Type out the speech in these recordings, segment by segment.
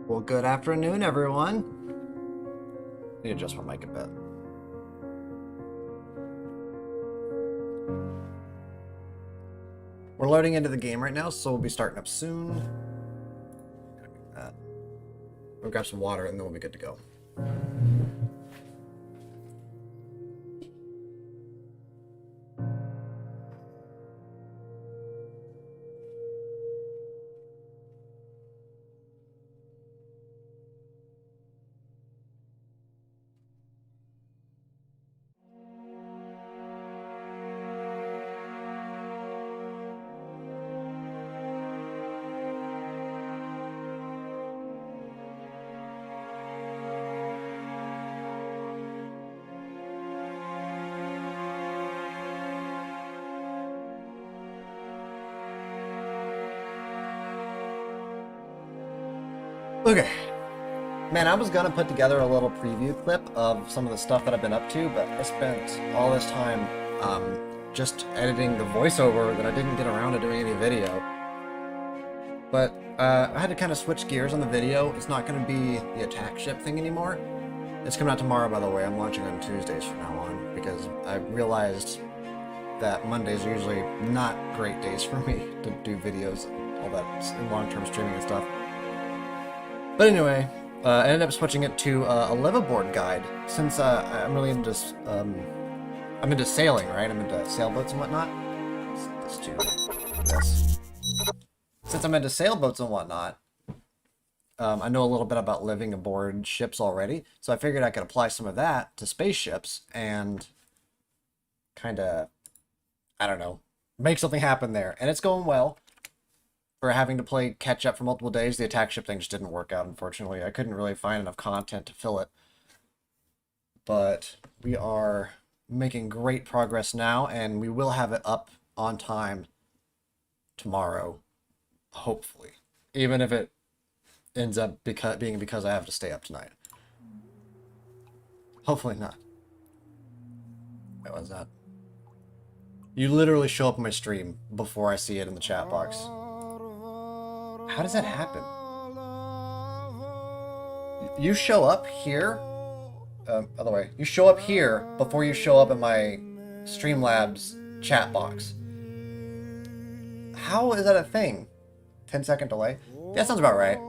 Well, good afternoon, everyone. Let me adjust my mic a bit. We're loading into the game right now, so we'll be starting up soon. We'll grab some water and then we'll be good to go. Okay. Man, I was gonna put together a little preview clip of some of the stuff that I've been up to, but I spent all this time just editing the voiceover that I didn't get around to doing any video. But I had to kind of switch gears on the video. It's not gonna be the attack ship thing anymore. It's coming out tomorrow, by the way. I'm launching on Tuesdays from now on, because I realized that Mondays are usually not great days for me to do videos and all that long-term streaming and stuff. But anyway, I ended up switching it to a liveaboard guide since I'm really into I'm into sailing, right? I'm into sailboats and whatnot. Let's do this. Since I'm into sailboats and whatnot, I know a little bit about living aboard ships already, so I figured I could apply some of that to spaceships and kind of, I don't know, make something happen there. And it's going well. For having to play catch up for multiple days, the attack ship thing just didn't work out, unfortunately. I couldn't really find enough content to fill it. But we are making great progress now, and we will have it up on time tomorrow, hopefully. Even if it ends up being because I have to stay up tonight. Hopefully not. What was that? You literally show up in my stream before I see it in the chat box. How does that happen? You show up here? Other way. You show up here before you show up in my Streamlabs chat box. How is that a thing? 10-second delay? That sounds about right.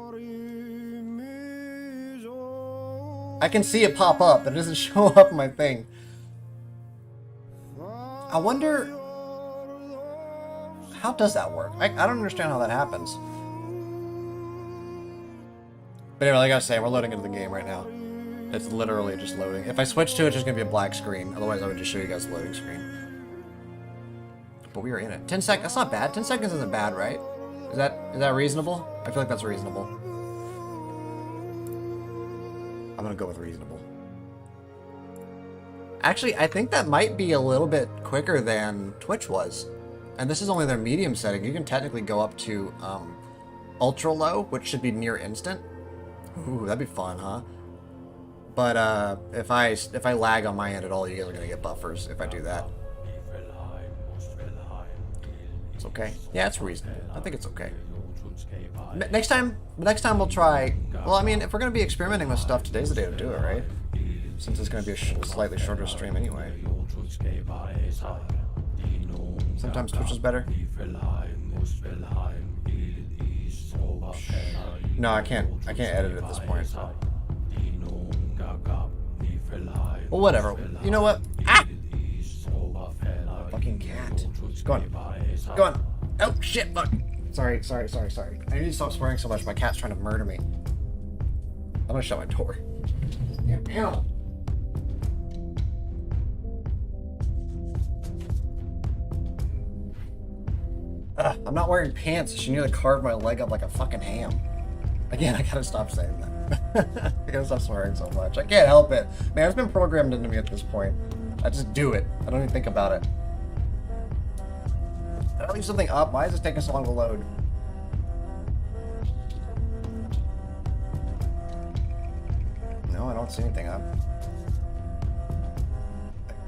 I can see it pop up, but it doesn't show up in my thing. I wonder... How does that work? I don't understand how that happens. But anyway, like I was saying, we're loading into the game right now. It's literally just loading. If I switch to it, it's just going to be a black screen. Otherwise, I would just show you guys the loading screen. But we are in it. 10 seconds. That's not bad. 10 seconds isn't bad, right? Is that reasonable? I feel like that's reasonable. I'm going to go with reasonable. Actually, I think that might be a little bit quicker than Twitch was. And this is only their medium setting. You can technically go up to ultra low, which should be near instant. Ooh, that'd be fun, huh? But if I lag on my end at all, you guys are gonna get buffers if I do that. It's okay. Yeah, it's reasonable. I think it's okay. Next time we'll try. Well, I mean, if we're gonna be experimenting with stuff, today's the day to do it, right? Since it's gonna be a slightly shorter stream anyway. Sometimes Twitch is better. No, I can't edit at this point. Well, whatever. You know what? Ah! Fucking cat. Go on. Go on. Oh, shit, look. Sorry. I need to stop swearing so much. My cat's trying to murder me. I'm gonna shut my door. Hell. I'm not wearing pants. She nearly carved my leg up like a fucking ham. Again, I gotta stop saying that. I gotta stop swearing so much. I can't help it. Man, it's been programmed into me at this point. I just do it. I don't even think about it. Did I leave something up? Why is this taking so long to load? No, I don't see anything up.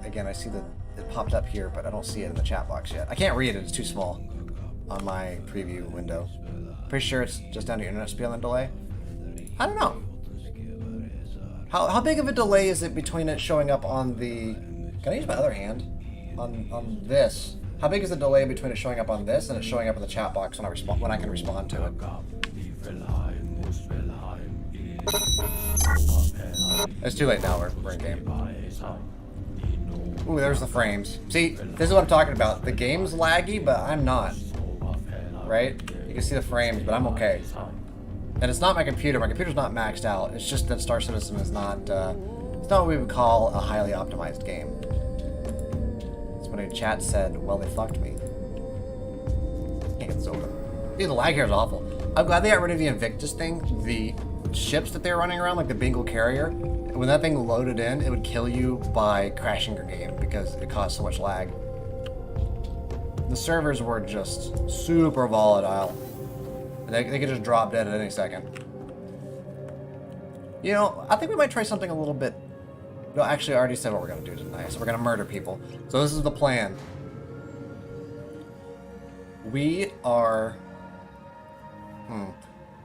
Again, I see that it popped up here, but I don't see it in the chat box yet. I can't read it. It's too small on my preview window. Pretty sure it's just down to internet speed on the delay. I don't know. How big of a delay is it between it showing up on the... Can I use my other hand? On this. How big is the delay between it showing up on this and it showing up in the chat box when I can respond to it? It's too late now. We're in game. Ooh, there's the frames. See, this is what I'm talking about. The game's laggy, but I'm not. Right? You can see the frames, but I'm okay. And it's not my computer. My computer's not maxed out. It's just that Star Citizen is not, it's not what we would call a highly optimized game. That's when a chat said, well, they fucked me. Can't get this open. Dude, the lag here is awful. I'm glad they got rid of the Invictus thing. The ships that they were running around, like the Bengal carrier, when that thing loaded in, it would kill you by crashing your game because it caused so much lag. The servers were just super volatile. They could just drop dead at any second. You know, I think we might try something a little bit... No, actually, I already said what we're going to do tonight. So we're going to murder people. So this is the plan. We are...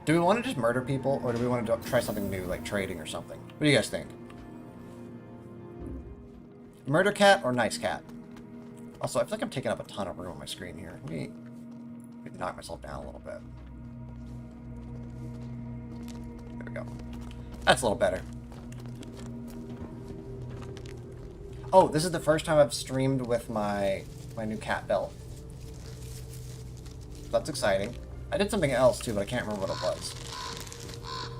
Do we want to just murder people, or do we want to try something new, like trading or something? What do you guys think? Murder cat or nice cat? Also, I feel like I'm taking up a ton of room on my screen here. Let me knock myself down a little bit. There we go. That's a little better. Oh, this is the first time I've streamed with my new cat belt. That's exciting. I did something else too, but I can't remember what it was.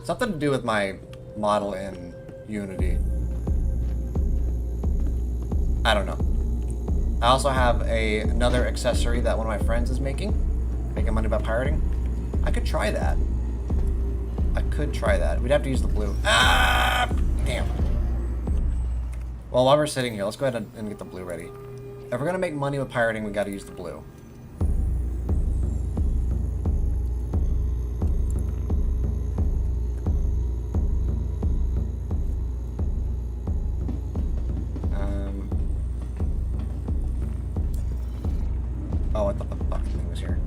Something to do with my model in Unity. I don't know. I also have another accessory that one of my friends is making money by pirating. I could try that. We'd have to use the blue. Ah! Damn. Well, while we're sitting here, let's go ahead and get the blue ready. If we're gonna make money with pirating, we gotta use the blue. Oh, I thought the fucking thing was here.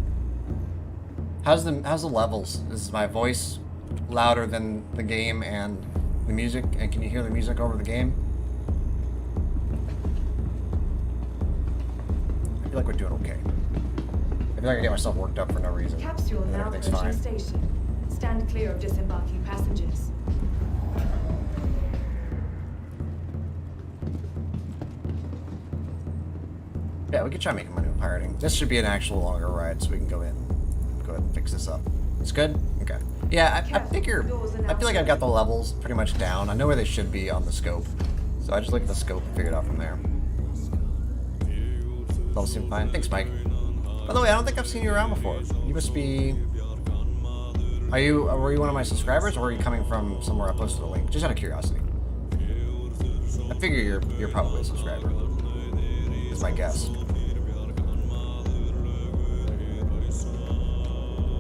How's the levels? Is my voice louder than the game and the music? And can you hear the music over the game? I feel like we're doing okay. I feel like I get myself worked up for no reason. Capsule now approaching station. Stand clear of disembarking passengers. Yeah, we could try making money with pirating. This should be an actual longer ride, so we can go ahead and fix this up. It's good? Okay. Yeah, I feel like I've got the levels pretty much down. I know where they should be on the scope. So I just look at the scope and figure it out from there. Levels seem fine. Thanks, Mike. By the way, I don't think I've seen you around before. You must be... were you one of my subscribers, or are you coming from somewhere I posted a link? Just out of curiosity. I figure you're probably a subscriber. Is my guess.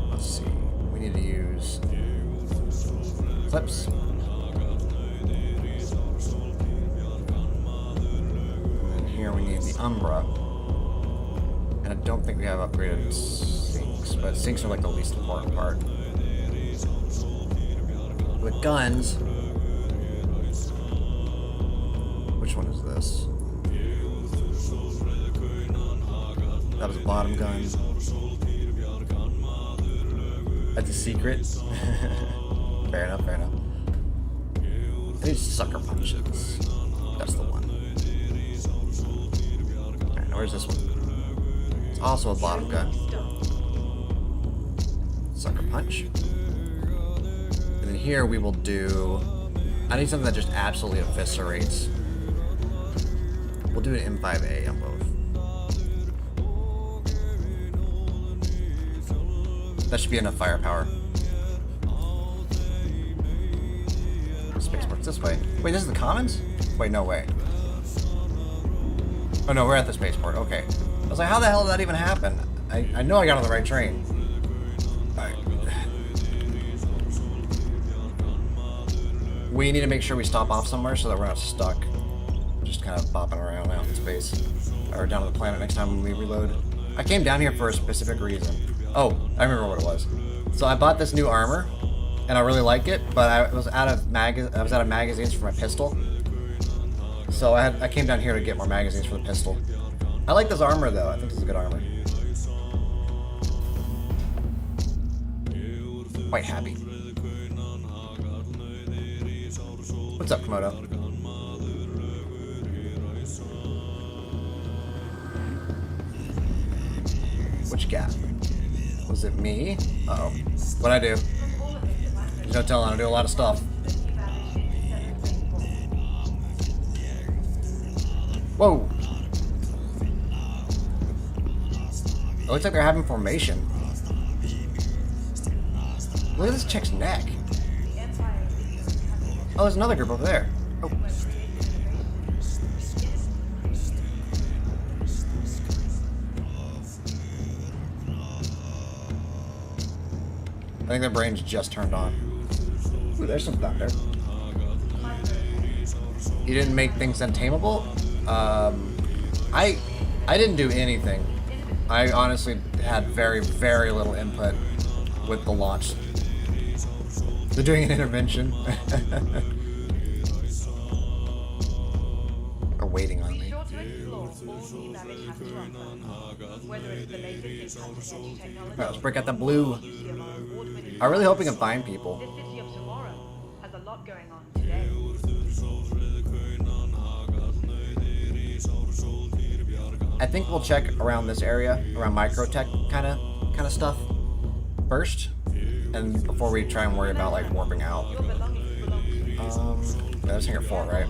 Let's see. We need to use clips. And here we need the Umbra. And I don't think we have upgraded sinks, but sinks are like the least important part. With guns, which one is this? That was a bottom gun. That's a secret. Fair enough, fair enough. These sucker punches. That's the one. Alright, now where's this one? It's also a bottom gun. Sucker punch. And then here we will do... I need something that just absolutely eviscerates. We'll do an M5A on both. That should be enough firepower. Spaceport's this way. Wait, this is the commons? Wait, no way. Oh no, we're at the spaceport. Okay. I was like, how the hell did that even happen? I know I got on the right train. Alright. We need to make sure we stop off somewhere so that we're not stuck. Just kind of bopping around out in space. Or down to the planet next time when we reload. I came down here for a specific reason. Oh, I remember what it was. So I bought this new armor, and I really like it, but I was out of magazines for my pistol. So I came down here to get more magazines for the pistol. I like this armor though. I think this is good armor. Quite happy. What's up, Komodo? What you got? Was it me? Uh-oh. What'd I do? There's no telling. I do a lot of stuff. Whoa! It looks like they're having formation. Look at this chick's neck. Oh, there's another group over there. Oh. I think their brains just turned on. Ooh, there's some thunder. You didn't make things untamable? I didn't do anything. I honestly had very, very little input with the launch. They're doing an intervention. Or waiting on me. Alright, let's break out the blue. I really hope we can find people. lot going on today. I think we'll check around this area, around microtech kind of stuff first, and before we try and worry about like warping out. That's hangar 4, right?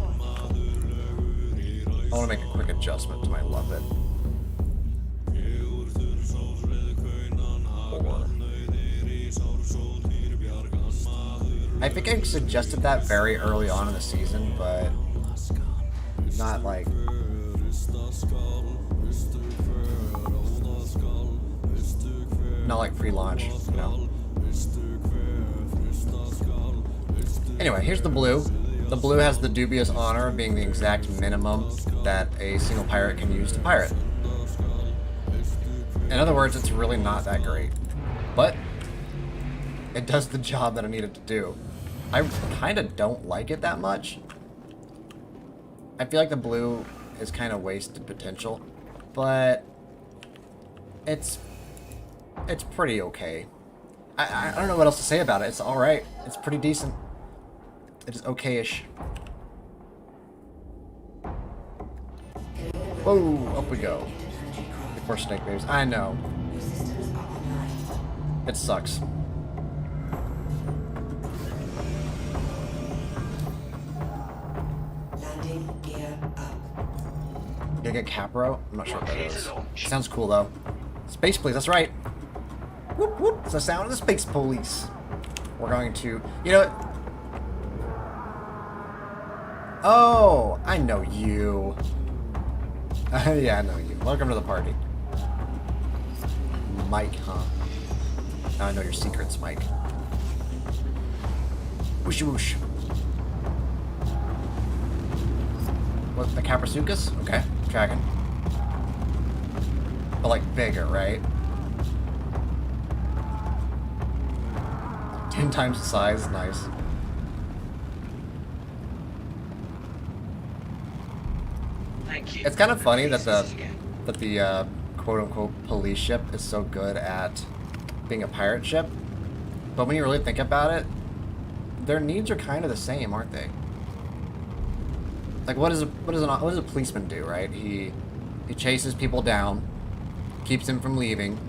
I want to make a quick adjustment to my love it. 4. I think I suggested that very early on in the season, but not like pre-launch, you know. Anyway, here's the blue. The blue has the dubious honor of being the exact minimum that a single pirate can use to pirate. In other words, it's really not that great, but it does the job that I need it to do. I kind of don't like it that much. I feel like the blue is kind of wasted potential, but it's pretty okay. I don't know what else to say about it. It's alright. It's pretty decent. It is okay-ish. Whoa, up we go. Before snake waves. I know. It sucks. Landing gear up. Gonna get Capro? I'm not sure what that is. Sounds cool though. Space police, that's right. Whoop whoop. It's the sound of the space police. We're going to, you know what? Oh, I know you. Yeah, I know you. Welcome to the party. Mike, huh? Now I know your secrets, Mike. Whooshy whoosh. What, the Caprasuchus? Okay, tracking. But like bigger, right? 10 times the size, nice. It's kind of funny that the quote-unquote police ship is so good at being a pirate ship, but when you really think about it, their needs are kind of the same, aren't they? Like, what does a policeman do, right? He chases people down, keeps them from leaving,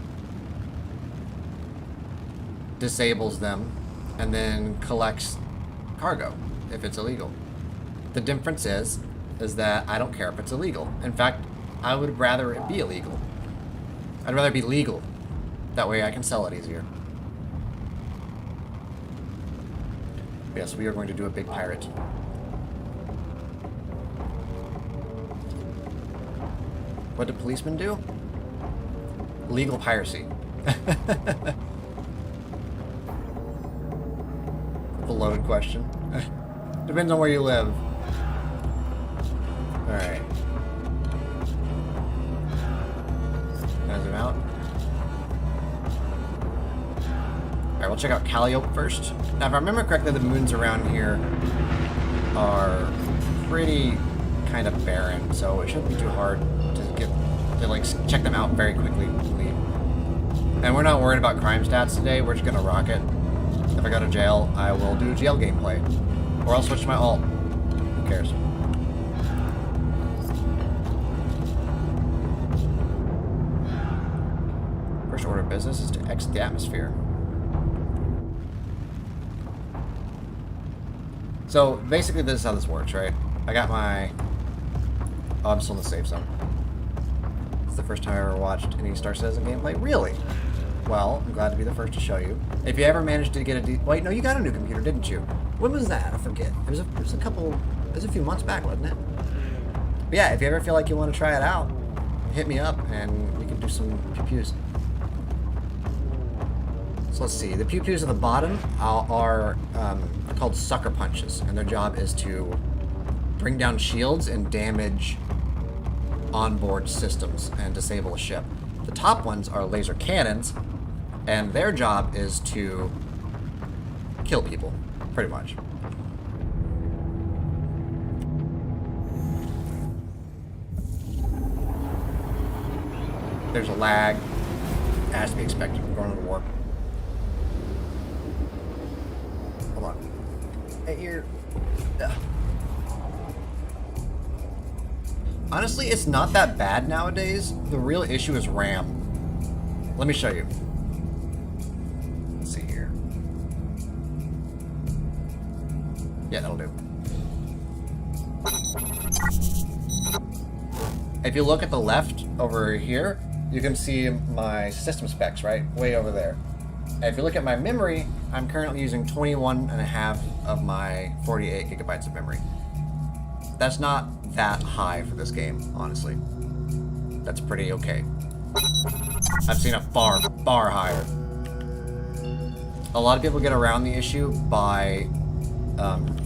disables them, and then collects cargo if it's illegal. The difference is that I don't care if it's illegal. In fact, I would rather it be illegal. I'd rather it be legal. That way I can sell it easier. Yes, we are going to do a big pirate. What do policemen do? Legal piracy. A loaded question. Depends on where you live. Alright. Gonna zoom out. Alright, we'll check out Calliope first. Now, if I remember correctly, the moons around here are pretty kind of barren, so it shouldn't be too hard to like check them out very quickly. And we're not worried about crime stats today. We're just gonna rock it. If I go to jail, I will do jail gameplay, or I'll switch to my alt. Who cares? First order of business is to exit the atmosphere. So basically, this is how this works, right? I got my. Oh, I'm still in the safe zone. It's the first time I ever watched any Star Citizen gameplay. Really? Well, I'm glad to be the first to show you. If you ever managed to get a wait, no, you got a new computer, didn't you? When was that? I forget. It was a few months back, wasn't it? But yeah, if you ever feel like you want to try it out, hit me up and we can do some pew-pews. So let's see. The pew-pews at the bottom are called sucker punches, and their job is to bring down shields and damage onboard systems and disable a ship. The top ones are laser cannons, and their job is to kill people, pretty much. There's a lag, as to be expected. We're going into warp. Hold on. at your... Honestly, it's not that bad nowadays. The real issue is RAM. Let me show you. Let's see here. Yeah, that'll do. If you look at the left over here, you can see my system specs, right? Way over there. And if you look at my memory, I'm currently using 21.5 of my 48 gigabytes of memory. That's not that high for this game, honestly. That's pretty okay. I've seen a far, far higher. A lot of people get around the issue by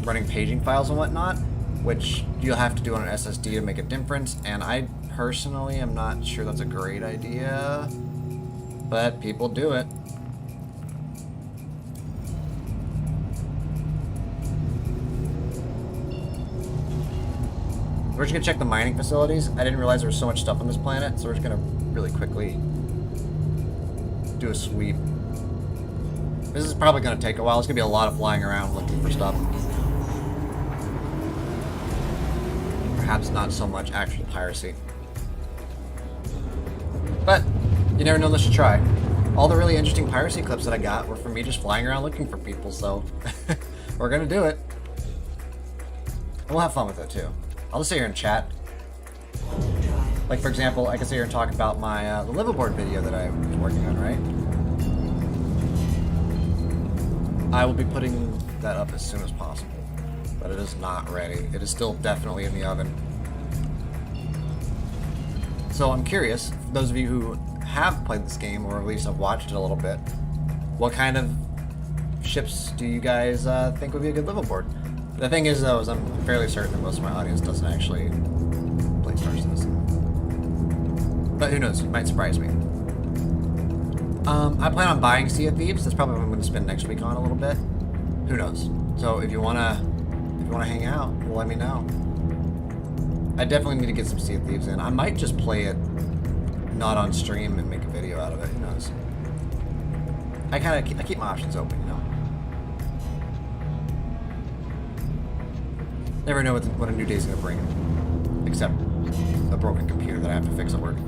running paging files and whatnot, which you'll have to do on an SSD to make a difference, and I personally am not sure that's a great idea, but people do it. We're just gonna check the mining facilities. I didn't realize there was so much stuff on this planet, so we're just gonna really quickly do a sweep. This is probably gonna take a while. It's gonna be a lot of flying around looking for stuff. Perhaps not so much actual piracy. But you never know unless you try. All the really interesting piracy clips that I got were from me just flying around looking for people, so we're gonna do it. And we'll have fun with it too. I'll just sit here and chat. Like, for example, I can sit here and talk about my the liveaboard video that I was working on, right? I will be putting that up as soon as possible, but it is not ready. It is still definitely in the oven. So I'm curious, for those of you who have played this game, or at least have watched it a little bit, what kind of ships do you guys think would be a good liveaboard? The thing is, though, is I'm fairly certain that most of my audience doesn't actually play Star Citizen. But who knows? It might surprise me. I plan on buying Sea of Thieves. That's probably what I'm going to spend next week on a little bit. Who knows? So if you wanna hang out, well, let me know. I definitely need to get some Sea of Thieves in. I might just play it not on stream and make a video out of it. Who knows? I keep my options open, you know. Never know what a new day's gonna bring. Except a broken computer that I have to fix at work.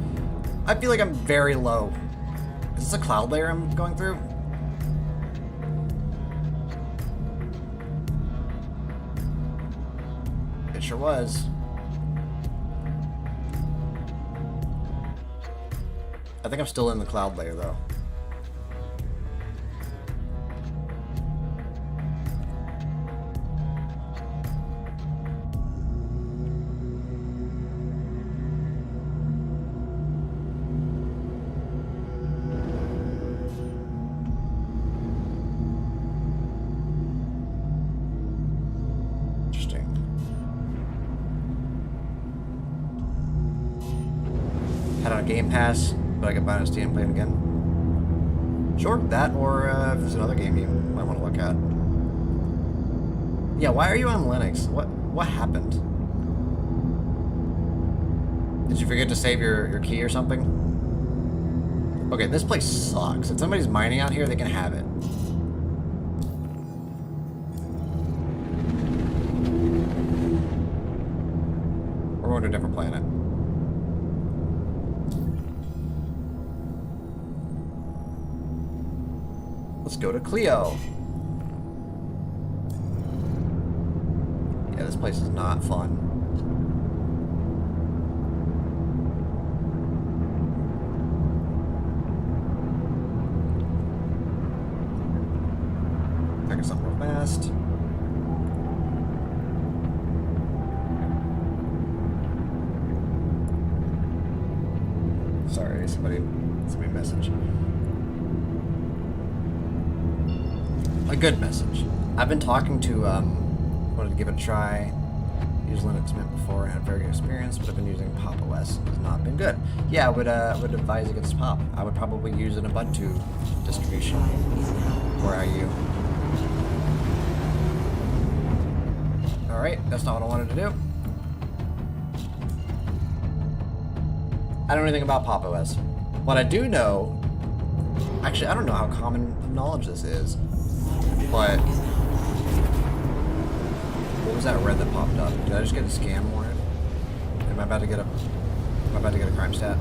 I feel like I'm very low. Is this a cloud layer I'm going through? It sure was. I think I'm still in the cloud layer though. Game Pass, but I could buy it on Steam and play it again. Sure, that, or if there's another game you might want to look at. Yeah, why are you on Linux? What happened? Did you forget to save your key or something? Okay, this place sucks. If somebody's mining out here, they can have it. We're going to a different planet. Let's go to Cleo. Yeah, this place is not fun. Taking something real fast. Sorry, somebody message. A good message. I've been talking to, wanted to give it a try. Used Linux Mint before and had a very good experience, but I've been using Pop! OS. It has not been good. Yeah, I would advise against Pop. I would probably use an Ubuntu distribution. Where are you? Alright, that's not what I wanted to do. I don't know anything about Pop! OS. What I do know, actually I don't know how common knowledge this is, but What was that red that popped up? Did I just get a scam warrant? Am I about to get a crime stat?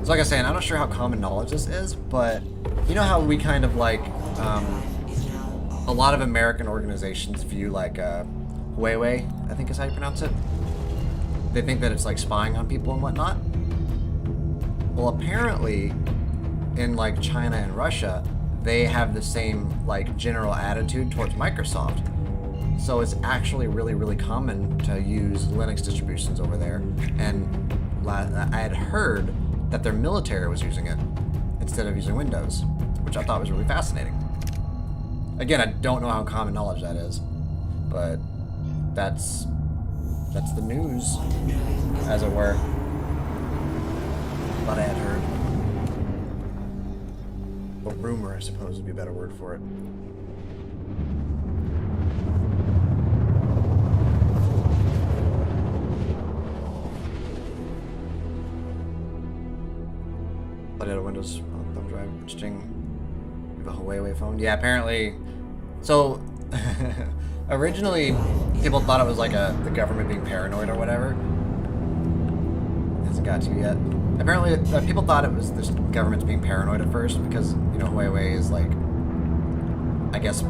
So like I was saying, I'm not sure how common knowledge this is, but you know how we kind of like a lot of American organizations view like Huawei, I think is how you pronounce it. They think that it's like spying on people and whatnot. Well, apparently in like China and Russia, they have the same like general attitude towards Microsoft. So it's actually really, really common to use Linux distributions over there. And I had heard that their military was using it instead of using Windows, which I thought was really fascinating. Again, I don't know how common knowledge that is, but that's the news, as it were. But I had heard. Or rumor, I suppose, would be a better word for it. But I had a Windows thumb drive. Interesting. You have a Huawei phone? Yeah, apparently. So, originally, people thought it was like the government being paranoid or whatever. It hasn't got to you yet. Apparently, people thought it was the government's being paranoid at first because, you know, Huawei is like, I guess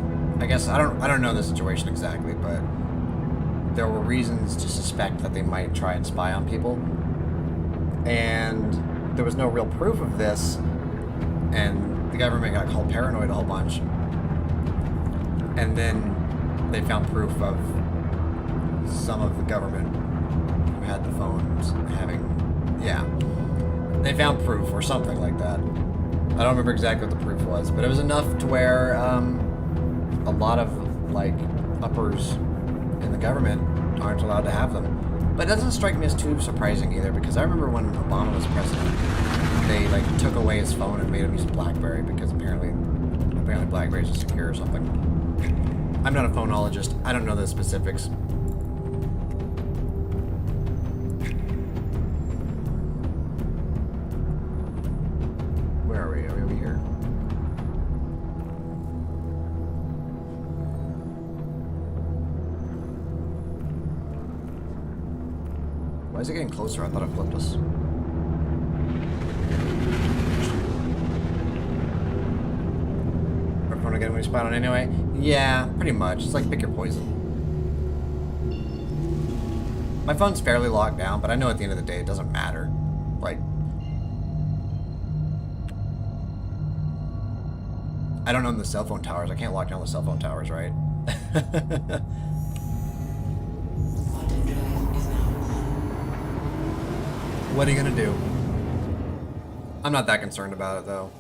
I don't know the situation exactly, but there were reasons to suspect that they might try and spy on people, and there was no real proof of this, and the government got called paranoid a whole bunch, and then they found proof of some of the government who had the phones having, yeah. They found proof or something like that. I don't remember exactly what the proof was, but it was enough to where a lot of like uppers in the government aren't allowed to have them. But it doesn't strike me as too surprising either, because I remember when Obama was president, they like took away his phone and made him use BlackBerry because apparently BlackBerry is secure or something. I'm not a phonologist. I don't know the specifics. Why is it getting closer? I thought it flipped us. Our phone again when we spot on anyway? Yeah, pretty much. It's like pick your poison. My phone's fairly locked down, but I know at the end of the day it doesn't matter. Like, I don't own the cell phone towers. I can't lock down the cell phone towers, right? What are you gonna do? I'm not that concerned about it though.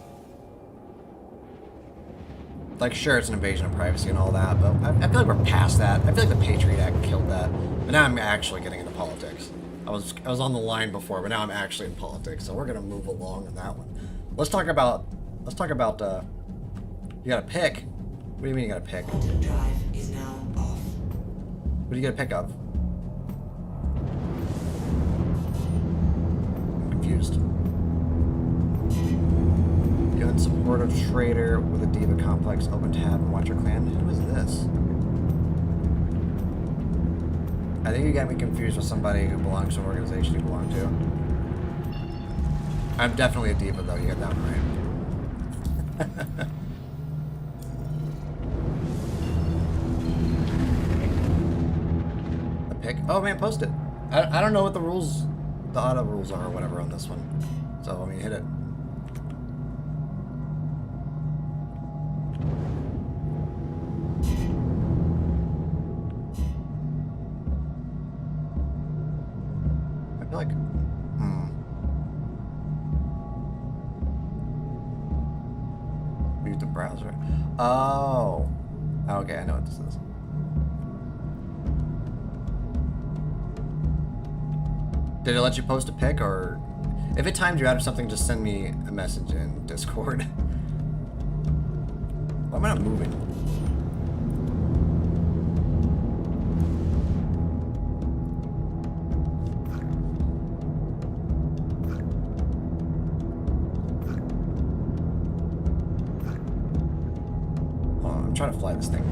Like, sure, it's an invasion of privacy and all that, but I feel like we're past that. I feel like the Patriot Act killed that. But now I'm actually getting into politics. I was on the line before, but now I'm actually in politics, so we're gonna move along on that one. Let's talk about you got a pick. What do you mean you got a pick? Drive is now off. What do you get a pick of? Confused. The unsupportive trader with a diva complex. Open tab and watch your clan. Who is this? I think you got me confused with somebody who belongs to an organization you belong to. I'm definitely a diva though. You got that one right. A pick? Oh man, post it. I don't know what the rules. The auto rules are or whatever on this one. So let me hit it. I feel like mute the browser. Oh. Okay, I know what this is. Did it let you post a pic, or if it timed you out of something, just send me a message in Discord. Why am I not moving? Hold on, I'm trying to fly this thing.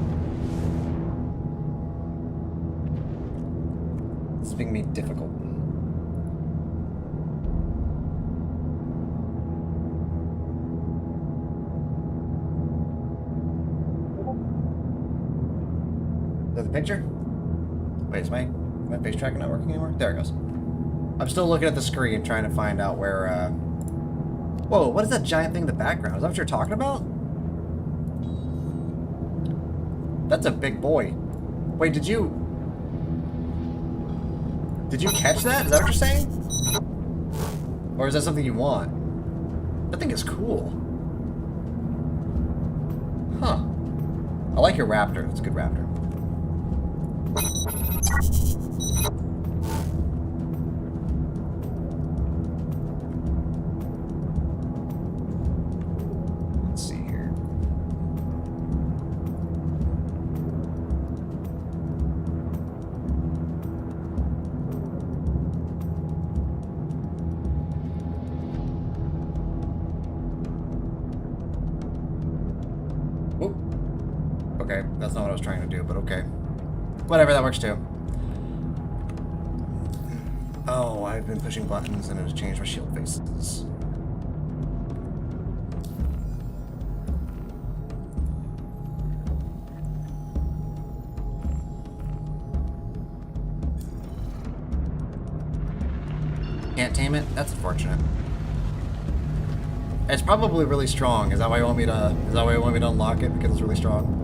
It's being made difficult. Is that the picture? Wait, is my face tracking not working anymore? There it goes. I'm still looking at the screen trying to find out where, Whoa, what is that giant thing in the background? Is that what you're talking about? That's a big boy. Wait, did you catch that? Is that what you're saying? Or is that something you want? That thing is cool. Huh. I like your raptor. It's a good raptor. Let's see here. Whoop. Okay, that's not what I was trying to do, but okay. Whatever, that works too. Oh, I've been pushing buttons and it has changed my shield faces. Can't tame it? That's unfortunate. It's probably really strong. Is that why you want me to unlock it? Because it's really strong?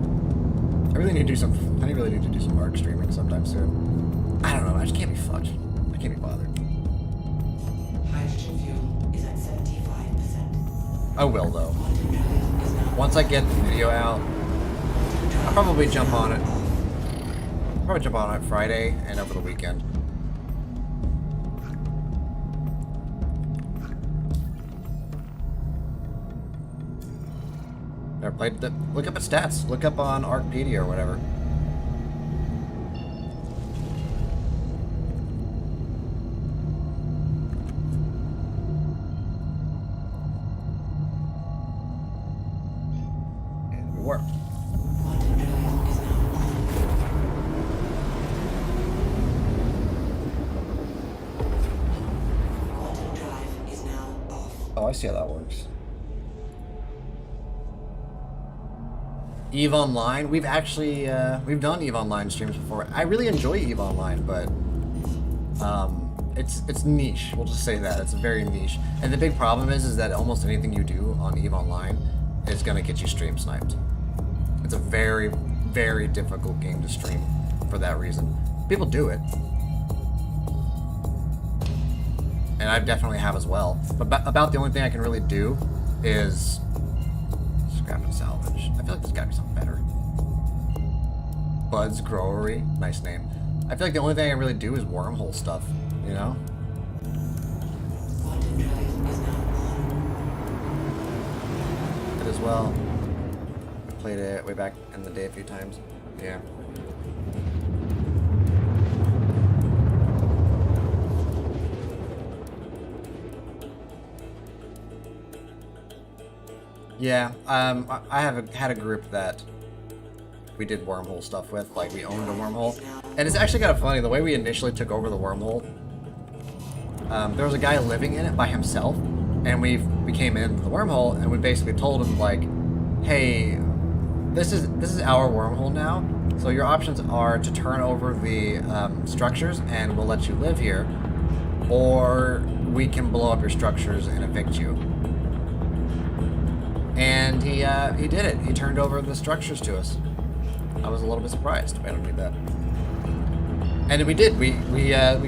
I really need to do some ARC streaming sometime soon. I don't know, I just can't be fucked. I can't be bothered. Hydrogen fuel is at 75%. I will though. Once I get the video out, I'll probably jump on it. Probably jump on it Friday and over the weekend. Never played the. Look up at stats. Look up on Arcpedia or whatever. And we worked. Quantum drive is now off. Quantum drive is now off. Oh, I see how that works. EVE Online, we've actually we've done EVE Online streams before. I really enjoy EVE Online, but it's niche. We'll just say that it's very niche. And the big problem is that almost anything you do on EVE Online is gonna get you stream sniped. It's a very, very difficult game to stream for that reason. People do it, and I definitely have as well. But about the only thing I can really do is scrap and salvage. I feel like there's gotta be something better. Bud's Growery, nice name. I feel like the only thing I really do is wormhole stuff, you know? Quantum drive is now on. It as well. I played it way back in the day a few times. Yeah. Yeah, I had a group that we did wormhole stuff with, like we owned a wormhole. And it's actually kind of funny, the way we initially took over the wormhole, there was a guy living in it by himself, and we came in the wormhole, and we basically told him, like, hey, this is our wormhole now, so your options are to turn over the structures, and we'll let you live here, or we can blow up your structures and evict you. And he did it. He turned over the structures to us. I was a little bit surprised. I don't need that. And we did. We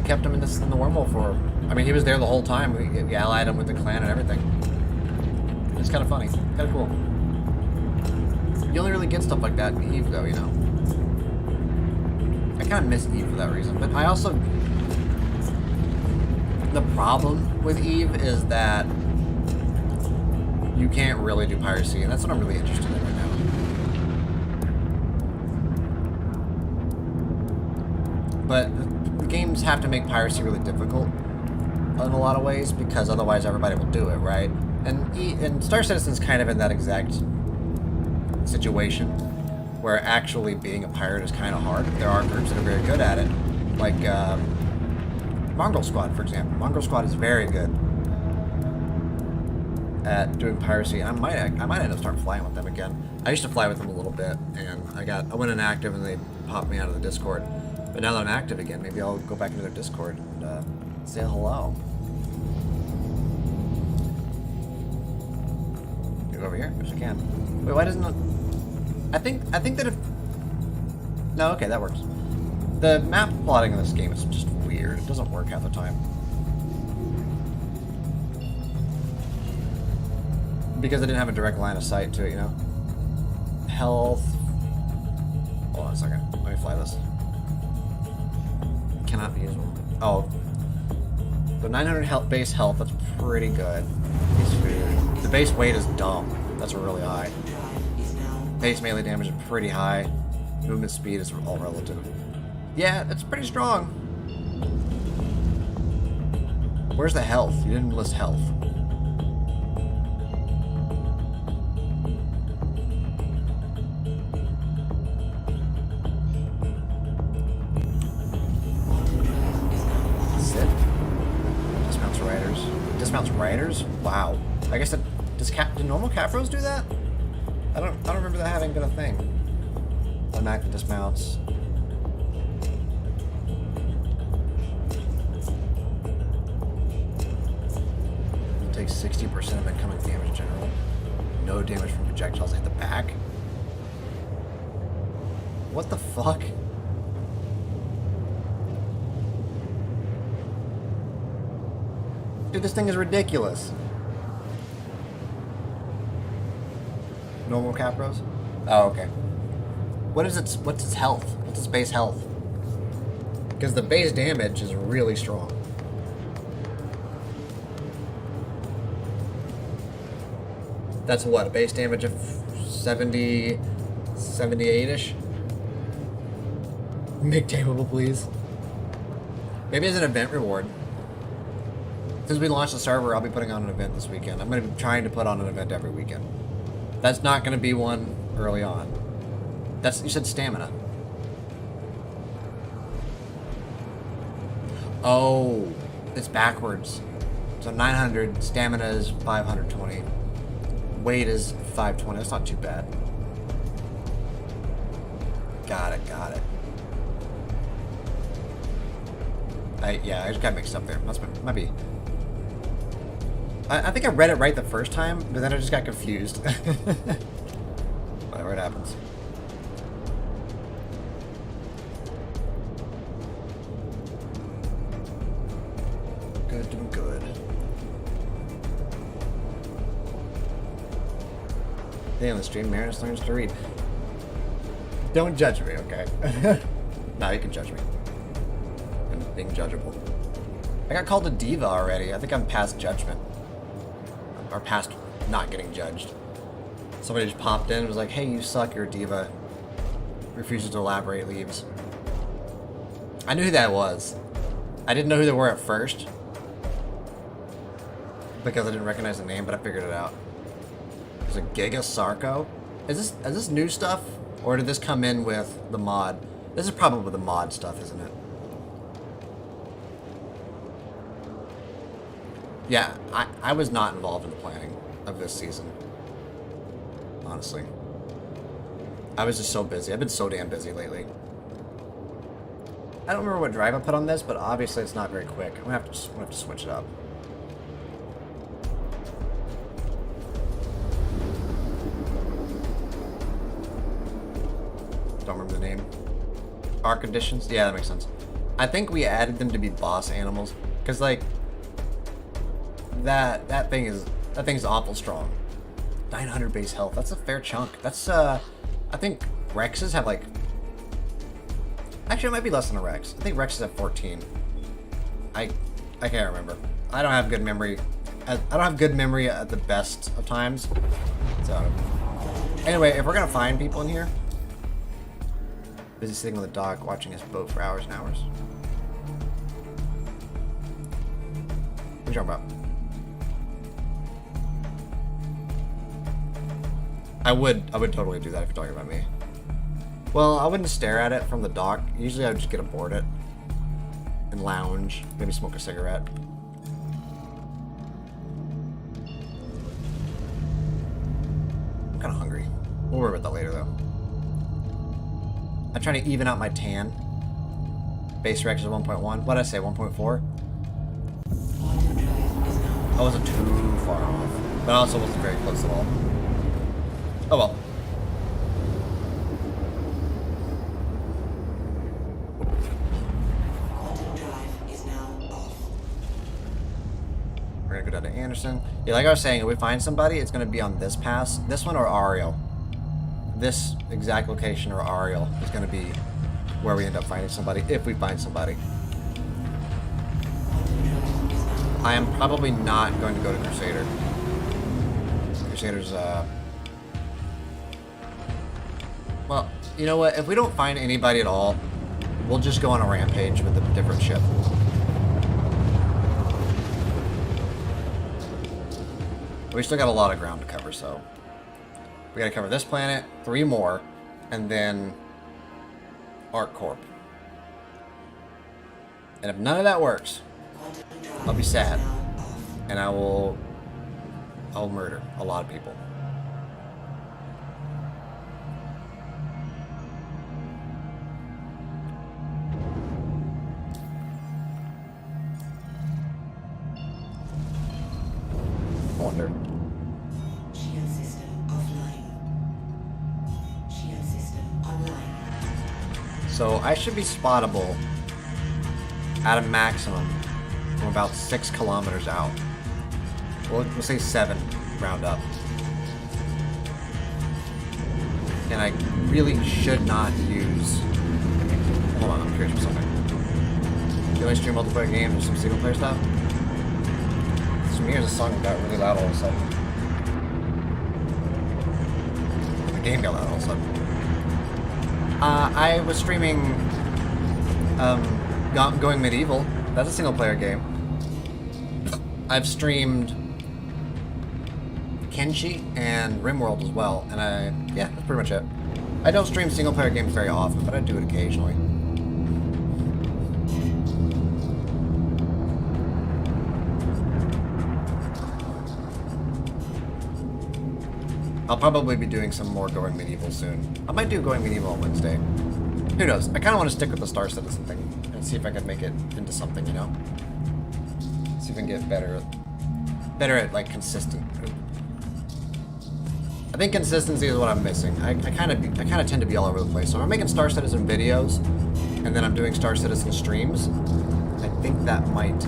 kept him in the wormhole for. I mean, he was there the whole time. We allied him with the clan and everything. It's kind of funny. Kind of cool. You only really get stuff like that in EVE, though, you know. I kind of miss EVE for that reason. But I also. The problem with EVE is that you can't really do piracy, and that's what I'm really interested in right now. But the games have to make piracy really difficult in a lot of ways, because otherwise everybody will do it, right? And Star Citizen's kind of in that exact situation, where actually being a pirate is kind of hard. There are groups that are very good at it, like Mongrel Squad, for example. Mongrel Squad is very good at doing piracy. I might end up starting flying with them again. I used to fly with them a little bit, and I went inactive, and they popped me out of the Discord. But now that I'm active again, maybe I'll go back into their Discord and say hello. Go over here, if I can. Wait, why doesn't it? I think that if. No, okay, that works. The map plotting in this game is just weird. It doesn't work half the time. Because I didn't have a direct line of sight to it, you know? Health. Hold on a second. Let me fly this. Cannot be usable. Oh. The 900 health, base health, that's pretty good. Base food. The base weight is dumb. That's really high. Base melee damage is pretty high. Movement speed is all relative. Yeah, that's pretty strong. Where's the health? You didn't list health. Sit. Dismounts riders. Dismounts riders? Wow. I guess that do normal Capros do that? I don't remember that having been a thing. Unactive dismounts. It takes 60% of incoming damage in general. No damage from projectiles hit the back. What the fuck? Dude, this thing is ridiculous. Normal Capros? Oh, okay. What's its health? What's its base health? Because the base damage is really strong. That's what, a base damage of 70, 78-ish? Make tameable, please. Maybe as an event reward. Since we launched the server, I'll be putting on an event this weekend. I'm going to be trying to put on an event every weekend. That's not going to be one early on. You said stamina. Oh, it's backwards. So 900, stamina is 520. Weight is 520. That's not too bad. Got it. Yeah, I just got mixed up there. Might be. I think I read it right the first time, but then I just got confused. Whatever, it happens. Good, doing good. Today on the stream, Marinus learns to read. Don't judge me, okay? No, you can judge me. I'm being judgeable. I got called a diva already. I think I'm past judgment. Or past not getting judged. Somebody just popped in and was like, hey, you suck, you're a diva. Refuses to elaborate, leaves. I knew who that was. I didn't know who they were at first. Because I didn't recognize the name, but I figured it out. There's a Giga Sarko. Is this new stuff? Or did this come in with the mod? This is probably the mod stuff, isn't it? Yeah, I was not involved in the planning of this season. Honestly. I was just so busy. I've been so damn busy lately. I don't remember what drive I put on this, but obviously it's not very quick. I'm gonna have to switch it up. Don't remember the name. Arc conditions? Yeah, that makes sense. I think we added them to be boss animals. Cause like that thing's awful strong. 900 base health. That's a fair chunk. That's I think Rexes have like. Actually, it might be less than a Rex. I think Rexes have 14. I can't remember. I don't have good memory. I don't have good memory at the best of times. So anyway, if we're gonna find people in here, busy sitting on the dock watching his boat for hours and hours. What are you talking about? I would totally do that if you're talking about me. Well, I wouldn't stare at it from the dock. Usually I would just get aboard it and and lounge, maybe smoke a cigarette. I'm kind of hungry. We'll worry about that later, though. I'm trying to even out my tan. Base rex is 1.1. What did I say? 1.4? I wasn't too far off, but I also wasn't very close at all. Oh well. Quantum drive is now off. We're gonna go down to Anderson. Yeah, like I was saying, if we find somebody, it's gonna be on this pass. This one or Ariel. This exact location or Ariel is gonna be where we end up finding somebody, if we find somebody. I am probably not going to go to Crusader. Crusader's, well, you know what? If we don't find anybody at all, we'll just go on a rampage with a different ship. We still got a lot of ground to cover, so... We gotta cover this planet, 3 more, and then... Arc Corp. And if none of that works, I'll be sad. And I'll murder a lot of people. I wonder. Shield system offline. Shield system online. So I should be spottable at a maximum from about 6 kilometers out. We'll say 7, round up. And I really should not use... Hold on, I'm curious for something. Do you only stream multiplayer games or some single player stuff? So here's a song that got really loud all of a sudden. The game got loud all of a sudden. I was streaming Going Medieval. That's a single player game. I've streamed Kenshi and RimWorld as well, and yeah, that's pretty much it. I don't stream single player games very often, but I do it occasionally. I'll probably be doing some more Going Medieval soon. I might do Going Medieval on Wednesday. Who knows? I kind of want to stick with the Star Citizen thing and see if I can make it into something, you know? See if I can get better at like consistent. I think consistency is what I'm missing. I kind of tend to be all over the place. So if I'm making Star Citizen videos, and then I'm doing Star Citizen streams, I think that might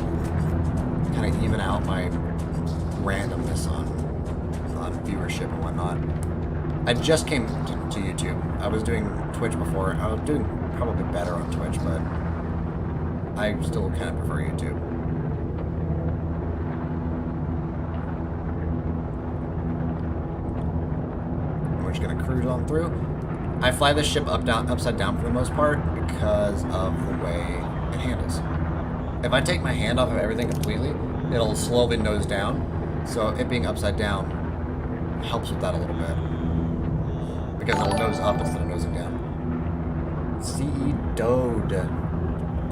kind of even out my randomness on viewership and whatnot. I just came to YouTube. I was doing Twitch before. I was doing probably better on Twitch, but I still kind of prefer YouTube. We're just gonna cruise on through. I fly this ship upside down for the most part because of the way it handles. If I take my hand off of everything completely, it'll slowly nose down. So it being upside down helps with that a little bit. Because it'll nose up instead of nosing down. C.E. Dode.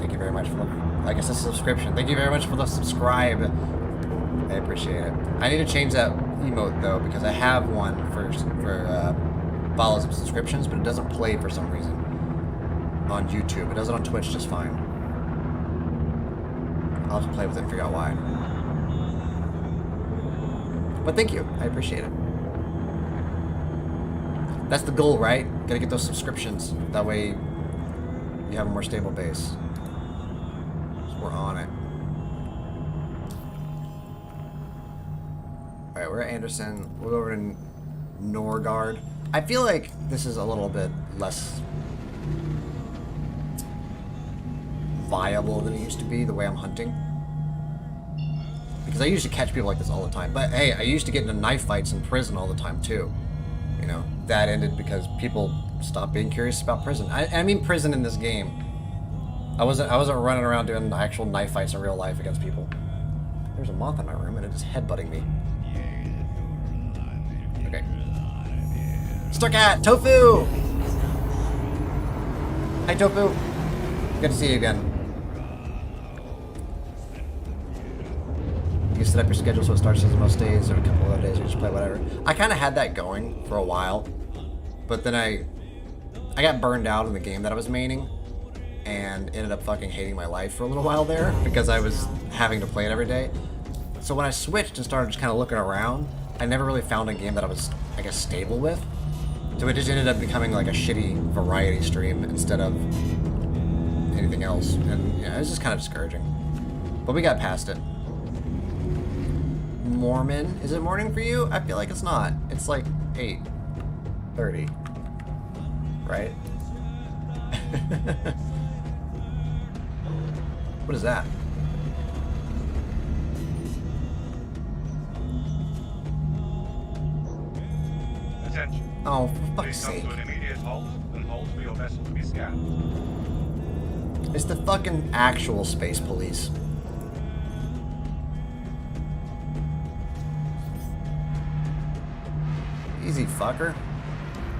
Thank you very much for the, I guess, a subscription. Thank you very much for the subscribe. I appreciate it. I need to change that emote though, because I have one for follows and subscriptions, but it doesn't play for some reason on YouTube. It does it on Twitch just fine. I'll have to play with it and figure out why. But thank you. I appreciate it. That's the goal, right? Gotta get those subscriptions. That way you have a more stable base. So we're on it. Alright, we're at Anderson. We'll go over to Norgard. I feel like this is a little bit less viable than it used to be, the way I'm hunting. Because I used to catch people like this all the time. But hey, I used to get into knife fights in prison all the time too. You know, that ended because people stopped being curious about prison. I mean prison in this game. I wasn't running around doing actual knife fights in real life against people. There's a moth in my room and it is headbutting me. Okay. Starcat! Tofu! Hi Tofu! Good to see you again. you set up your schedule so it starts as most days, or a couple of other days you just play whatever. I kind of had that going for a while, but then I got burned out in the game that I was maining, and ended up fucking hating my life for a little while there because I was having to play it every day. So when I switched and started just kind of looking around, I never really found a game that I was, I guess, stable with. So it just ended up becoming like a shitty variety stream instead of anything else. And yeah, it was just kind of discouraging. But we got past it. Mormon. Is it morning for you? I feel like it's not. It's like 8:30. Right? What is that? Attention. Oh, for fuck's Please come sake. to an immediate halt and hold for your vessel to be scanned. It's the fucking actual space police. Easy, fucker.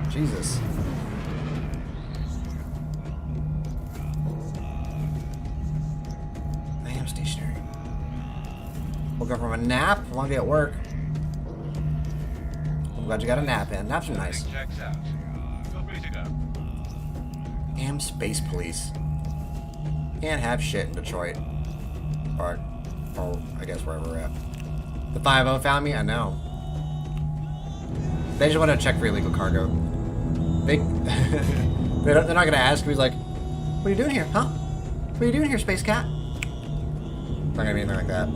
Jesus. I am stationary. Woke up from a nap. Want to be at work. I'm glad you got a nap in. Naps are nice. Checks out. Feel free to go. Damn space police. Can't have shit in Detroit. Or I guess wherever we're at. The 5-0 found me? I know. They just want to check for illegal cargo. They're not going to ask me, like, what are you doing here, huh? What are you doing here, Space Cat? It's not going to be anything like that.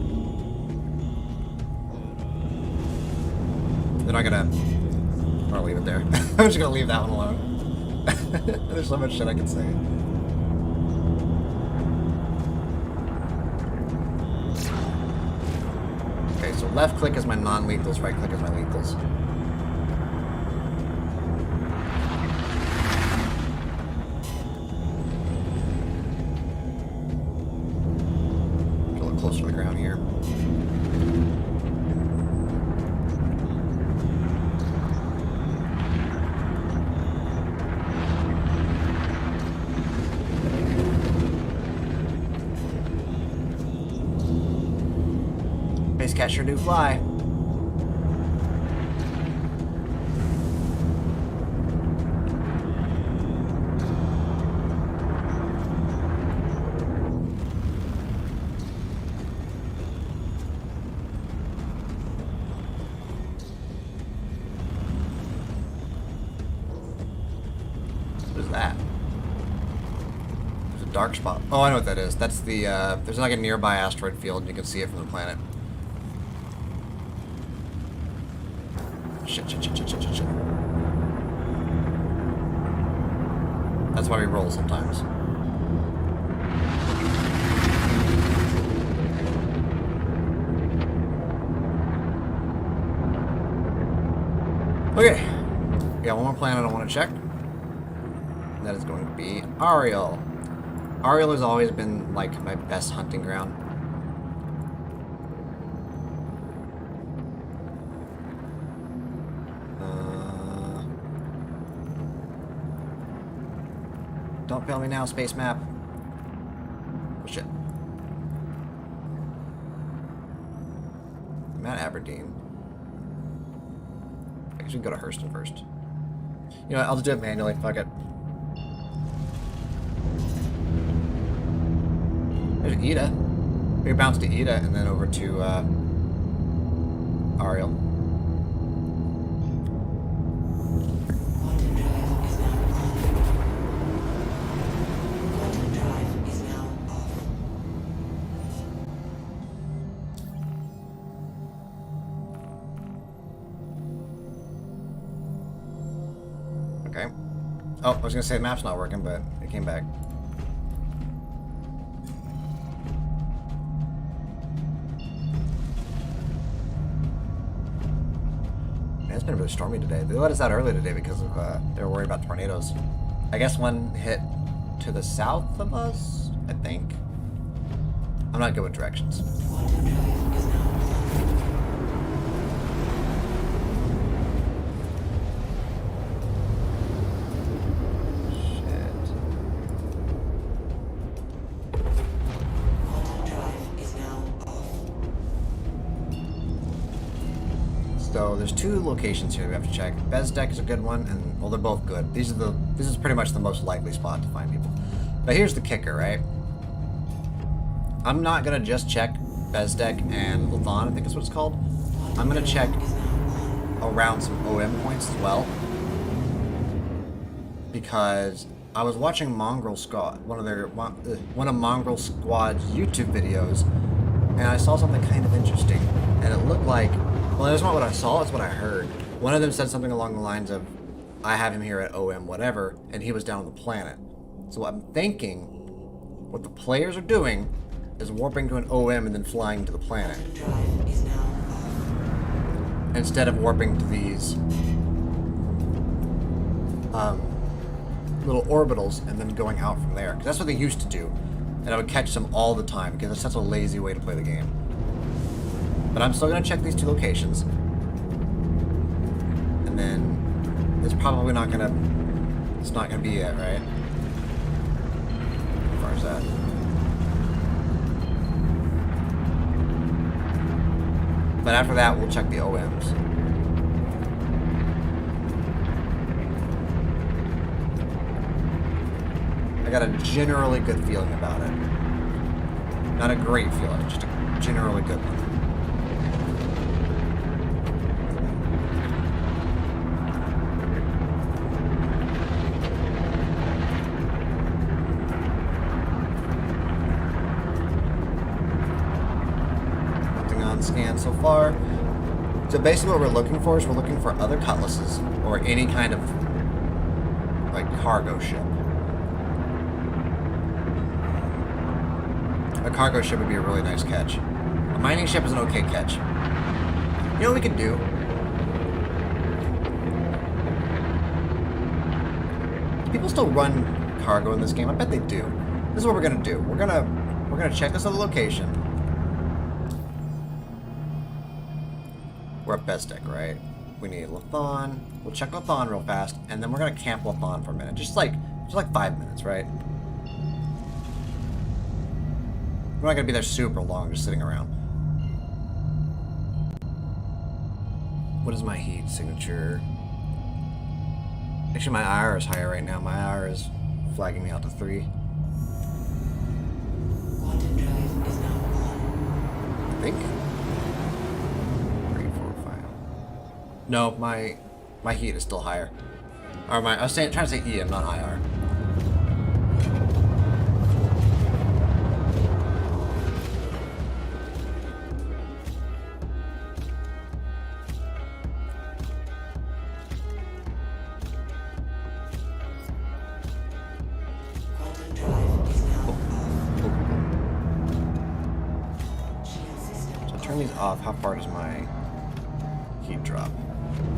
They're not going to... I'm going to leave it there. I'm just going to leave that one alone. There's so much shit I can say. Okay, so left click is my non-lethals, right click is my lethals. Get a little closer to the ground here. Space Cat sure do fly. What is that? There's a dark spot. Oh, I know what that is. That's the, there's like a nearby asteroid field and you can see it from the planet. Shit. That's why we roll sometimes. Okay. We got one more planet I want to check. That is going to be Ariel. Ariel has always been like my best hunting ground. Don't fail me now, space map. Oh shit. I'm at Aberdeen. I guess we can go to Hurston first. You know what, I'll just do it manually, fuck it. There's Ida. We bounce to Ida and then over to Ariel. Quantum drive is now off. Okay. Oh, I was gonna say the map's not working, but it came back. It's been really stormy today. They let us out early today because of they were worried about tornadoes. I guess one hit to the south of us, I think. I'm not good with directions. Quantum drive is now Shit. Quantum drive is now off. So there's two locations here we have to check. Bezdek is a good one, and well, they're both good. This is pretty much the most likely spot to find people. But here's the kicker, right? I'm not gonna just check Bezdek and Lathan, I think that's what it's called. I'm gonna check around some OM points as well, because I was watching Mongrel Squad, one of Mongrel Squad's YouTube videos, and I saw something kind of interesting, and it looked like, well, it's not what I saw, it's what I heard. One of them said something along the lines of, I have him here at OM whatever, and he was down on the planet. So I'm thinking, what the players are doing is warping to an OM and then flying to the planet, Drive is now off. instead of warping to these little orbitals and then going out from there. 'Cause that's what they used to do. And I would catch them all the time because it's such a lazy way to play the game. But I'm still going to check these two locations. And then it's probably not going to... It's not going to be it, right? How far is that? But after that, we'll check the OMs. I got a generally good feeling about it. Not a great feeling, just a generally good one. Nothing on scan so far. So basically what we're looking for is we're looking for other cutlasses or any kind of like cargo ship. A cargo ship would be a really nice catch. A mining ship is an okay catch. You know what we could do? Do people still run cargo in this game? I bet they do. This is what we're gonna do. We're gonna check this other location. We're at Bezdek, right? We need Lathan. We'll check Lathan real fast, and then we're gonna camp Lathan for a minute. Just like 5 minutes, right? We're not gonna be there super long, just sitting around. What is my heat signature? Actually, my IR is higher right now. My IR is flagging me out to 3. Quantum drive is now on. I think. 3, 4, 5. No, my heat is still higher. Or I was trying to say EM, not IR. Quantum drive is now off. Shield system. So turn these off. How far does my heat drop?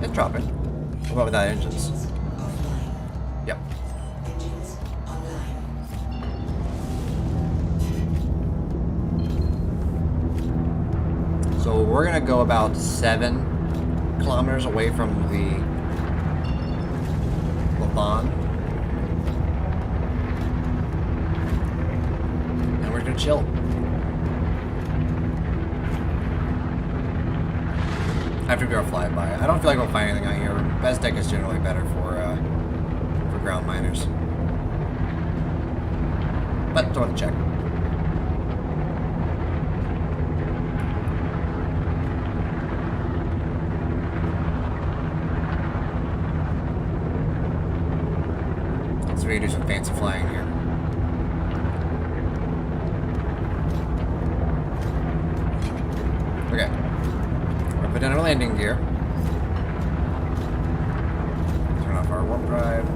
It's dropping. What about without engines? Offline. Yep. Engines online. So we're gonna go about 7 kilometers away from the Lathan. And we're gonna chill. After we go flyby. I don't feel like we'll find anything out here. Bezdek is generally better for ground miners. But it's worth a check. So we can do some fancy flying here. Okay. We're put down our landing gear. Turn off our warp drive.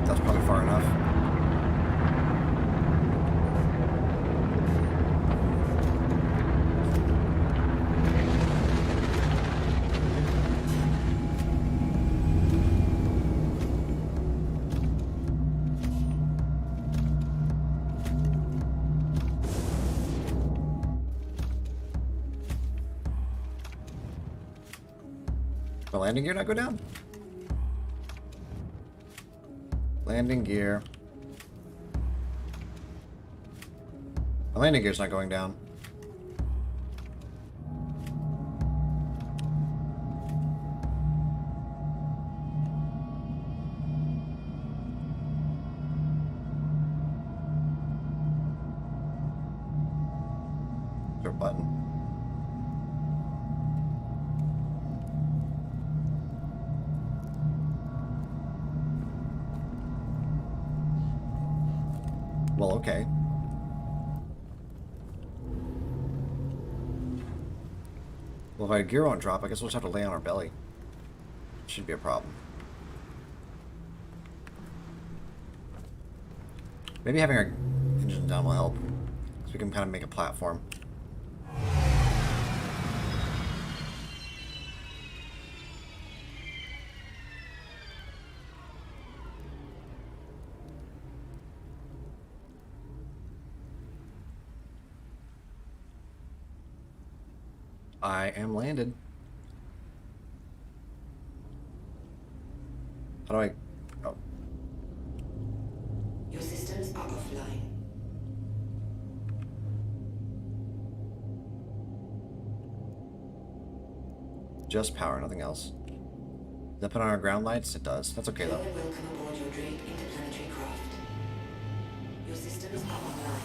That's probably far enough. The landing gear not go down? Landing gear. My landing gear's not going down. Is there a button? Well, okay. Well, if our gear won't drop, I guess we'll just have to lay on our belly. Shouldn't be a problem. Maybe having our engine down will help, so we can kind of make a platform. I am landed. How do I... Oh. Your systems are offline. Just power, nothing else. Does that put on our ground lights? It does. That's okay, though. Hello and welcome aboard your Drake interplanetary craft. Your systems are online.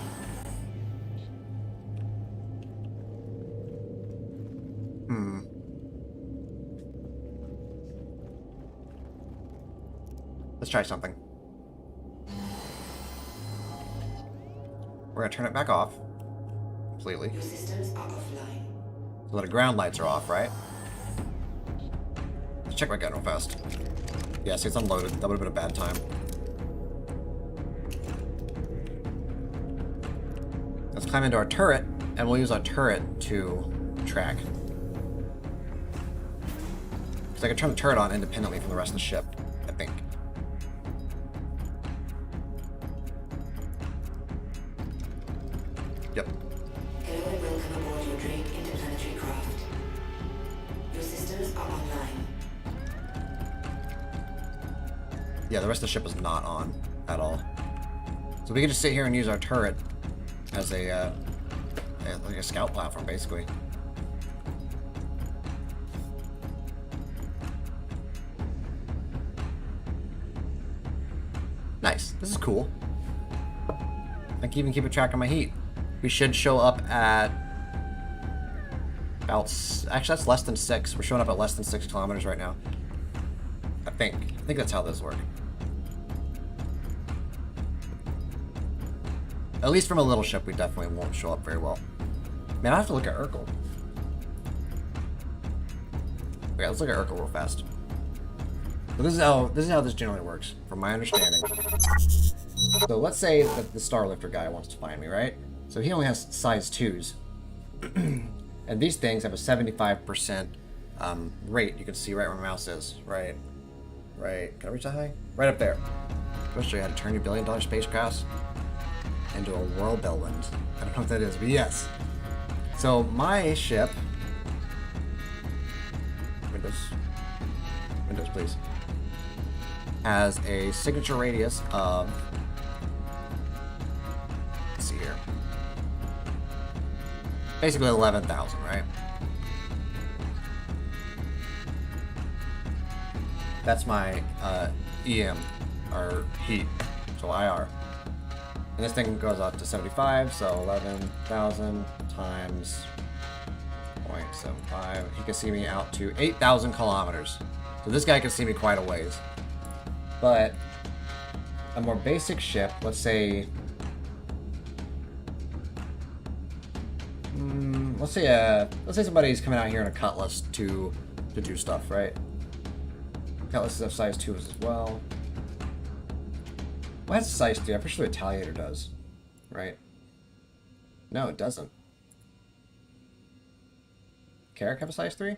Let's try something. We're gonna turn it back off. Completely. Your systems are offline. So the ground lights are off, right? Let's check my gun real fast. Yeah, see, it's unloaded. That would have been a bad time. Let's climb into our turret, and we'll use our turret to track. Because I can turn the turret on independently from the rest of the ship, I think. Yep. Hello and welcome aboard your Drake interplanetary craft. Your systems are online. Yeah, the rest of the ship is not on at all. So we can just sit here and use our turret as a like a scout platform, basically. Nice. This is cool. I can even keep a track of my heat. We should show up at about... Actually, that's less than 6. We're showing up at less than 6 kilometers right now. I think that's how this works. At least from a little ship, we definitely won't show up very well. Man, I have to look at Urkel. Okay, let's look at Urkel real fast. So this is how this generally works, from my understanding. So let's say that the Starlifter guy wants to find me, right? So he only has size 2s. And these things have a 75% rate. You can see right where my mouse is. Right. Can I reach that high? Right up there. I'll show you how to turn your billion-dollar spacecraft into a Royal Bellwind. I don't know what that is, but yes. So my ship... Windows, please. Has a signature radius of... Let's see here. Basically 11,000, right? That's my EM, or heat, so IR. And this thing goes up to 75, so 11,000 times 0.75. He can see me out to 8,000 kilometers. So this guy can see me quite a ways. But a more basic ship, let's say somebody's coming out here in a Cutlass to do stuff, right? Cutlass is size 2 as well. What has size 3? I'm pretty sure the Retaliator does, right? No, it doesn't. Carrick have a size 3?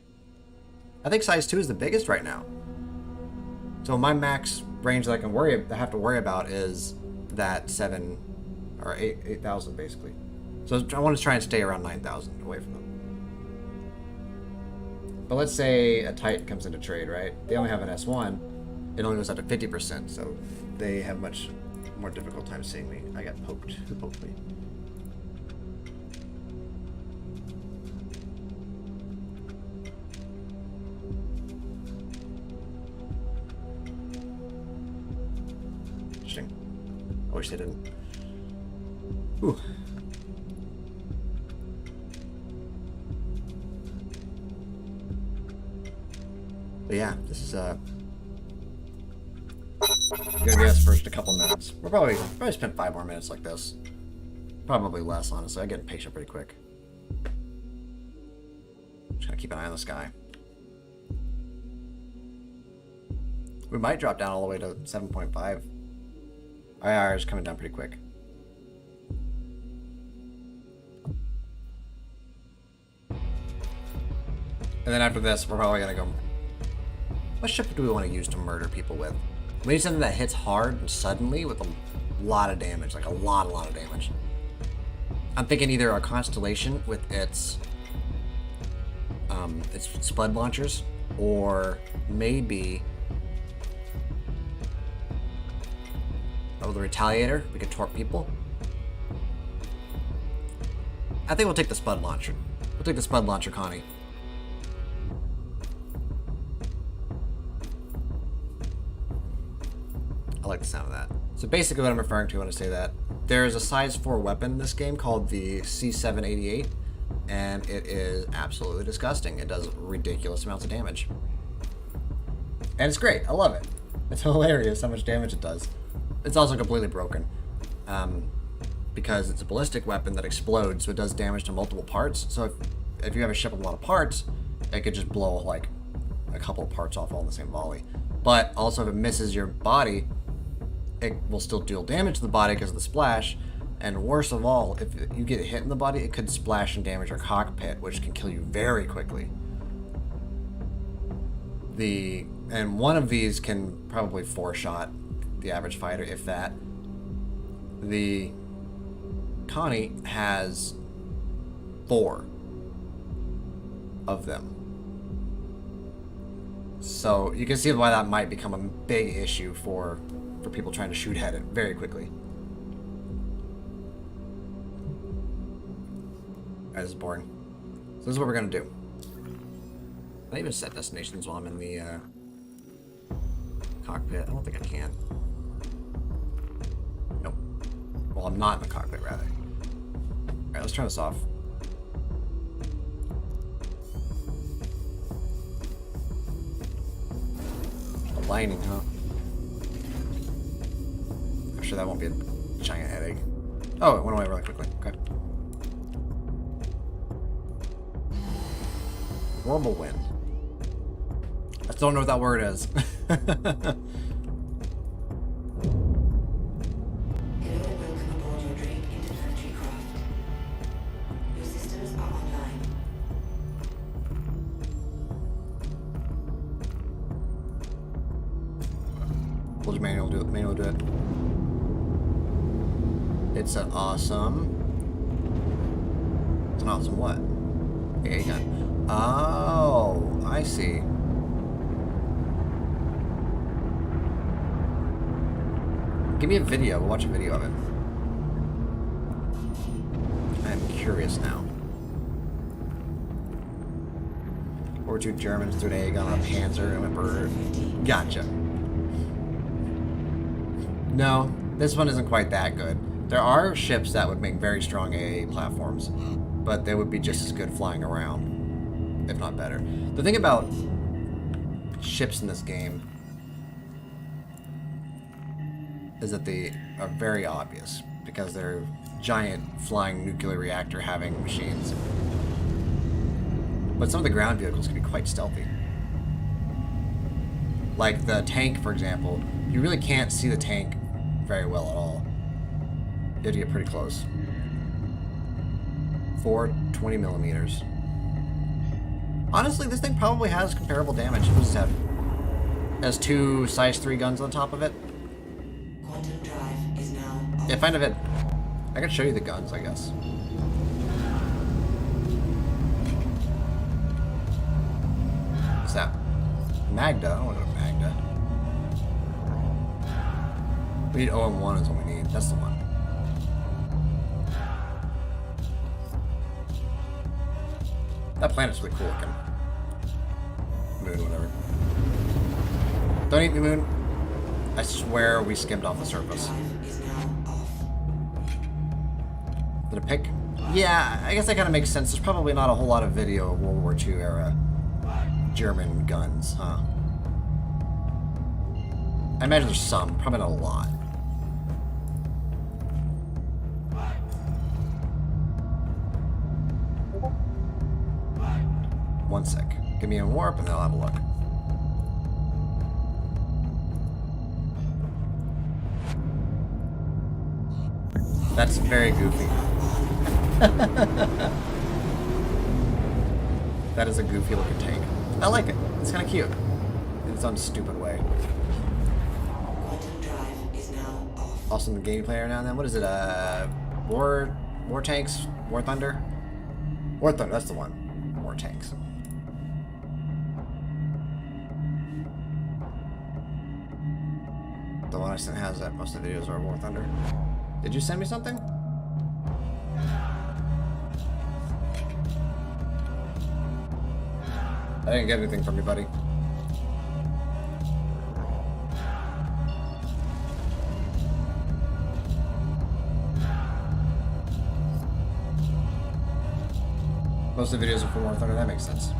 I think size 2 is the biggest right now. So my max range that I have to worry about is that 7 or 8,000 basically. So I want to try and stay around 9,000 away from them. But let's say a Titan comes into trade, right? They only have an S1. it only goes up to 50%, so they have much more difficult time seeing me. I got poked. Who poked me? Interesting. I wish they didn't. Ooh. But yeah, this is gonna be us for just a couple minutes. We'll probably spend 5 more minutes like this. Probably less, honestly. I get impatient pretty quick. Just gotta keep an eye on the sky. We might drop down all the way to 7.5. IR is coming down pretty quick. And then after this, we're probably gonna go. What ship do we want to use to murder people with? We need something that hits hard and suddenly with a lot of damage, like a lot of damage. I'm thinking either a Constellation with its Spud launchers, or maybe the Retaliator. We could torp people. I think we'll take the Spud launcher. We'll take the Spud launcher, Connie. I like the sound of that. So basically what I'm referring to when I say that, there's a size 4 weapon in this game called the C788, and it is absolutely disgusting. It does ridiculous amounts of damage. And it's great. I love it. It's hilarious how much damage it does. It's also completely broken. Because it's a ballistic weapon that explodes, so it does damage to multiple parts. So if you have a ship with a lot of parts, it could just blow like a couple of parts off all in the same volley. But also if it misses your body, it will still deal damage to the body because of the splash. And worst of all, if you get hit in the body, it could splash and damage your cockpit, which can kill you very quickly. And one of these can probably 4-shot the average fighter, if that. The Connie has 4 of them. So you can see why that might become a big issue for people trying to shoot at it very quickly. Alright, this is boring. So this is what we're gonna do. Can I even set destinations while I'm in the cockpit? I don't think I can. Nope. Well, I'm not in the cockpit, rather. Alright, let's turn this off. Aligning, huh? I'm sure that won't be a giant headache. Oh, it went away really quickly. Okay. Horrible wind. I still don't know what that word is. Hello and welcome aboard your Drake interplanetary craft. Your systems are online. We'll just manually do it. It's an awesome. It's an awesome what? AA gun. Oh, I see. Give me a video. We'll watch a video of it. I am curious now. Or 2 Germans threw an AA gun on a Panzer and a bird. Gotcha. No, this one isn't quite that good. There are ships that would make very strong AA platforms, but they would be just as good flying around, if not better. The thing about ships in this game is that they are very obvious because they're giant flying nuclear reactor having machines. But some of the ground vehicles can be quite stealthy. Like the tank, for example, you really can't see the tank very well at all. You have to get pretty close. 420 millimeters. Honestly, this thing probably has comparable damage. What does it have? It has 2 size 3 guns on top of it. Quantum drive is now off. Yeah, find a bit. I can show you the guns, I guess. What's that? Magda? I don't want to go to Magda. We need OM1 is what we need. That's the one. That planet's really cool looking. Moon, whatever. Don't eat me, Moon. I swear we skimmed off the surface. Drive is now off. Did it pick? Yeah, I guess that kind of makes sense. There's probably not a whole lot of video of World War II era German guns, huh? I imagine there's some, probably not a lot. One sec. Give me a warp and then I'll have a look. That's very goofy. That is a goofy looking tank. I like it. It's kind of cute. In its own stupid way. Quantum drive is now off. Also in the gameplay right now and then. What is it? War tanks? War Thunder? War Thunder, that's the one. War tanks. The one I sent has that. Most of the videos are War Thunder. Did you send me something? I didn't get anything from you, buddy. Most of the videos are for War Thunder, that makes sense.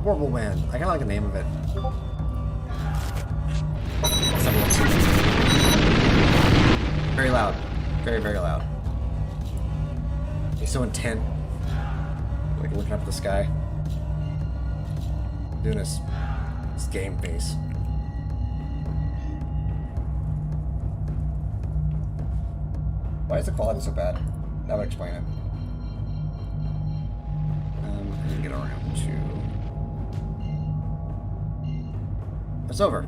Horrible Wind. I kinda like the name of it. Let's have a look. Very loud. Very, very loud. He's so intent. Like looking up at the sky. Doing his game face. Why is the quality so bad? That would explain it. I can get around to... It's over.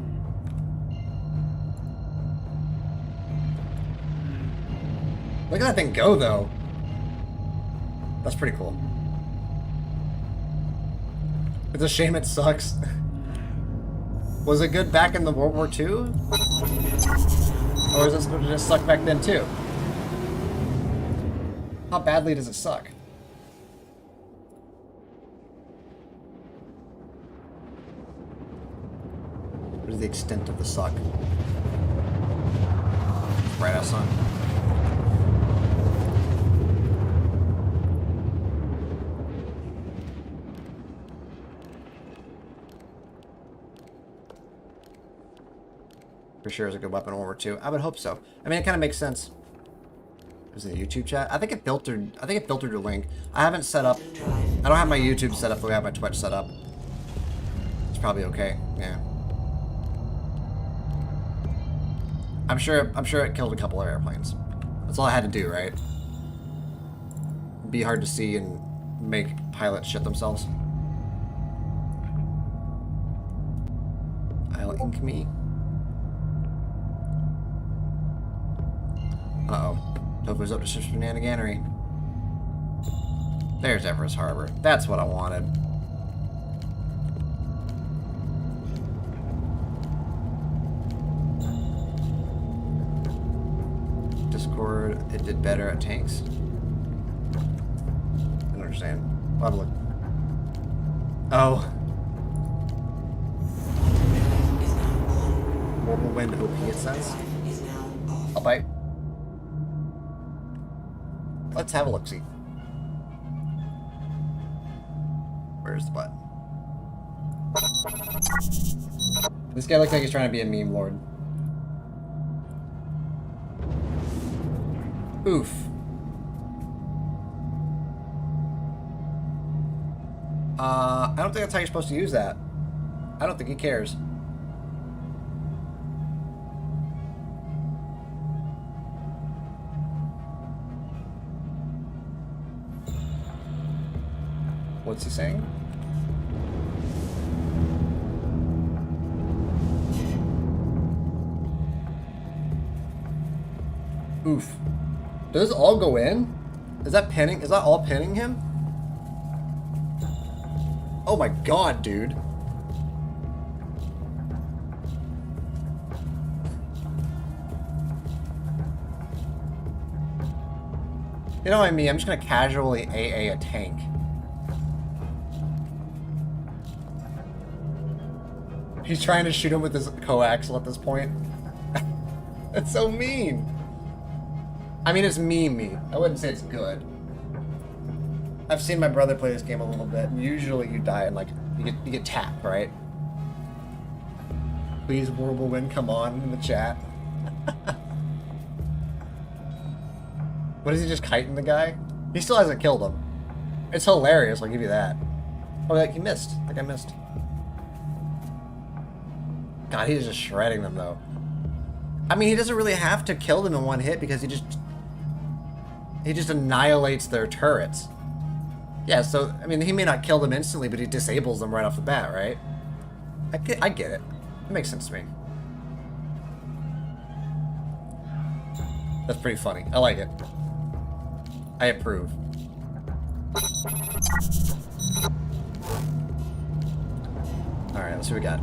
Look at that thing go, though. That's pretty cool. It's a shame it sucks. Was it good back in the World War II? Or is it just suck back then, too? How badly does it suck? What is the extent of the suck? Right out, son. For sure is a good weapon in World War II. I would hope so. I mean, it kind of makes sense. Is it a YouTube chat? I think it filtered your link. I haven't set up. I don't have my YouTube set up the way I have my Twitch set up. It's probably okay. Yeah. I'm sure it killed a couple of airplanes. That's all I had to do, right? It'd be hard to see and make pilots shit themselves. I'll ink me. Uh-oh. Tofu's up to some shenaniganery. There's Everest Harbor. That's what I wanted. Discord, it did better at tanks. I don't understand. I'll have a look. Oh. Mobile wind OP, it says. I'll bite. Let's have a look-see. Where's the button? This guy looks like he's trying to be a meme lord. Oof. I don't think that's how you're supposed to use that. I don't think he cares. What's he saying? Oof. Does this all go in? Is that pinning? Is that all pinning him? Oh my god, dude. You know what I mean? I'm just gonna casually AA a tank. He's trying to shoot him with his coaxial at this point. That's so mean. I mean, it's mean. I wouldn't say it's good. I've seen my brother play this game a little bit. Usually you die and like, you get tapped, right? Please, Horrible Wind, come on in the chat. What is he just kiting the guy? He still hasn't killed him. It's hilarious, I'll give you that. Oh, like he missed. Like I missed. God, he's just shredding them though. I mean, he doesn't really have to kill them in one hit because he just annihilates their turrets. Yeah, so, I mean, he may not kill them instantly, but he disables them right off the bat, right? I get it. It makes sense to me. That's pretty funny. I like it. I approve. Alright, let's see what we got.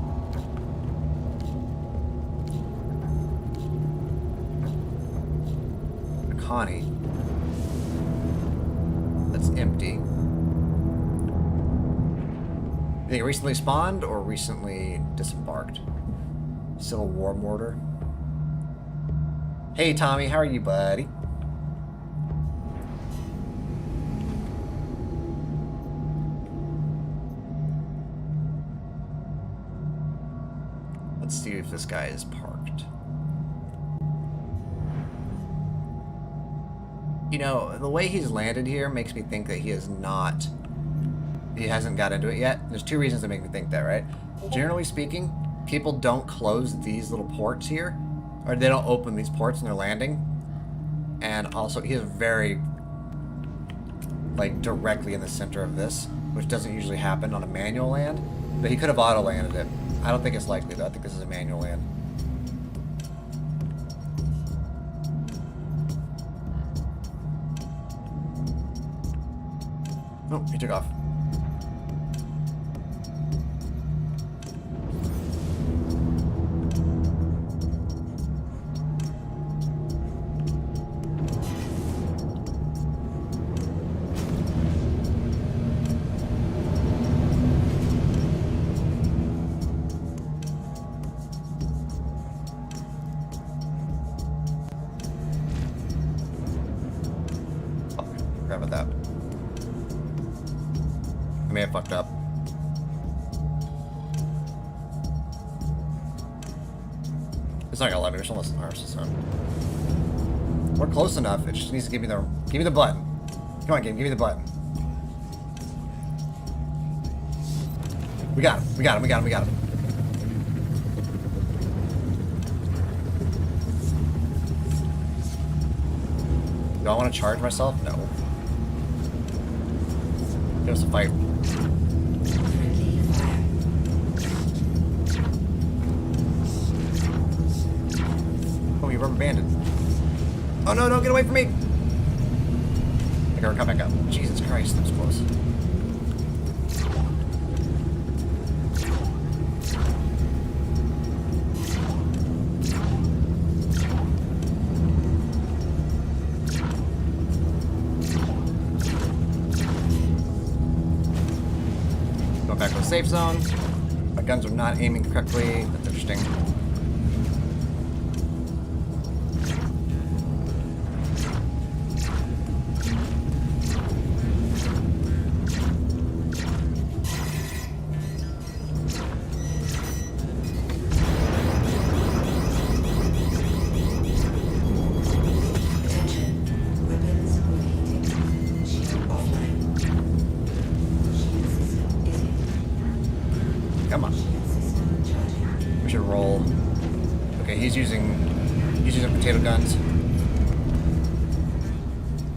Connie. That's empty. You think it recently spawned or recently disembarked? Civil War mortar. Hey Tommy, how are you, buddy? Let's see if this guy is parked. You know, the way he's landed here makes me think that he hasn't got into it yet. There's two reasons that make me think that, right? Generally speaking, people don't close these little ports here, or they don't open these ports when they're landing. And also, he is very, like, directly in the center of this, which doesn't usually happen on a manual land, but he could have auto-landed it. I don't think it's likely, though. I think this is a manual land. Oh, he took off. Forgot about that. I may have fucked up. It's not gonna let me. There's almost an arm system. We're close enough. It just needs to give me the button. Come on, game. Give me the button. We got him. We got him. We got him. We got him. Do I want to charge myself? No. Give us a fight. Oh, you rubber banded. Oh no, no, get away from me! I gotta come back up. Jesus Christ, that was close. Go back to the safe zone. My guns are not aiming correctly. That's interesting. Come on. We should roll. Okay, he's using potato guns.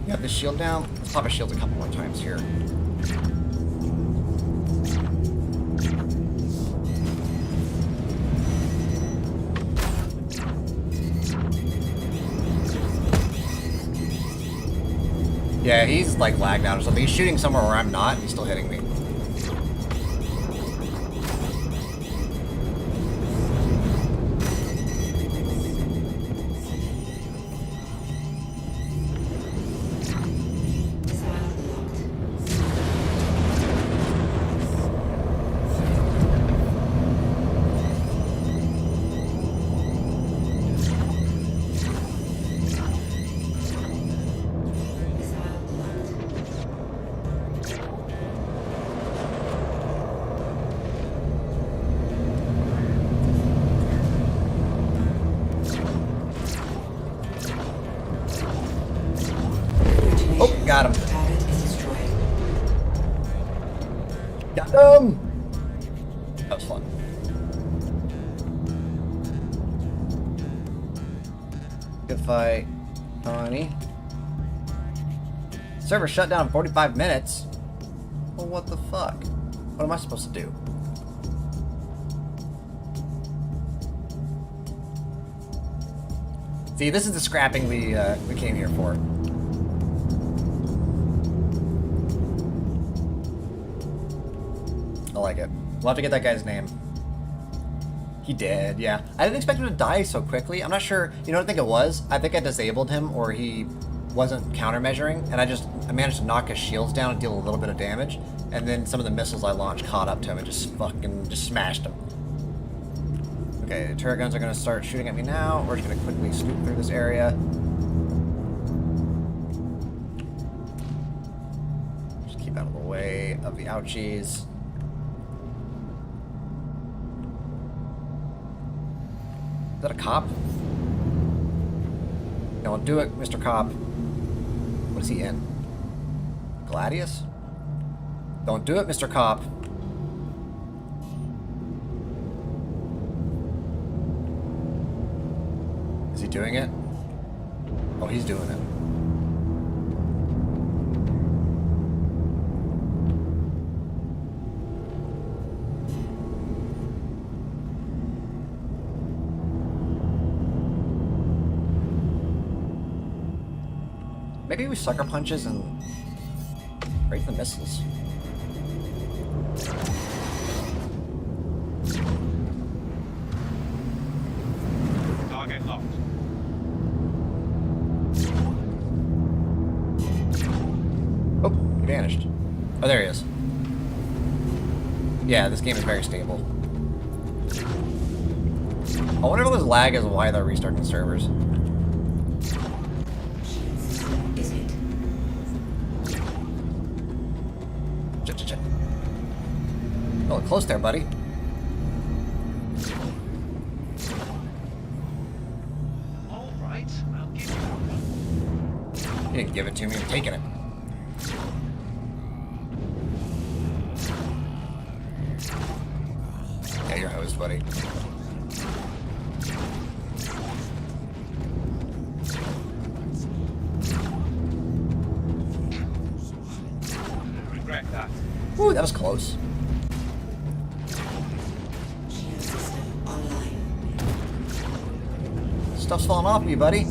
You have this shield down? Let's pop his shields a couple more times here. Yeah, he's like lagged out or something. He's shooting somewhere where I'm not, and he's still hitting me. Got him! That was fun. Good fight, Tony. Server shut down in 45 minutes? Well, what the fuck? What am I supposed to do? See, this is the scrapping we came here for. I like it. We'll have to get that guy's name. He did, yeah. I didn't expect him to die so quickly. I'm not sure. You know what I think it was? I think I disabled him, or he wasn't countermeasuring, and I managed to knock his shields down and deal a little bit of damage, and then some of the missiles I launched caught up to him and just smashed him. Okay, the turret guns are going to start shooting at me now. We're just going to quickly scoop through this area. Just keep out of the way of the ouchies. Is that a cop? Don't do it, Mr. Cop. What is he in? Gladius? Don't do it, Mr. Cop. Is he doing it? Oh, he's doing it. Maybe we sucker punches and break the missiles. Target locked. Oh, he vanished. Oh, there he is. Yeah, this game is very stable. I wonder if this lag is why they're restarting the servers. Is it? Check. Oh, close there, buddy. All right, I'll give you that. You didn't give it to me. I'm taking it. Yeah, you're hosed, buddy. Regret that. Ooh, that was close. Shield system online. Stuff's falling off me, buddy.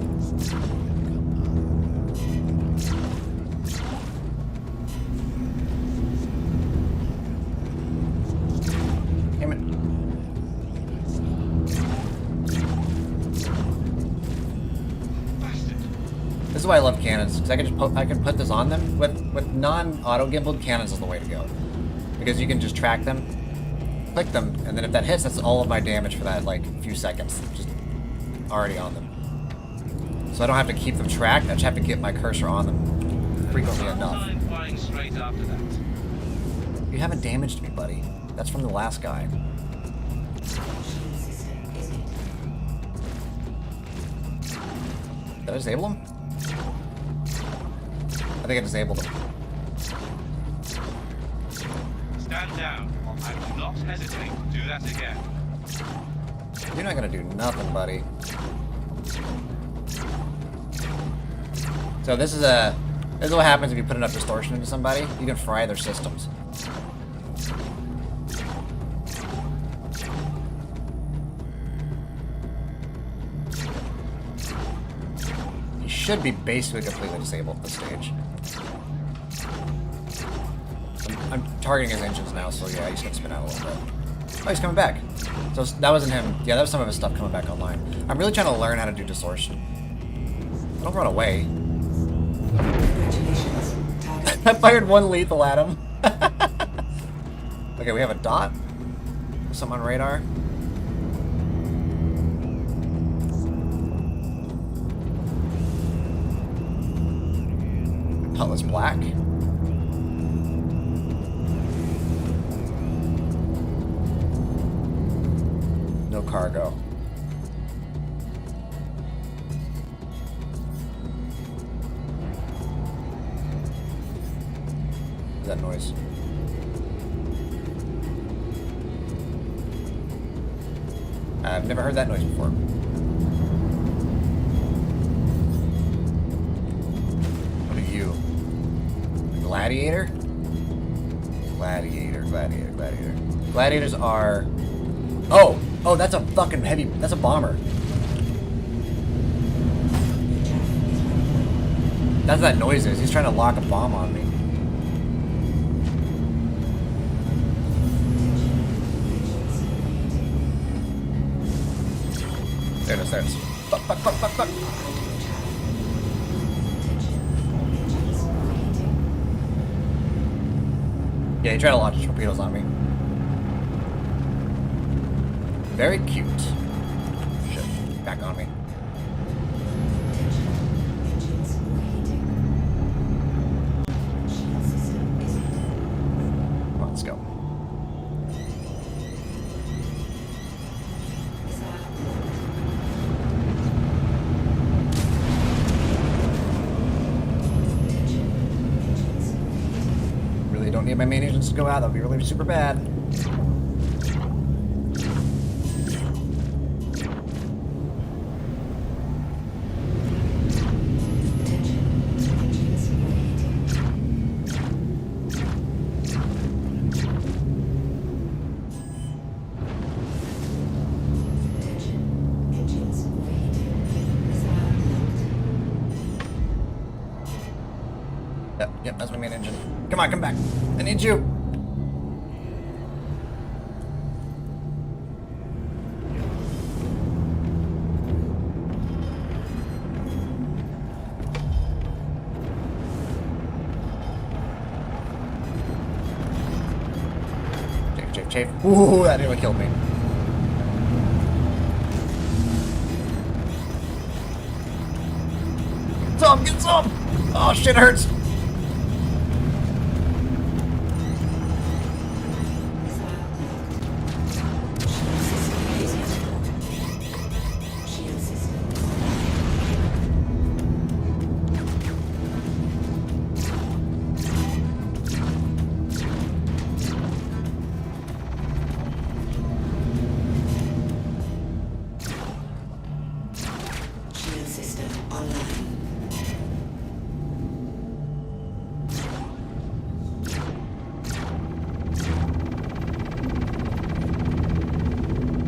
Damn it. Bastard. This is why I love cannons, because I can put this on them. With non-auto gimbaled, cannons is the way to go, because you can just track them, click them, and then if that hits, that's all of my damage for that like few seconds, just already on them. So I don't have to keep them tracked. I just have to get my cursor on them frequently enough. Time flying straight after that. You haven't damaged me, buddy. That's from the last guy. Shield system, is it? Did I disable him? I think I disabled him. Stand down. I do not hesitate to do that again. You're not gonna do nothing, buddy. So this is what happens if you put enough distortion into somebody. You can fry their systems. He should be basically completely disabled at this stage. I'm targeting his engines now, so yeah, he's gonna spin out a little bit. Oh, he's coming back. So that wasn't him. Yeah, that was some of his stuff coming back online. I'm really trying to learn how to do distortion. Don't run away. Congratulations. Target I fired one lethal at him. Okay, we have a dot. Something on radar. Cutlass black. No cargo. What's that noise? I've never heard that noise before. What are you? Gladiator? Gladiator. Gladiators are... Oh! Oh, that's a fucking heavy... That's a bomber. That's what that noise is. He's trying to lock a bomb on me. There it is, there it is. Fuck. Yeah, he tried to launch torpedoes on me. Very cute. Shit, back on me. Come on, let's go. Really don't need my main engines to go out. That would be really super bad. Yep, that's my main engine. Come on, come back. I need you. Chafe. Ooh, that nearly killed me. Some, get some! Oh shit, it hurts.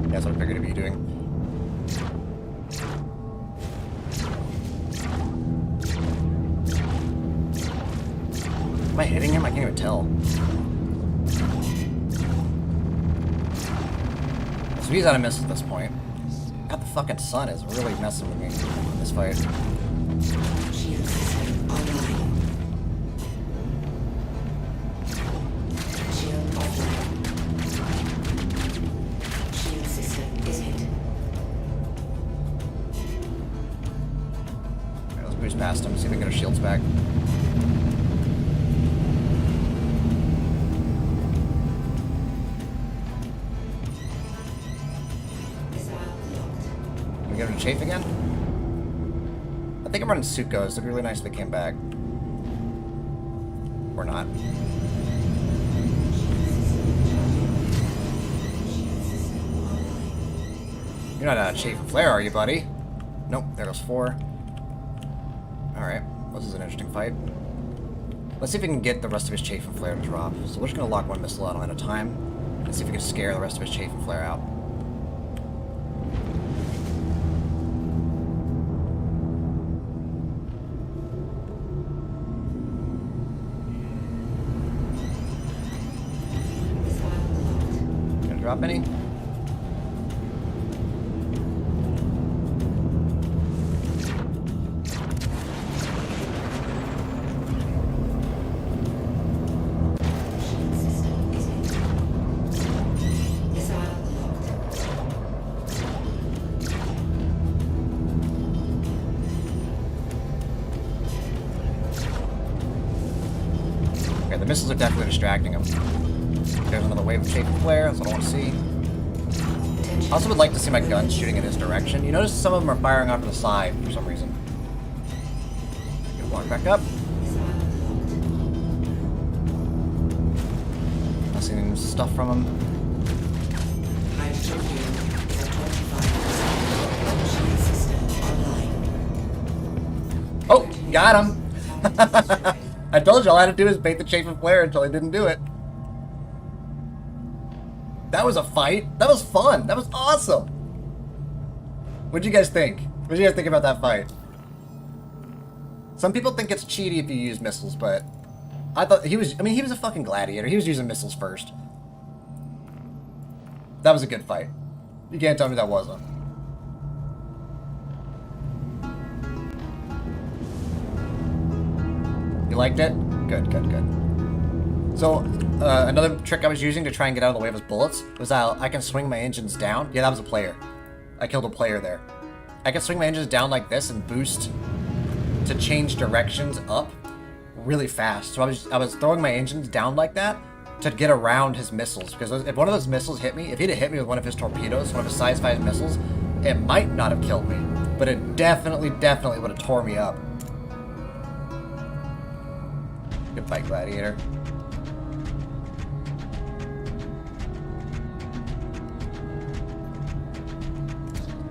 That's what I figured it'd be doing. Am I hitting him? I can't even tell. So he's out of miss at this point. God, the fucking sun is really messing with me in this fight. Boost past him, see if we can get our shields back. Can we get him to chafe again? I think I'm running Sukkos. It'd be really nice if they came back. Or not. You're not chafe and flare, are you, buddy? Nope, there goes 4. Alright, this is an interesting fight. Let's see if we can get the rest of his chafe and flare to drop. So we're just going to lock one missile out at a time, and see if we can scare the rest of his chafe and flare out. Gonna drop any? The missiles are definitely distracting him. There's another wave of chafe and flare, that's what I want to see. I also would like to see my guns shooting in his direction. You notice some of them are firing off to the side for some reason. Walk back up. Not seeing any stuff from him. Hydrogen fuel is at Got him. I told you all I had to do is bait the chafing flare until I didn't do it. That was a fight. That was fun. That was awesome. What'd you guys think? What did you guys think about that fight? Some people think it's cheaty if you use missiles, but I thought he was, I mean, he was a fucking gladiator. He was using missiles first. That was a good fight. You can't tell me that wasn't. You liked it? Good, good, good. So, another trick I was using to try and get out of the way of his bullets was I can swing my engines down. Yeah, that was a player. I killed a player there. I can swing my engines down like this and boost to change directions up really fast. So I was throwing my engines down like that to get around his missiles. Because if one of those missiles hit me, if he'd have hit me with one of his torpedoes, one of his size 5 missiles, it might not have killed me. But it definitely would have tore me up. Good fight, Gladiator.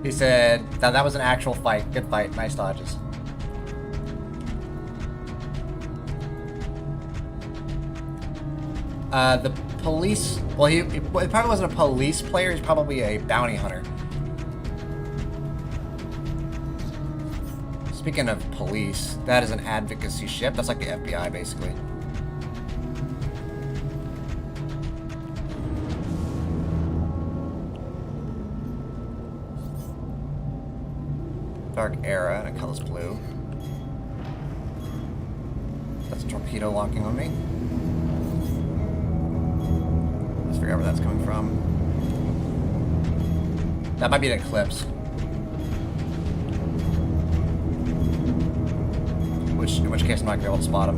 He said that was an actual fight. Good fight. Nice dodges. The police... Well, he probably wasn't a police player. He's probably a bounty hunter. Speaking of police, that is an advocacy ship. That's like the FBI, basically. Dark Era, and it colors blue. That's a torpedo locking on me. Let's figure out where that's coming from. That might be an eclipse. In which case I'm not going to be able to spot him.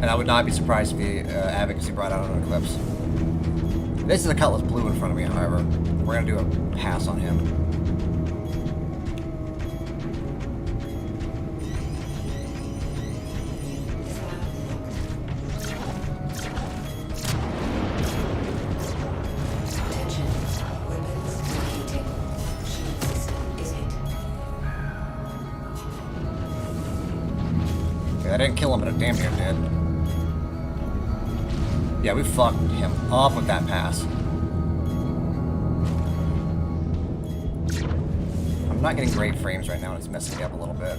And I would not be surprised if the advocacy brought out an eclipse. This is a Cutlass Blue in front of me, however. We're going to do a pass on him. I didn't kill him, but it damn near did. Yeah, we fucked him up with that pass. I'm not getting great frames right now, and it's messing me up a little bit.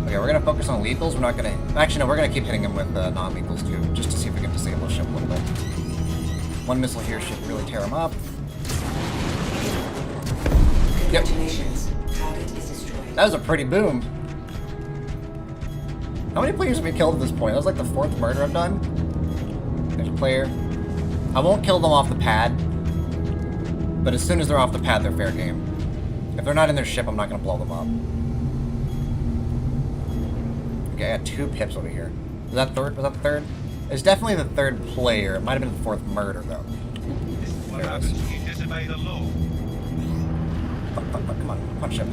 Okay, we're gonna focus on lethals. We're not gonna... Actually, no, we're gonna keep hitting him with non-lethals, too, just to see if we can disable the ship a little bit. One missile here should really tear him up. Yep. That was a pretty boom. How many players have we killed at this point? That was like the 4th murder I've done. There's a player. I won't kill them off the pad, but as soon as they're off the pad, they're fair game. If they're not in their ship, I'm not going to blow them up. Okay, I got 2 pips over here. Was that third? Was that the 3rd? It's definitely the 3rd player. It might have been the 4th murder, though. This is what happens when you disobey the law. Fuck, fuck, fuck. Come on. Punch him.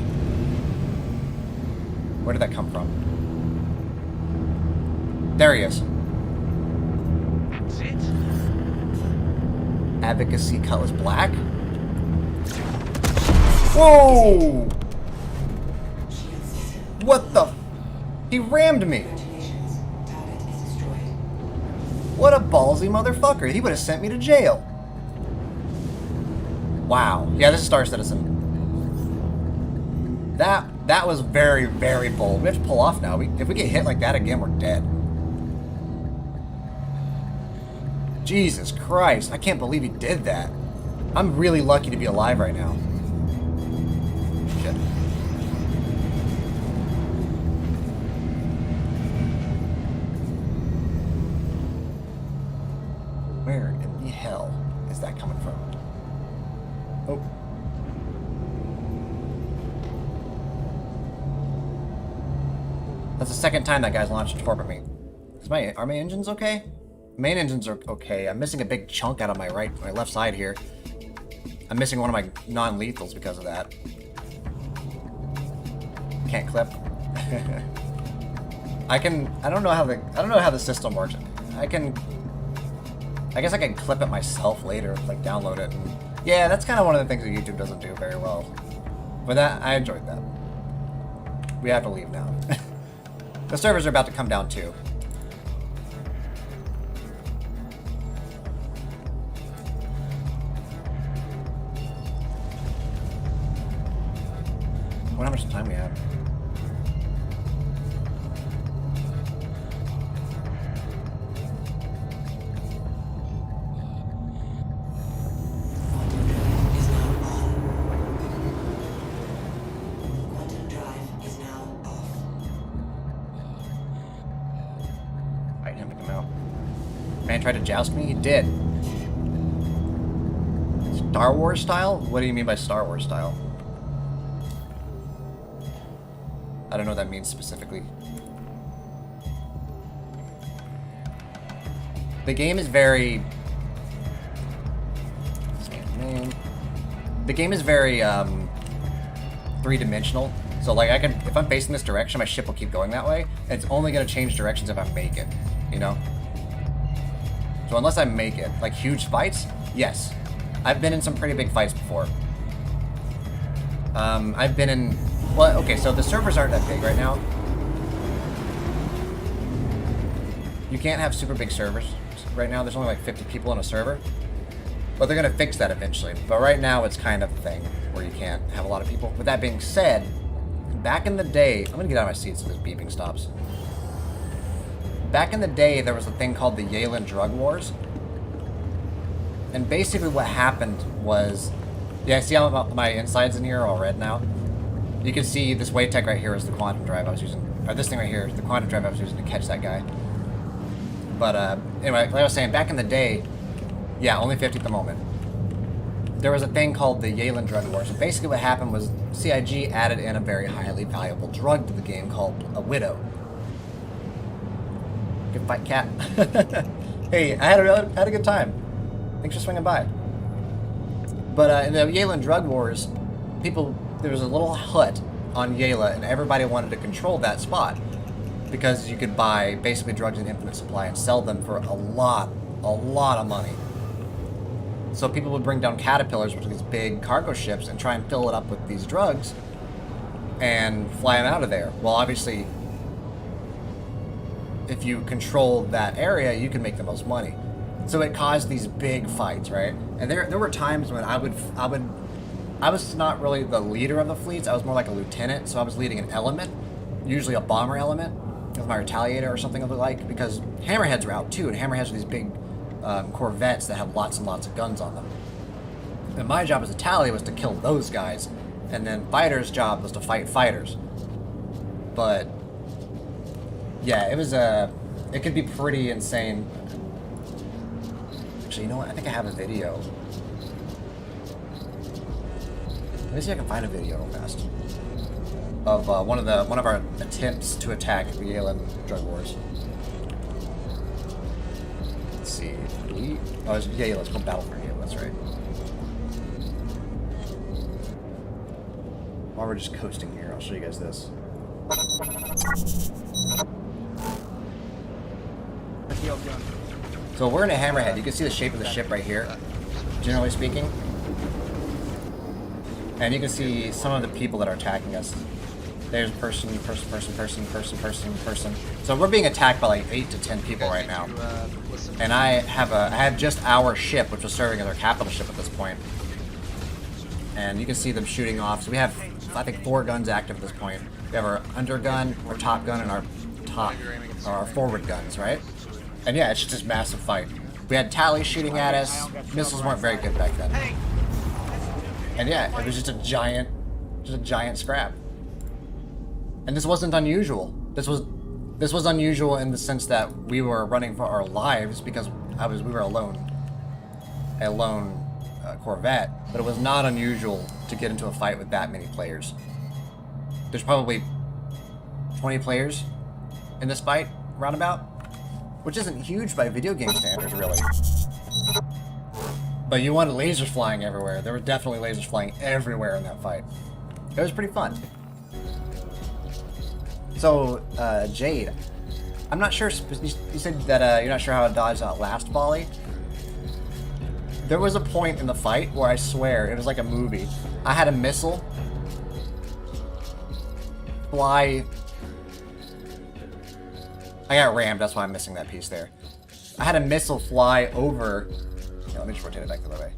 Where did that come from? There he is. That's it. Advocacy Cutlass Black. Whoa! What the... He rammed me! What a ballsy motherfucker. He would have sent me to jail. Wow. Yeah, this is Star Citizen. That was very, very bold. We have to pull off now. If we get hit like that again, we're dead. Jesus Christ. I can't believe he did that. I'm really lucky to be alive right now. Shit. Where in the hell is that coming from? Oh. That's the 2nd time that guy's launched a torp at me. Are my engines okay? Main engines are okay. I'm missing a big chunk out of my left side here. I'm missing one of my non-lethals because of that. can't clip. I don't know how the system works. I guess I can clip it myself later, like download it. And, yeah, that's kind of one of the things that YouTube doesn't do very well. But I enjoyed that. We have to leave now. The servers are about to come down too. I wonder how much time we have. Is now on. Quantum drive is now off. Fight him to come out. Man tried to joust me? He did. Star Wars style? What do you mean by Star Wars style? I don't know what that means specifically. The game is very... The game is very, three-dimensional. So, like, if I'm facing this direction, my ship will keep going that way. And it's only going to change directions if I make it, you know? So unless I make it, like huge fights, yes. I've been in some pretty big fights before. I've been in... Well, okay, so the servers aren't that big right now. You can't have super big servers right now. There's only like 50 people on a server. But they're going to fix that eventually. But right now, it's kind of a thing where you can't have a lot of people. With that being said, back in the day... I'm going to get out of my seat so this beeping stops. Back in the day, there was a thing called the Yalen Drug Wars. And basically what happened was... Yeah, see how my insides in here are all red now? You can see this wave tech right here is the quantum drive I was using. Or this thing right here is the quantum drive I was using to catch that guy. But anyway, like I was saying, back in the day... Yeah, only 50 at the moment. There was a thing called the Yalen Drug Wars. And basically what happened was CIG added in a very highly valuable drug to the game called a Widow. Good fight, cat. Hey, I had a good time. Thanks for swinging by. But in the Yalen Drug Wars, there was a little hut on Yala, and everybody wanted to control that spot because you could buy basically drugs in infinite supply and sell them for a lot of money. So people would bring down caterpillars, which are these big cargo ships, and try and fill it up with these drugs and fly them out of there. Well, obviously, if you control that area, you can make the most money. So it caused these big fights, right? And there were times when I was not really the leader of the fleets. I was more like a lieutenant, so I was leading an element, usually a bomber element, with my Retaliator or something of the like, because Hammerheads were out too, and Hammerheads are these big Corvettes that have lots and lots of guns on them. And my job as a tally was to kill those guys, and then fighters' job was to fight fighters. But yeah, it could be pretty insane. Actually, you know what? I think I have a video. Let me see if I can find a video real fast of one of our attempts to attack the Yalen Drug Wars. Let's see. Yeah, let's go Battle for Yale. That's right. While we're just coasting here, I'll show you guys this. So we're in a Hammerhead. You can see the shape of the ship right here, generally speaking. And you can see some of the people that are attacking us. There's person. So we're being attacked by like 8 to 10 people right now. And I have just our ship, which was serving as our capital ship at this point. And you can see them shooting off. So we have, I think, 4 guns active at this point. We have our undergun, our top gun, and our forward guns, right? And yeah, it's just this massive fight. We had tallies shooting at us. Missiles weren't very good back then. And yeah, it was just a giant scrap. And this wasn't unusual. This was unusual in the sense that we were running for our lives because we were a lone Corvette. But it was not unusual to get into a fight with that many players. There's probably 20 players in this fight, roundabout, which isn't huge by video game standards, really. But you wanted lasers flying everywhere. There were definitely lasers flying everywhere in that fight. It was pretty fun. So, Jade, I'm not sure. You said that you're not sure how to dodge that last volley. There was a point in the fight where I swear it was like a movie. I had a missile fly. I got rammed. That's why I'm missing that piece there. I had a missile fly over. Yeah, let me just rotate it back the other way.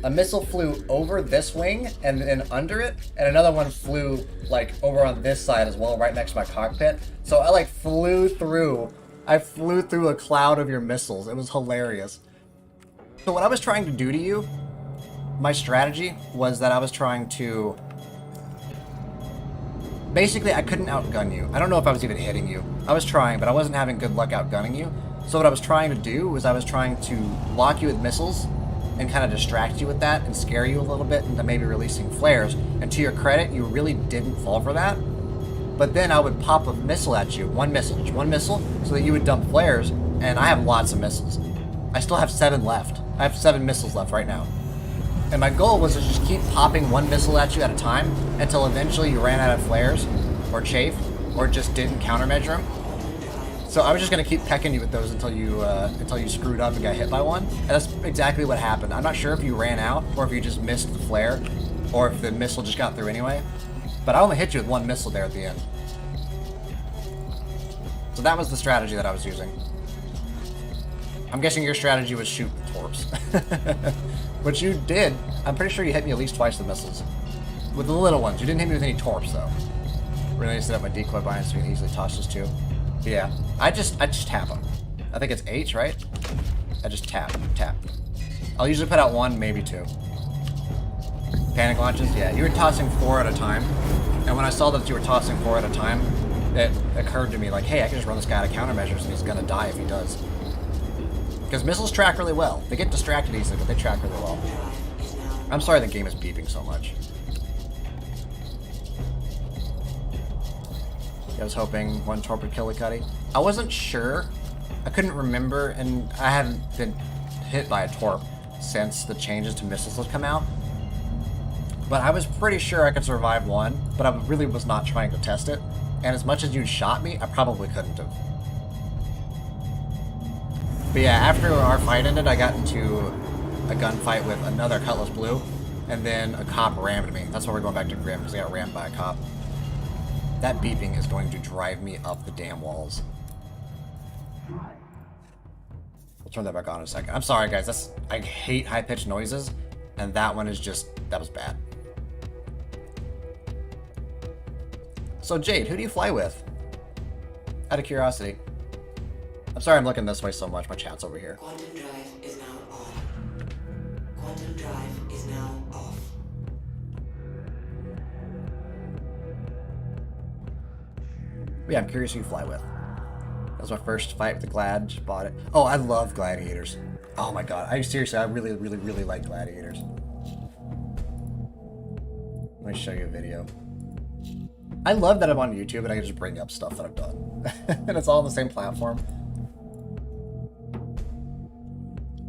A missile flew over this wing and then under it, and another one flew like over on this side as well, right next to my cockpit. So I like flew through. I flew through a cloud of your missiles. It was hilarious. So what I was trying to do to you, my strategy was that I was trying to... Basically, I couldn't outgun you. I don't know if I was even hitting you. I was trying, but I wasn't having good luck outgunning you. So what I was trying to do was I was trying to lock you with missiles and kind of distract you with that and scare you a little bit into maybe releasing flares. And to your credit, you really didn't fall for that. But then I would pop a missile at you, one missile, so that you would dump flares, and I have lots of missiles. I still have 7 left. I have 7 missiles left right now. And my goal was to just keep popping one missile at you at a time until eventually you ran out of flares, or chafe, or just didn't countermeasure them. So I was just gonna keep pecking you with those until you screwed up and got hit by one. And that's exactly what happened. I'm not sure if you ran out, or if you just missed the flare, or if the missile just got through anyway. But I only hit you with one missile there at the end. So that was the strategy that I was using. I'm guessing your strategy was shoot the torps. Which you did. I'm pretty sure you hit me at least twice with missiles. With the little ones. You didn't hit me with any torps though. Really set up my decoy bind so we can easily toss this too. But yeah, I just tap them. I think it's H, right? I just tap. I'll usually put out 1, maybe 2. Panic launches? Yeah, you were tossing 4 at a time. And when I saw that you were tossing 4 at a time, it occurred to me like, hey, I can just run this guy out of countermeasures and he's gonna die if he does. Because missiles track really well. They get distracted easily, but they track really well. I'm sorry the game is beeping so much. I was hoping 1 torp would kill the Cuddy. I wasn't sure. I couldn't remember, and I haven't been hit by a torp since the changes to missiles have come out. But I was pretty sure I could survive 1, but I really was not trying to test it. And as much as you shot me, I probably couldn't have. But yeah, after our fight ended, I got into a gunfight with another Cutlass Blue, and then a cop rammed me. That's why we're going back to Grim, because I got rammed by a cop. That beeping is going to drive me up the damn walls. We'll turn that back on in a second. I'm sorry, guys. I hate high-pitched noises, and that one is just... that was bad. So, Jade, who do you fly with? Out of curiosity. I'm sorry I'm looking this way so much. My chat's over here. Quantum drive is now on. Quantum drive is now off. But yeah, I'm curious who you fly with. That was my first fight with the Glad. Just bought it. Oh, I love gladiators. Oh my god. Seriously, I really, really, really like gladiators. Let me show you a video. I love that I'm on YouTube and I can just bring up stuff that I've done. And it's all on the same platform.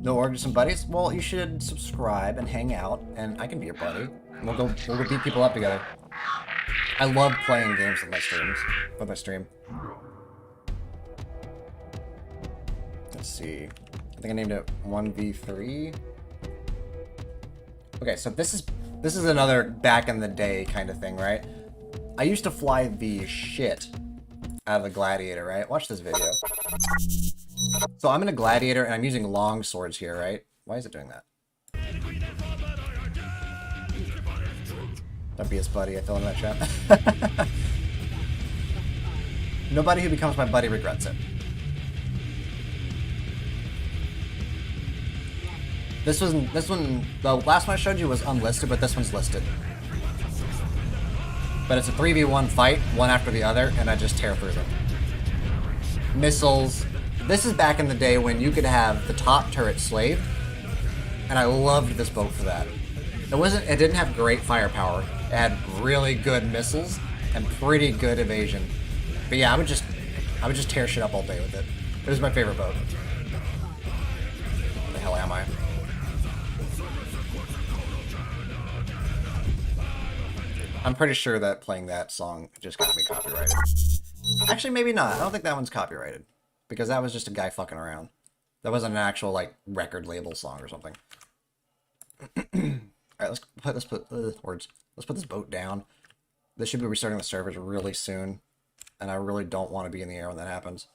No orgs and buddies? Well, you should subscribe and hang out, and I can be your buddy. And we'll go beat people up together. I love playing games with my stream. Let's see. I think I named it 1v3. Okay, so this is another back in the day kind of thing, right? I used to fly the shit out of the Gladiator, right? Watch this video. So I'm in a Gladiator and I'm using long swords here, right? Why is it doing that? Don't be his buddy, I fell in that trap. Nobody who becomes my buddy regrets it. This one, the last one I showed you was unlisted, but this one's listed. But it's a 3v1 fight, one after the other, and I just tear through them. Missiles. This is back in the day when you could have the top turret slaved, and I loved this boat for that. It didn't have great firepower. It had really good missiles and pretty good evasion. But yeah, I would just tear shit up all day with it. It was my favorite boat. Where the hell am I? I'm pretty sure that playing that song just got me copyrighted. Actually, maybe not. I don't think that one's copyrighted. Because that was just a guy fucking around. That wasn't an actual, like, record label song or something. Alright, let's put this boat down. This should be restarting the servers really soon. And I really don't want to be in the air when that happens.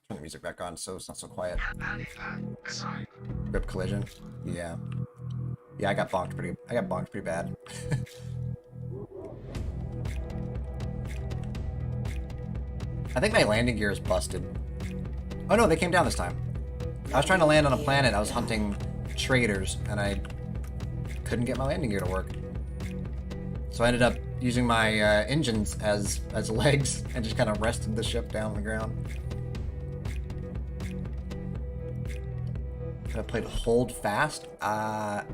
Turn the music back on so it's not so quiet. Rip collision. Yeah. Yeah, I got bonked pretty bad. I think my landing gear is busted. Oh no, they came down this time. I was trying to land on a planet. I was hunting traders, and I couldn't get my landing gear to work. So I ended up using my engines as legs and just kind of rested the ship down on the ground. Could I played Hold Fast? That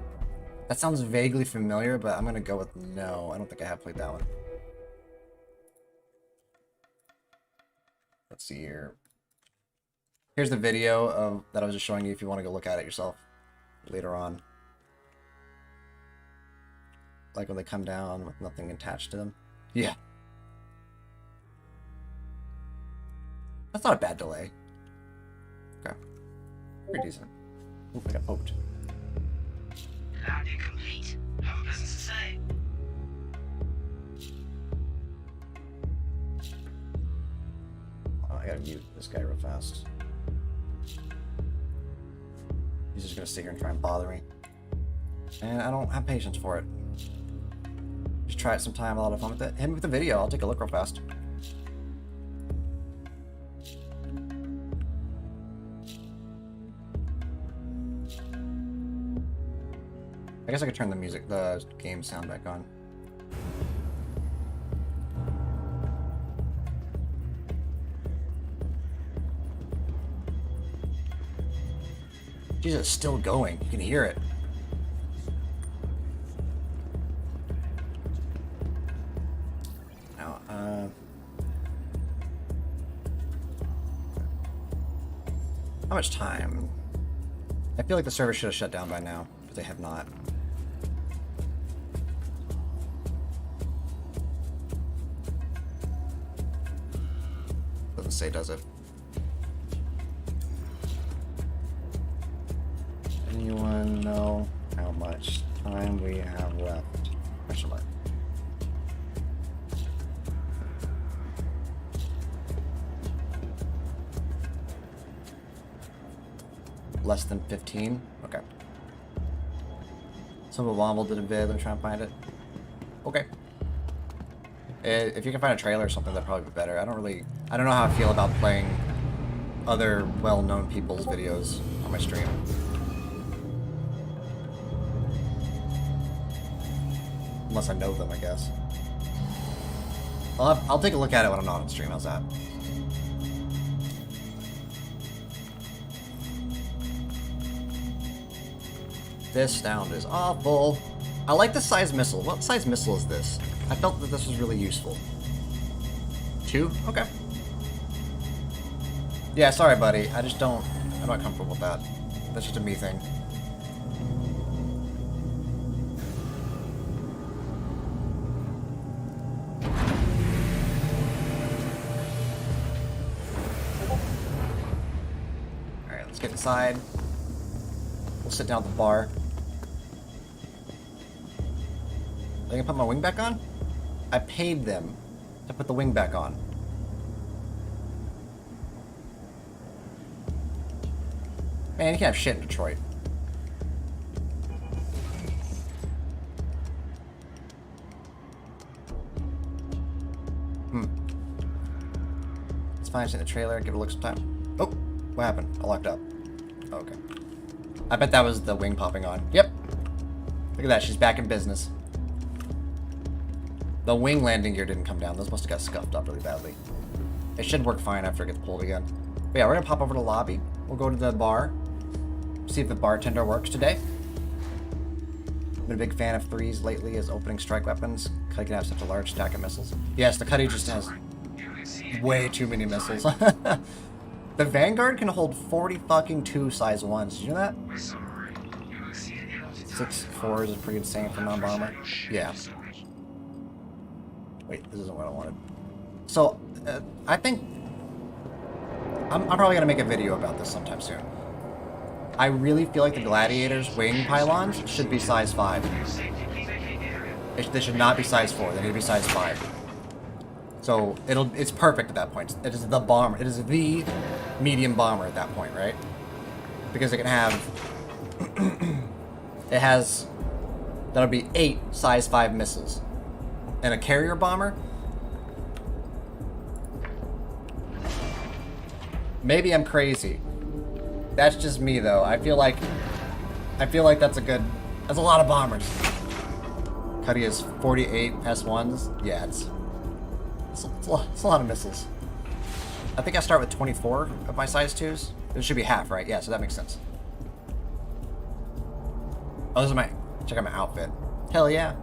sounds vaguely familiar, but I'm gonna go with no. I don't think I have played that one. Let's see here. Here's the video that I was just showing you if you want to go look at it yourself later on. Like when they come down with nothing attached to them. Yeah. That's not a bad delay. Okay. Pretty decent. Ooh, I got poked. Landing complete. Have a business to say. Oh, I gotta mute this guy real fast. He's just gonna sit here and try and bother me. And I don't have patience for it. Just try it sometime, a lot of fun with it. Hit me with the video, I'll take a look real fast. I guess I could turn the game sound back on. Jesus, it's still going. You can hear it. Now, how much time? I feel like the server should have shut down by now, but they have not. Doesn't say, does it? Anyone know how much time we have left? Question mark. Less than 15? Okay. Someone Womble did a vid, let me try and find it. Okay. If you can find a trailer or something, that'd probably be better. I don't know how I feel about playing other well-known people's videos on my stream. Unless I know them, I guess. I'll take a look at it when I'm not on stream, how's that? This sound is awful. I like the size missile. What size missile is this? I felt that this was really useful. 2? Okay. Yeah, sorry buddy. I'm not comfortable with that. That's just a me thing. Alright, let's get inside. We'll sit down at the bar. Are they gonna put my wing back on? I paid them to put the wing back on. Man, you can't have shit in Detroit. It's fine, I see the trailer, give it a look sometime. Oh, what happened? I locked up. Oh, okay. I bet that was the wing popping on. Yep. Look at that, she's back in business. The wing landing gear didn't come down. Those must have got scuffed up really badly. It should work fine after it gets pulled again. But yeah, we're gonna pop over to the lobby. We'll go to the bar. See if the bartender works today. Been a big fan of 3s lately as opening strike weapons. Cuddy can have such a large stack of missiles. Yes, the Cuddy just has way too many missiles. The Vanguard can hold 40 fucking 2 size 1s. Did you know that? It's 6.4 is pretty insane for non-bomber. Yeah. Wait, this isn't what I wanted. So, I think... I'm probably going to make a video about this sometime soon. I really feel like the Gladiator's wing pylons should be size 5. They should not be size 4. They need to be size 5. So, it's perfect at that point. It is the bomber. It is the medium bomber at that point, right? Because it can have... it has... That'll be 8 size 5 missiles. And a carrier bomber... Maybe I'm crazy. That's just me, though. I feel like that's a good... That's a lot of bombers. Cuddy has 48 S1s. Yeah, it's a lot of missiles. I think I start with 24 of my size 2s. It should be half, right? Yeah, so that makes sense. Oh, this is my... Check out my outfit. Hell yeah.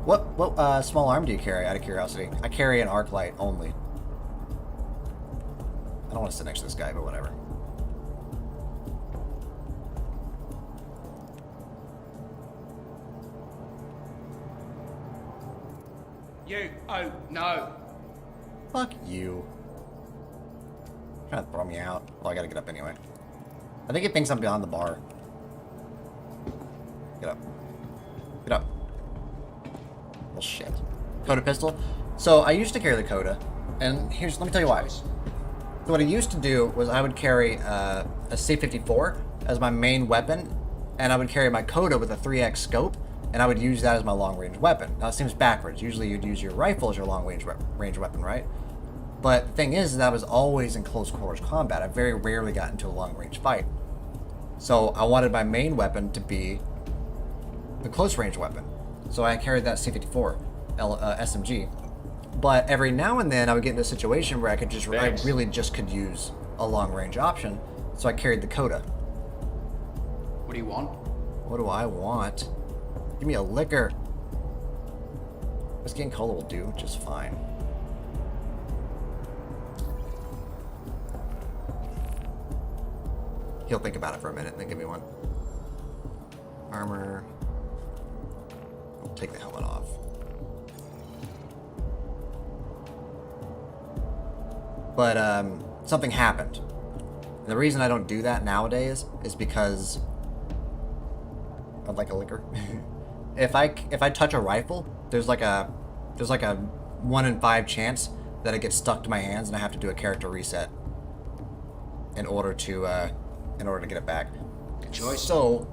What small arm do you carry, out of curiosity? I carry an arc light only. I don't want to sit next to this guy, but whatever. You. Oh, no. Fuck you. Trying to throw me out. Well, I gotta get up anyway. I think it thinks I'm beyond the bar. Get up. Get up. Well, shit. Coda pistol. So, I used to carry the Coda. And let me tell you why. So what I used to do was I would carry a C-54 as my main weapon, and I would carry my Coda with a 3x scope, and I would use that as my long-range weapon. Now, it seems backwards. Usually you'd use your rifle as your long-range weapon, right? But the thing is that I was always in close quarters combat. I very rarely got into a long-range fight. So I wanted my main weapon to be the close-range weapon. So I carried that C-54 SMG. But every now and then I would get into a situation where I really just could use a long-range option. So I carried the Coda. What do you want? What do I want? Give me a liquor. Whiskey and cola will do just fine. He'll think about it for a minute and then give me one. Armor. I'll take the helmet off. But something happened. And the reason I don't do that nowadays is because I'd like a liquor. If I touch a rifle, there's like a 1 in 5 chance that it gets stuck to my hands and I have to do a character reset in order to get it back. Good choice. So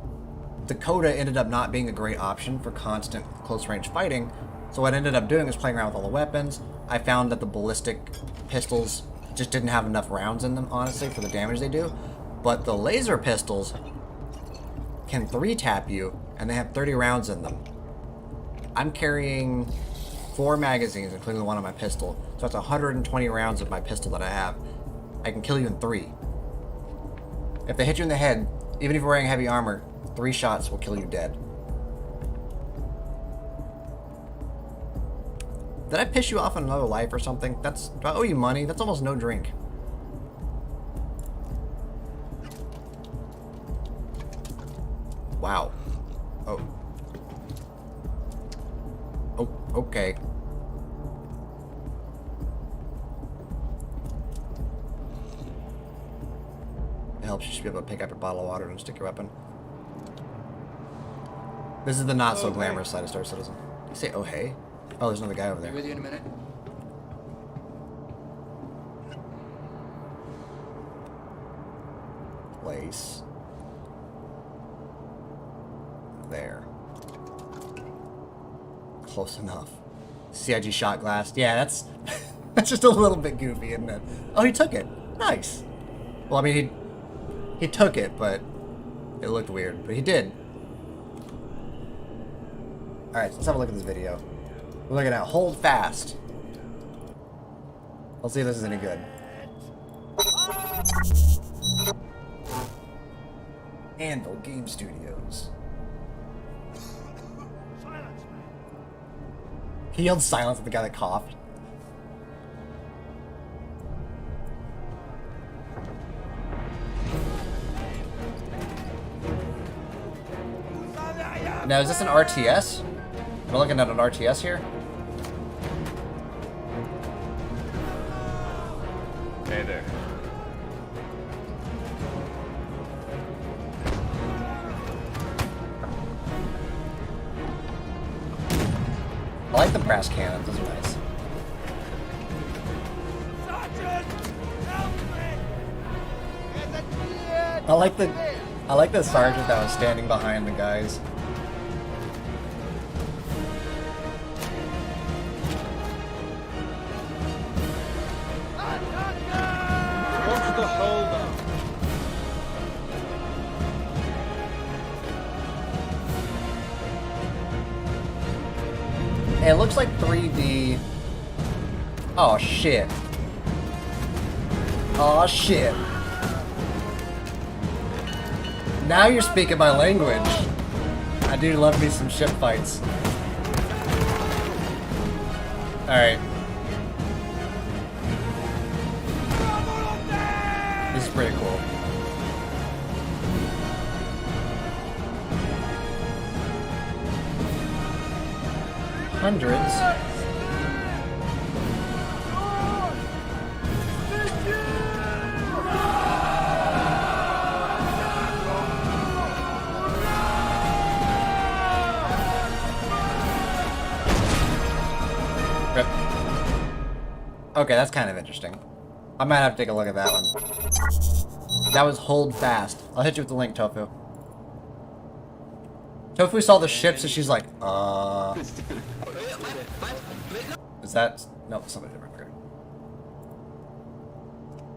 the Coda ended up not being a great option for constant close range fighting. So what I ended up doing was playing around with all the weapons. I found that the ballistic pistols just didn't have enough rounds in them, honestly, for the damage they do. But the laser pistols can 3-tap you, and they have 30 rounds in them. I'm carrying 4 magazines, including the one on my pistol. So that's 120 rounds of my pistol that I have. I can kill you in 3. If they hit you in the head, even if you're wearing heavy armor, 3 shots will kill you dead. Did I piss you off in another life or something? Do I owe you money? That's almost no drink. Wow. Oh. Oh, okay. It helps you should be able to pick up your bottle of water and stick your weapon. This is the not so glamorous side of Star Citizen. Did you say oh hey? Oh, there's another guy over there. Be with you in a minute. Place. There. Close enough. CIG shot glass. Yeah, that's that's just a little bit goofy, isn't it? Oh, he took it. Nice. Well, I mean, he took it, but it looked weird. But he did. Alright, let's have a look at this video. We're looking at Hold Fast. Let's see if this is any good. Anvil Game Studios. He yelled silence at the guy that coughed. Now, is this an RTS? Am I looking at an RTS here? Hey there. I like the brass cannons, those are nice. I like the sergeant that was standing behind the guys. What's the holdup? Hey, it looks like 3D. Oh shit. Oh shit. Now you're speaking my language. I do love me some ship fights. Alright. This is pretty cool. Hundreds. Rip. Okay, that's kind of interesting. I might have to take a look at that one. That was hold fast. I'll hit you with the link, Tofu. Tofu saw the ships and she's like, Is that... No, somebody different. Okay.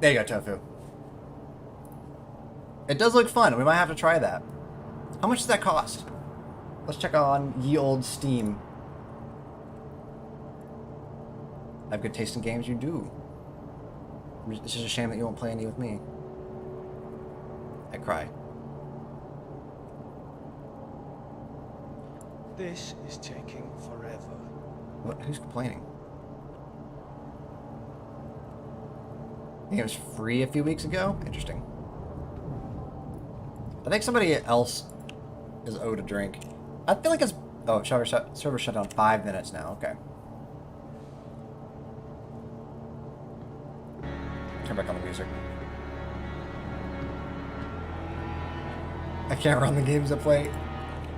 There you go, Tofu. It does look fun. We might have to try that. How much does that cost? Let's check on ye old Steam. I have good taste in games, you do. It's just a shame that you won't play any with me. I cry. This is taking forever. What? Who's complaining? I think it was free a few weeks ago? Interesting. I think somebody else is owed a drink. I feel like it's... Oh, server shut down 5 minutes now. Okay. Turn back on the music. I can't run the games I play.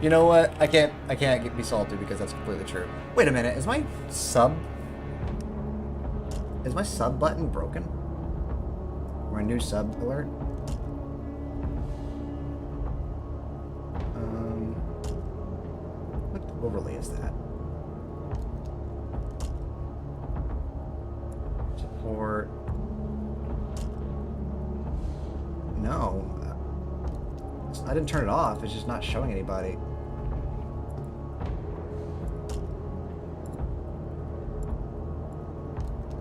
You know what? I can't be salty because that's completely true. Wait a minute. Is my sub button broken? Or a new sub alert? What overlay is that? Support. No. I didn't turn it off. It's just not showing anybody.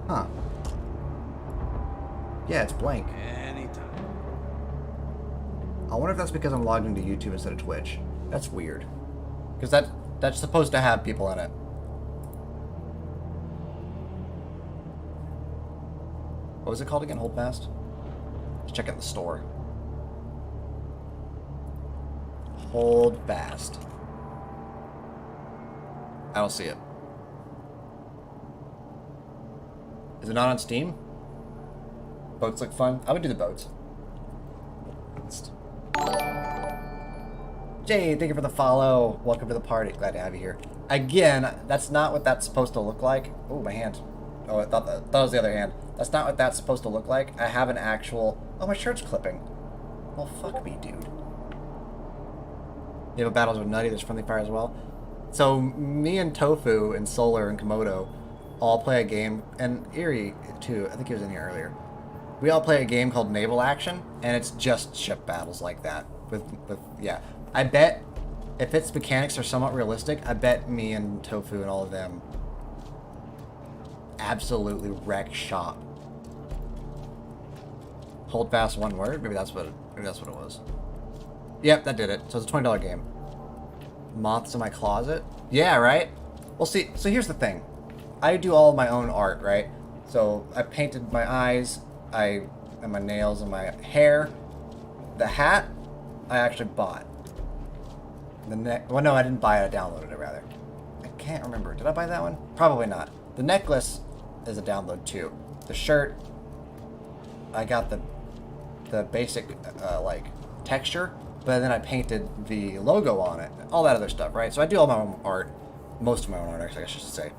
Huh. Yeah, it's blank. Anytime. I wonder if that's because I'm logged into YouTube instead of Twitch. That's weird. Because that's supposed to have people in it. What was it called again? Hold fast? Let's check out the store. Hold fast. I don't see it. Is it not on Steam? Boats look fun. I would do the boats. Jay, thank you for the follow. Welcome to the party. Glad to have you here. Again, that's not what that's supposed to look like. Oh, my hand. Oh, I thought that was the other hand. That's not what that's supposed to look like. I have an actual... Oh, my shirt's clipping. Well, fuck me, dude. You have battles with Nutty, there's friendly fire as well. So, me and Tofu and Solar and Komodo all play a game, and Eerie, too, I think he was in here earlier. We all play a game called Naval Action, and it's just ship battles like that. Yeah. I bet, if its mechanics are somewhat realistic, I bet me and Tofu and all of them absolutely wreck shop. Hold fast one word? Maybe that's what it was. Yep, that did it. So it's a $20 game. Moths in my closet? Yeah, right? Well, see, so here's the thing. I do all of my own art, right? So I painted my eyes, and my nails and my hair. The hat, I actually bought. Well, no, I didn't buy it. I downloaded it, rather. I can't remember. Did I buy that one? Probably not. The necklace is a download, too. The shirt, I got the basic, like, texture, but then I painted the logo on it. All that other stuff, right? So I do all my own art. Most of my own art, I guess I should say.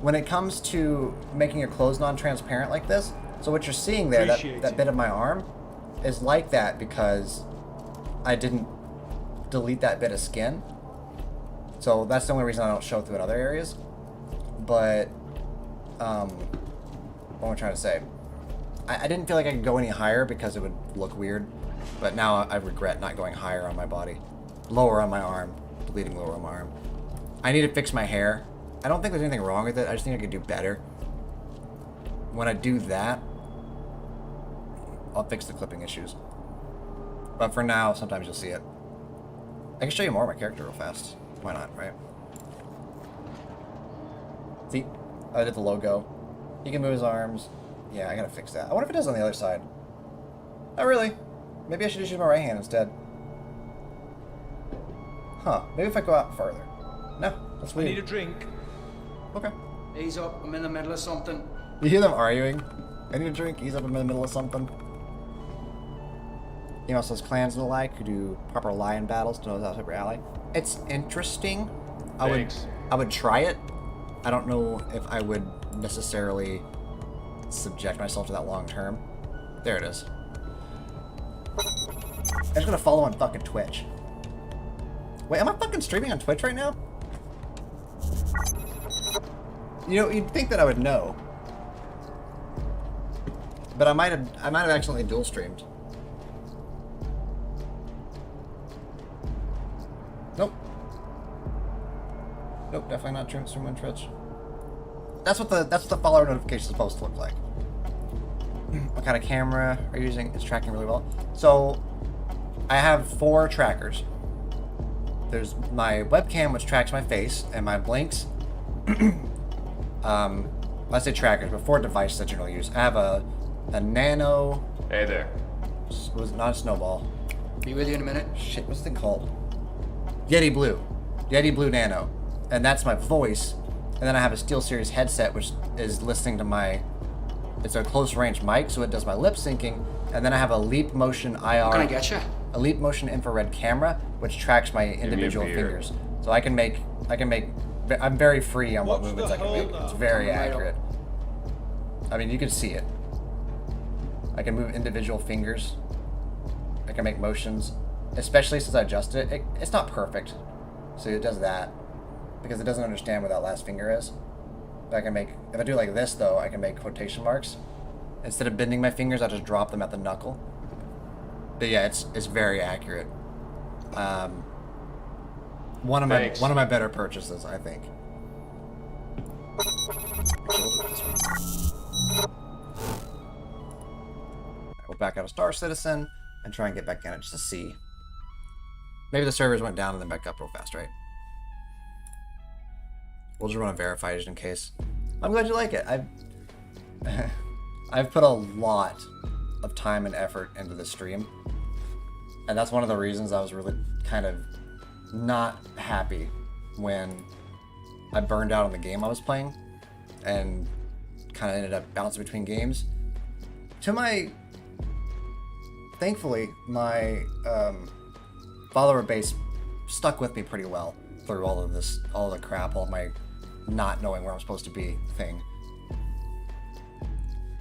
When it comes to making your clothes non-transparent like this, so what you're seeing there, that bit of my arm, is like that because I didn't delete that bit of skin. So that's the only reason I don't show through in other areas. But, what am I trying to say? I didn't feel like I could go any higher because it would look weird. But now I regret not going higher on my body. Lower on my arm. Deleting lower on my arm. I need to fix my hair. I don't think there's anything wrong with it. I just think I could do better. When I do that, I'll fix the clipping issues. But for now, sometimes you'll see it. I can show you more of my character real fast. Why not, right? See? I did the logo. He can move his arms. Yeah, I gotta fix that. I wonder if it does on the other side. Not really. Maybe I should just use my right hand instead. Huh. Maybe if I go out further. No, that's I weird. need a drink. Okay. Ease up, I'm in the middle of something. You hear them arguing? I need a drink. He's up in the middle of something. He also has clans and the like who do proper lion battles to know how to ally. It's interesting. Thanks. I would try it. I don't know if I would necessarily subject myself to that long term. There it is. I'm just gonna follow on fucking Twitch. Wait, am I fucking streaming on Twitch right now? You know, you'd think that I would know. But I might have accidentally dual streamed. Nope. Nope, definitely not streaming on Twitch. That's what the follower notification is supposed to look like. What kind of camera are you using? It's tracking really well. So I have 4 trackers. There's my webcam, which tracks my face, and my blinks. Let's say trackers, but 4 devices I generally use. I have a nano. Hey there. Was it not a snowball? Be with you in a minute. Shit, what's the thing called? Yeti Blue Nano, and that's my voice. And then I have a SteelSeries headset, which is listening to my. It's a close range mic, so it does my lip syncing. And then I have a Leap Motion IR. Can I get you? A Leap Motion infrared camera, which tracks my individual beer. fingers. So I can make. I'm very free on what What's movements the I can make. hold It's up? very Right up. accurate. I mean, you can see it. I can move individual fingers. I can make motions, especially since I adjusted it. It's not perfect, so it does that because it doesn't understand where that last finger is. But I can make, if I do it like this though, I can make quotation marks. Instead of bending my fingers, I just drop them at the knuckle. But yeah, it's very accurate. One of Thanks. my better purchases, I think. Actually, we'll do it this way. We'll back out of Star Citizen and try and get back in it just to see. Maybe the servers went down and then back up real fast, right? We'll just run a verify just in case. I'm glad you like it. I've put a lot of time and effort into this stream. And that's one of the reasons I was really kind of not happy when I burned out on the game I was playing and kind of ended up bouncing between games. Thankfully, my follower base stuck with me pretty well through all of this, all the crap, all of my not knowing where I'm supposed to be thing.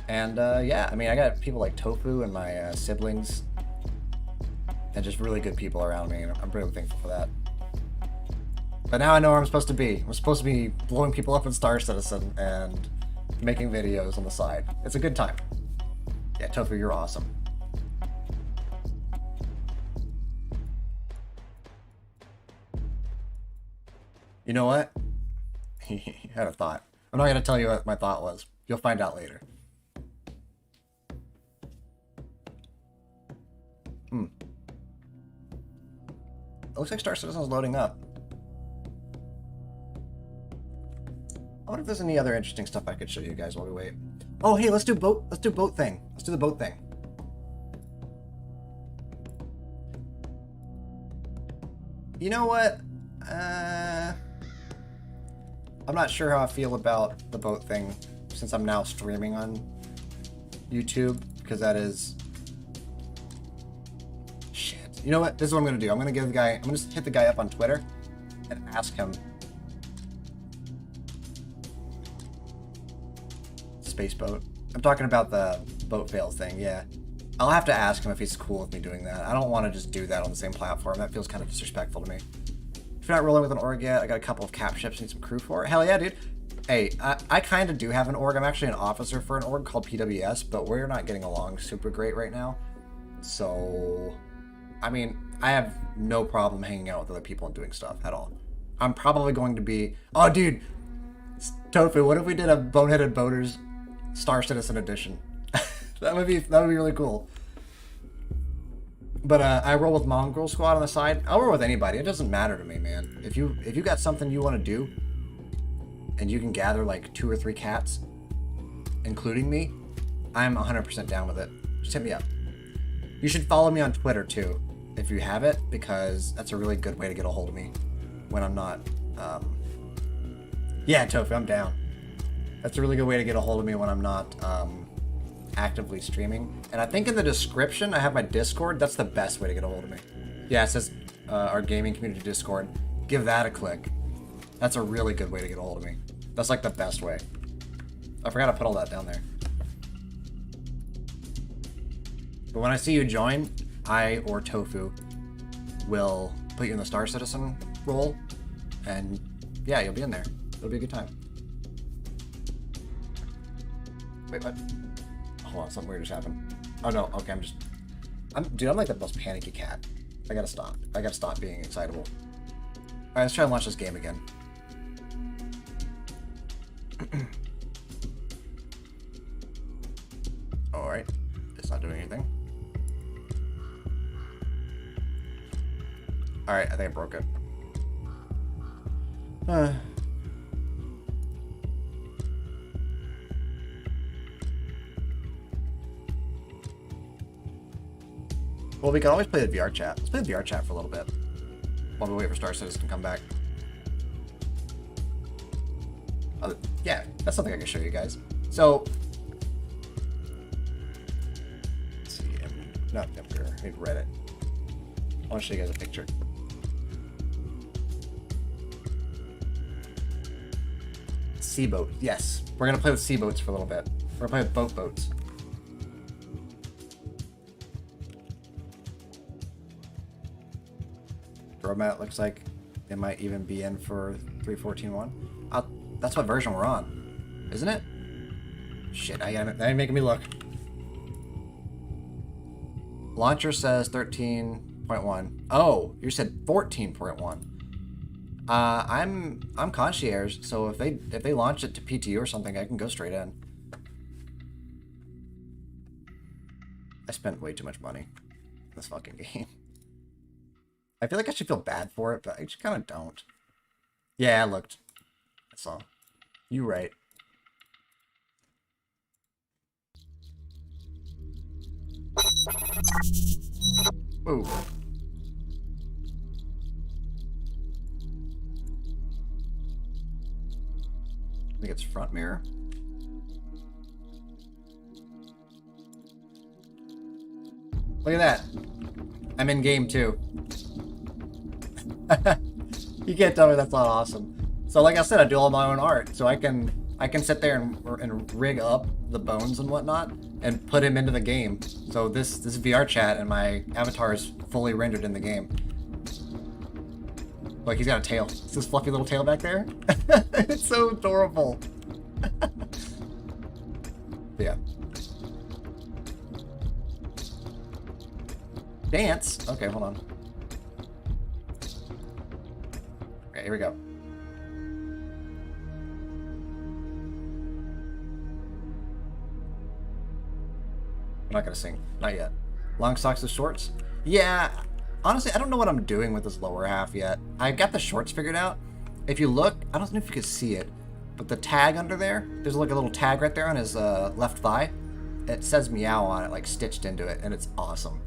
And yeah, I mean, I got people like Tofu and my siblings and just really good people around me, and I'm really thankful for that. But now I know where I'm supposed to be. I'm supposed to be blowing people up in Star Citizen and making videos on the side. It's a good time. Yeah, Tofu, you're awesome. You know what? He had a thought. I'm not going to tell you what my thought was. You'll find out later. It looks like Star Citizen's loading up. I wonder if there's any other interesting stuff I could show you guys while we wait. Oh, hey, let's do boat thing. Let's do the boat thing. You know what? I'm not sure how I feel about the boat thing since I'm now streaming on YouTube, because that is... Shit. You know what? This is what I'm going to do. I'm going to give the guy... I'm going to hit the guy up on Twitter and ask him... Space boat. I'm talking about the boat fails thing, yeah. I'll have to ask him if he's cool with me doing that. I don't want to just do that on the same platform. That feels kind of disrespectful to me. If you're not rolling with an org yet, I got a couple of cap ships, need some crew for it. Hell yeah, dude. Hey, I kind of do have an org. I'm actually an officer for an org called PWS, but we're not getting along super great right now. So, I mean, I have no problem hanging out with other people and doing stuff at all. I'm probably going to be... Oh, dude! Tofu, what if we did a Boneheaded Boaters Star Citizen edition? that would be really cool. But I roll with Mongrel Squad on the side. I'll roll with anybody. It doesn't matter to me, man. If you got something you want to do, and you can gather like 2 or 3 cats, including me, I'm 100% down with it. Just hit me up. You should follow me on Twitter too, if you have it, because that's a really good way to get a hold of me when I'm not. Yeah, Tofu, I'm down. That's a really good way to get a hold of me when I'm not actively streaming. And I think in the description I have my Discord. That's the best way to get a hold of me. Yeah, it says our gaming community Discord. Give that a click. That's a really good way to get a hold of me. That's like the best way. I forgot to put all that down there. But when I see you join, I or Tofu will put you in the Star Citizen role, and yeah, you'll be in there. It'll be a good time. Wait, what? Hold on, something weird just happened. Oh no, okay, dude, I'm like the most panicky cat. I gotta stop. I gotta stop being excitable. Alright, let's try to launch this game again. Alright, it's not doing anything. Alright, I think I broke it. Well, we can always play the VR chat. Let's play the VR chat for a little bit while we wait for Star Citizen to come back. Yeah, that's something I can show you guys. So, let's see, not Vtuber, I need Reddit. I want to show you guys a picture. Sea boat, yes. We're gonna play with sea boats for a little bit. We're gonna play with boats. Roadmap looks like it might even be in for 3.14.1. That's what version we're on, isn't it? Shit, now you're making me look. Launcher says 13.1. Oh, you said 14.1. I'm concierge, so if they launch it to PTU or something, I can go straight in. I spent way too much money in this fucking game. I feel like I should feel bad for it, but I just kind of don't. Yeah, I looked. I saw. You right. Ooh. I think it's front mirror. Look at that. I'm in game too. You can't tell me that's not awesome. So like I said, I do all my own art, so I can sit there and rig up the bones and whatnot and put him into the game. So this VR chat and my avatar is fully rendered in the game. Like, he's got a tail. It's this fluffy little tail back there. It's so adorable. Yeah. Dance? Okay, hold on. Okay, here we go. I'm not gonna sing. Not yet. Long socks with shorts? Yeah. Honestly, I don't know what I'm doing with this lower half yet. I got the shorts figured out. If you look, I don't know if you can see it, but the tag under there, there's like a little tag right there on his left thigh. It says meow on it, like stitched into it, and it's awesome.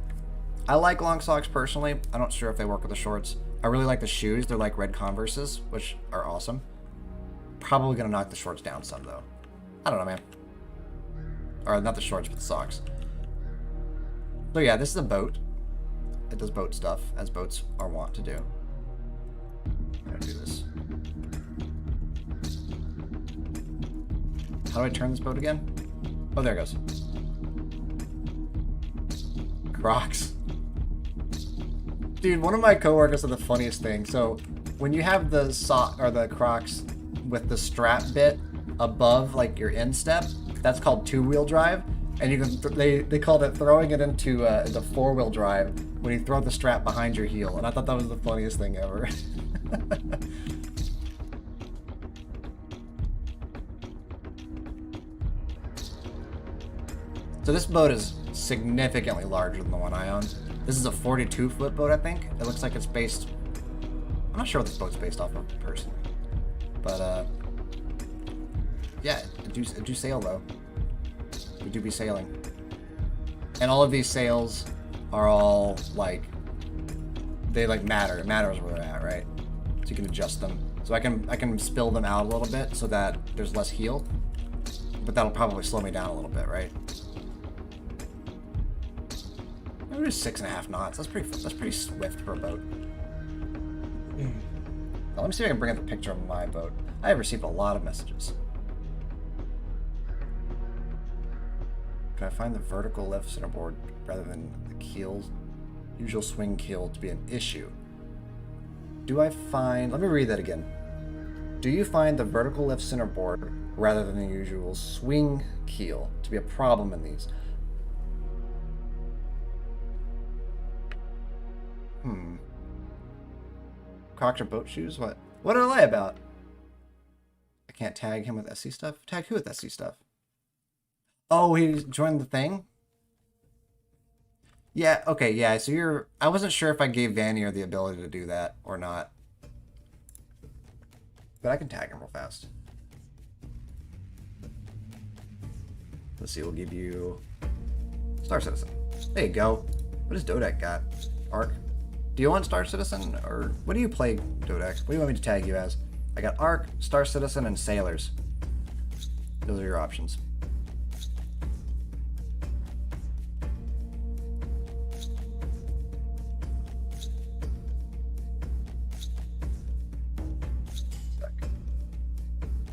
I like long socks personally. I'm not sure if they work with the shorts. I really like the shoes. They're like red Converses, which are awesome. Probably gonna knock the shorts down some though. I don't know, man. Or not the shorts, but the socks. So yeah, this is a boat. It does boat stuff, as boats are wont to do. I'm gonna do this. How do I turn this boat again? Oh, there it goes. Crocs. Dude, one of my coworkers said the funniest thing. So when you have the sock or the Crocs with the strap bit above like your instep, that's called two-wheel drive, and you can they called it throwing it into the four-wheel drive when you throw the strap behind your heel, and I thought that was the funniest thing ever. So this boat is significantly larger than the one I own. This is a 42-foot boat, I think. It looks like it's based... I'm not sure what this boat's based off of, personally. But, yeah, it do sail, though. We do be sailing. And all of these sails are all, like... They, like, matter. It matters where they're at, right? So you can adjust them. So I can spill them out a little bit so that there's less heel. But that'll probably slow me down a little bit, right? Maybe 6.5 knots. That's pretty swift for a boat. Now, let me see if I can bring up a picture of my boat. I have received a lot of messages. Can I find the vertical lift centerboard rather than the keel's usual swing keel to be an issue? Do I find... Let me read that again. Do you find the vertical lift centerboard rather than the usual swing keel to be a problem in these? Crocs or boat shoes? What? What did I lie about? I can't tag him with SC stuff? Tag who with SC stuff? Oh, he joined the thing? Yeah, okay, yeah, so you're... I wasn't sure if I gave Vanier the ability to do that or not. But I can tag him real fast. Let's see, we'll give you... Star Citizen. There you go. What does Dodek got? Arc? Do you want Star Citizen, or what do you play, Dodek? What do you want me to tag you as? I got Arc, Star Citizen, and Sailors. Those are your options.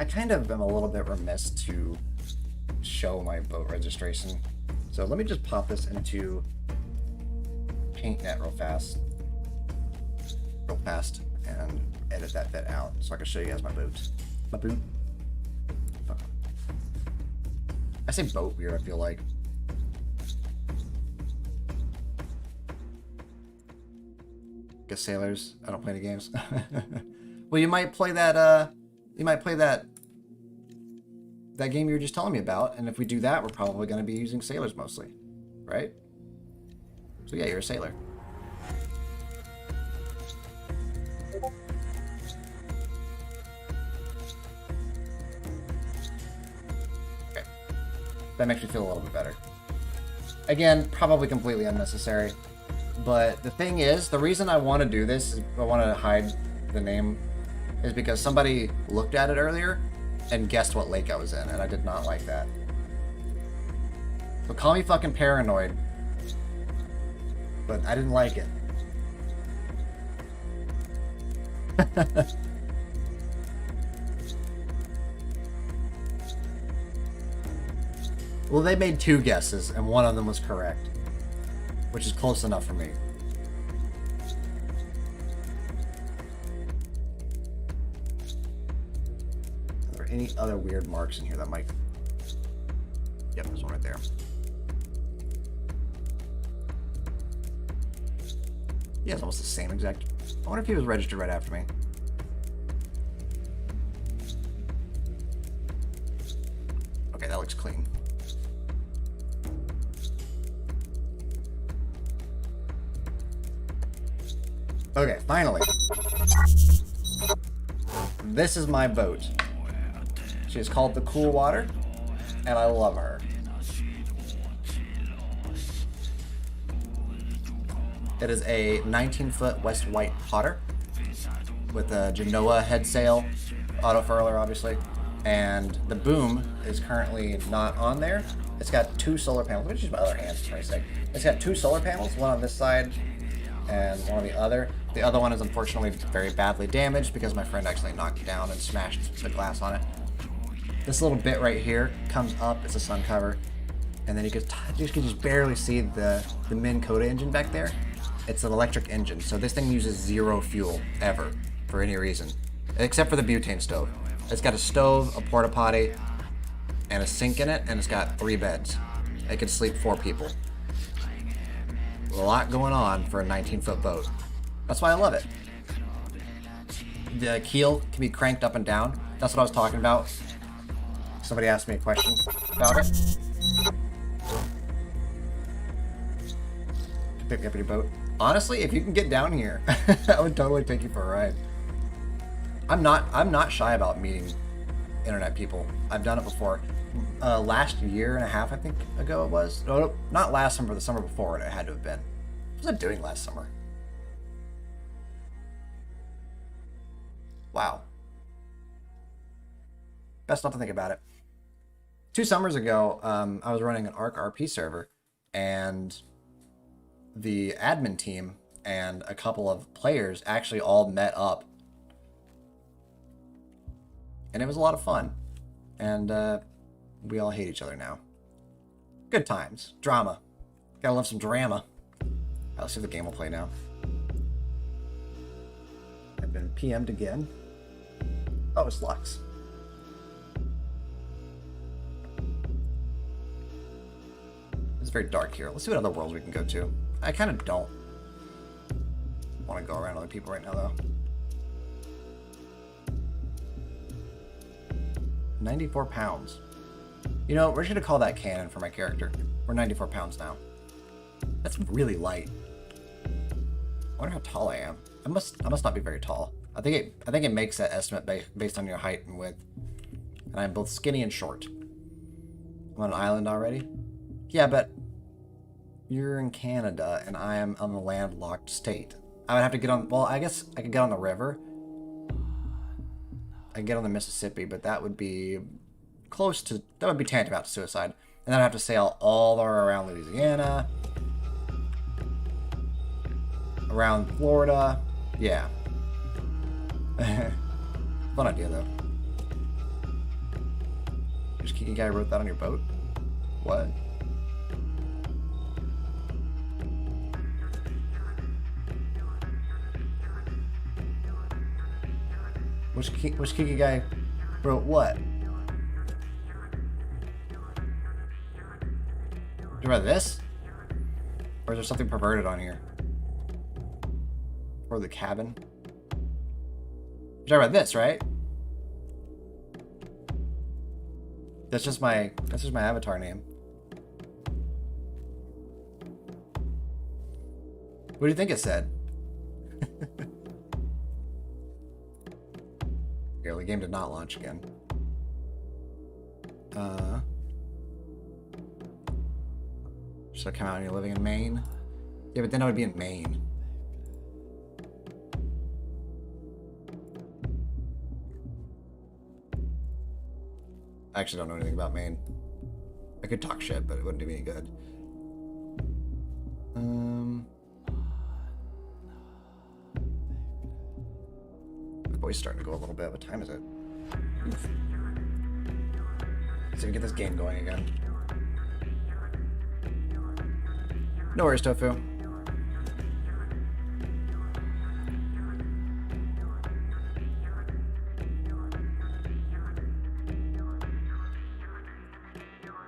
I kind of am a little bit remiss to show my boat registration. So let me just pop this into PaintNet real fast, and edit that bit out so I can show you guys my boat. My boot. Fuck. I say boat weird, I feel like. Guess Sailors. I don't play any games. Well, you might play that, that game you were just telling me about, and if we do that, we're probably going to be using Sailors mostly, right? So yeah, you're a sailor. Okay. That makes me feel a little bit better. Again, probably completely unnecessary, but the thing is, the reason I want to do this, is I want to hide the name, is because somebody looked at it earlier and guessed what lake I was in, and I did not like that. So call me fucking paranoid, but I didn't like it. Well, they made 2 guesses, and one of them was correct, which is close enough for me. Any other weird marks in here that might... Yep, there's one right there. Yeah, it's almost the same exact... I wonder if he was registered right after me. Okay, that looks clean. Okay, finally. This is my boat. She is called the Cool Water, and I love her. It is a 19-foot West White Potter. with a Genoa head sail, auto furler obviously, and the boom is currently not on there. It's got 2 solar panels. Let me use my other hand for a sec. It's got 2 solar panels, one on this side and one on the other. The other one is unfortunately very badly damaged because my friend actually knocked it down and smashed the glass on it. This little bit right here comes up, it's a sun cover, and then you can just barely see the Min Coda engine back there. It's an electric engine, so this thing uses 0 fuel ever for any reason, except for the butane stove. It's got a stove, a porta potty, and a sink in it, and it's got 3 beds. It can sleep 4 people. A lot going on for a 19-foot boat. That's why I love it. The keel can be cranked up and down. That's what I was talking about. Somebody asked me a question about it. Pick me up in your boat. Honestly, if you can get down here, I would totally take you for a ride. I'm not shy about meeting internet people. I've done it before. Last year and a half, I think, ago it was. No, not last summer, the summer before it had to have been. What was I doing last summer? Wow. Best not to think about it. 2 summers ago, I was running an Arc RP server, and the admin team and a couple of players actually all met up. And it was a lot of fun. And we all hate each other now. Good times. Drama. Gotta love some drama. Let's see if the game will play now. I've been PM'd again. Oh, it's Lux. It's very dark here. Let's see what other worlds we can go to. I kind of don't want to go around other people right now, though. 94 pounds. You know, we're just gonna call that canon for my character. We're 94 pounds now. That's really light. I wonder how tall I am. I must not be very tall. I think it makes that estimate based on your height and width. And I'm both skinny and short. I'm on an island already? Yeah, but you're in Canada and I am on a landlocked state. I would have to get on, well, I guess I could get on the river. I could get on the Mississippi, but that would be close to, that would be tantamount to suicide. And then I'd have to sail all the way around Louisiana, around Florida. Yeah. Fun idea, though. Just Kiki guy wrote that on your boat? What? Which Kiki guy wrote what? Did you read this? Or is there something perverted on here? Or the cabin? Did I read this, right? That's just my avatar name. What do you think it said? Okay, the game did not launch again. Should I come out and you're living in Maine? Yeah, but then I would be in Maine. I actually don't know anything about Maine. I could talk shit, but it wouldn't do me any good. My voice starting to go a little bit. What time is it? Oof. Let's see if we get this game going again. No worries, Tofu.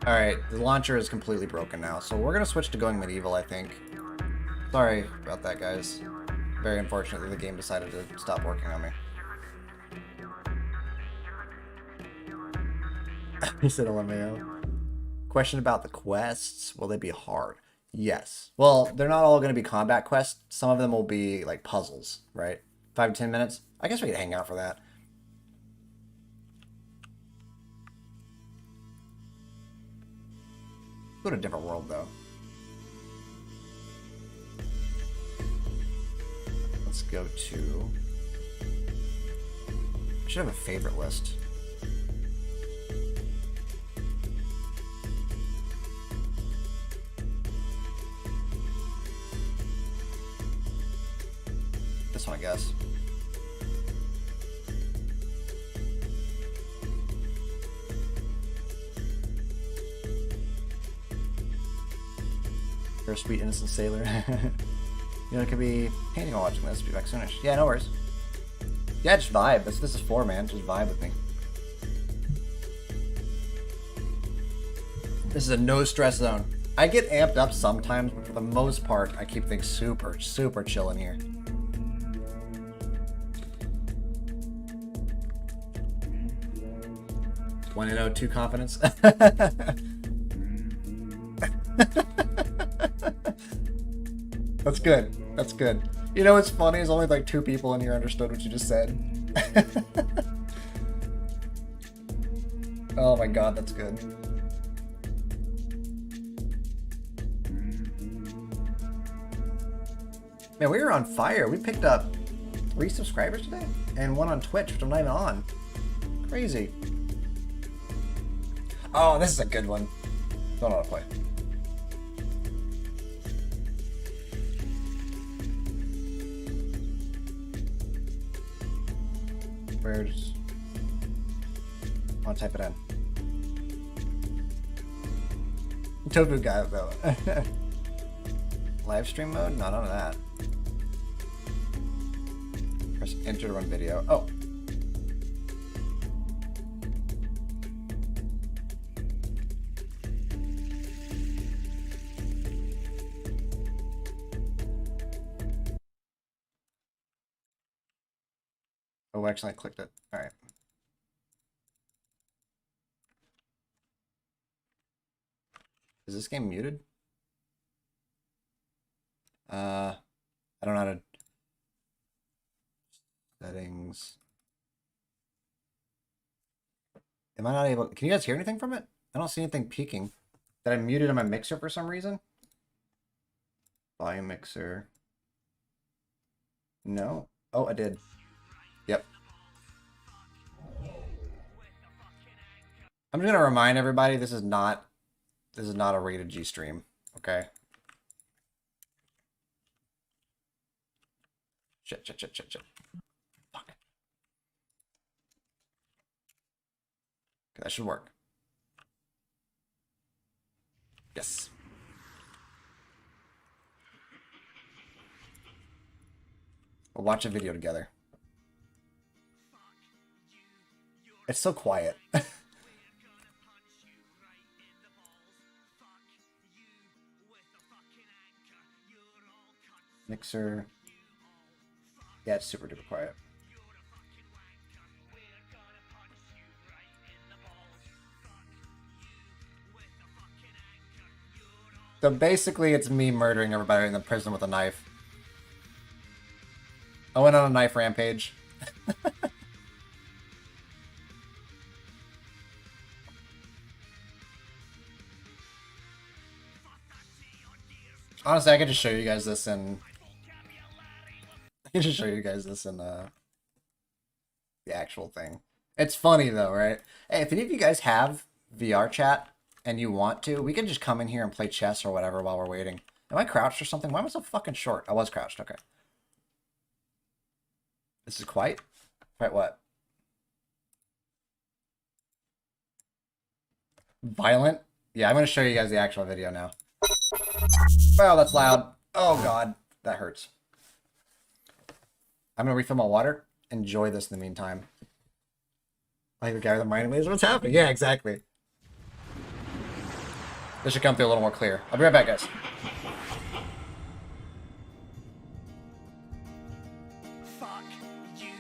Alright, the launcher is completely broken now, so we're gonna switch to going medieval, I think. Sorry about that, guys. Very unfortunately, the game decided to stop working on me. He said LMAO. Question about the quests. Will they be hard? Yes. Well, they're not all going to be combat quests. Some of them will be like puzzles, right? 5 to 10 minutes. I guess we could hang out for that. Go to a different world, though. Let's go to Should have a favorite list. This one, I guess. You're a sweet innocent sailor. You know, it could be painting while watching this. Be back soonish. Yeah, no worries. Yeah, just vibe. This is 4, man. Just vibe with me. This is a no stress zone. I get amped up sometimes, but for the most part, I keep things super, super chill in here. One in 0, 2 confidence. That's good. That's good. You know what's funny is only like 2 people in here understood what you just said. Oh my god, that's good. Man, we were on fire. We picked up 3 subscribers today and 1 on Twitch, which I'm not even on. Crazy. Oh, this is a good one. Don't know how to play. Where's... I'll type it in. Tofu guy, though. Live stream mode? No, none of that. Press enter to run video. Oh. Oh, actually, I clicked it. All right. Is this game muted? I don't know how to... Settings. Am I not able... Can you guys hear anything from it? I don't see anything peaking. Did I mute it on my mixer for some reason? Volume mixer. No. Oh, I did. Yep. I'm just gonna remind everybody this is not a rated G stream, okay? Shit. Fuck. Okay, that should work. Yes. We'll watch a video together. It's so quiet. Mixer. Yeah, it's super duper quiet. So basically it's me murdering everybody in the prison with a knife. I went on a knife rampage. Honestly, I could just show you guys this in... the actual thing. It's funny though, right? Hey, if any of you guys have VR chat and you want to, we can just come in here and play chess or whatever while we're waiting. Am I crouched or something? Why am I so fucking short? I was crouched, okay. This is quiet? Quiet what? Violent? Yeah, I'm gonna show you guys the actual video now. Wow, that's loud. Oh god, that hurts. I'm gonna refill my water. Enjoy this in the meantime. Like the guy with the mining laser. What's happening? Yeah, exactly. This should come through a little more clear. I'll be right back, guys. Fuck you,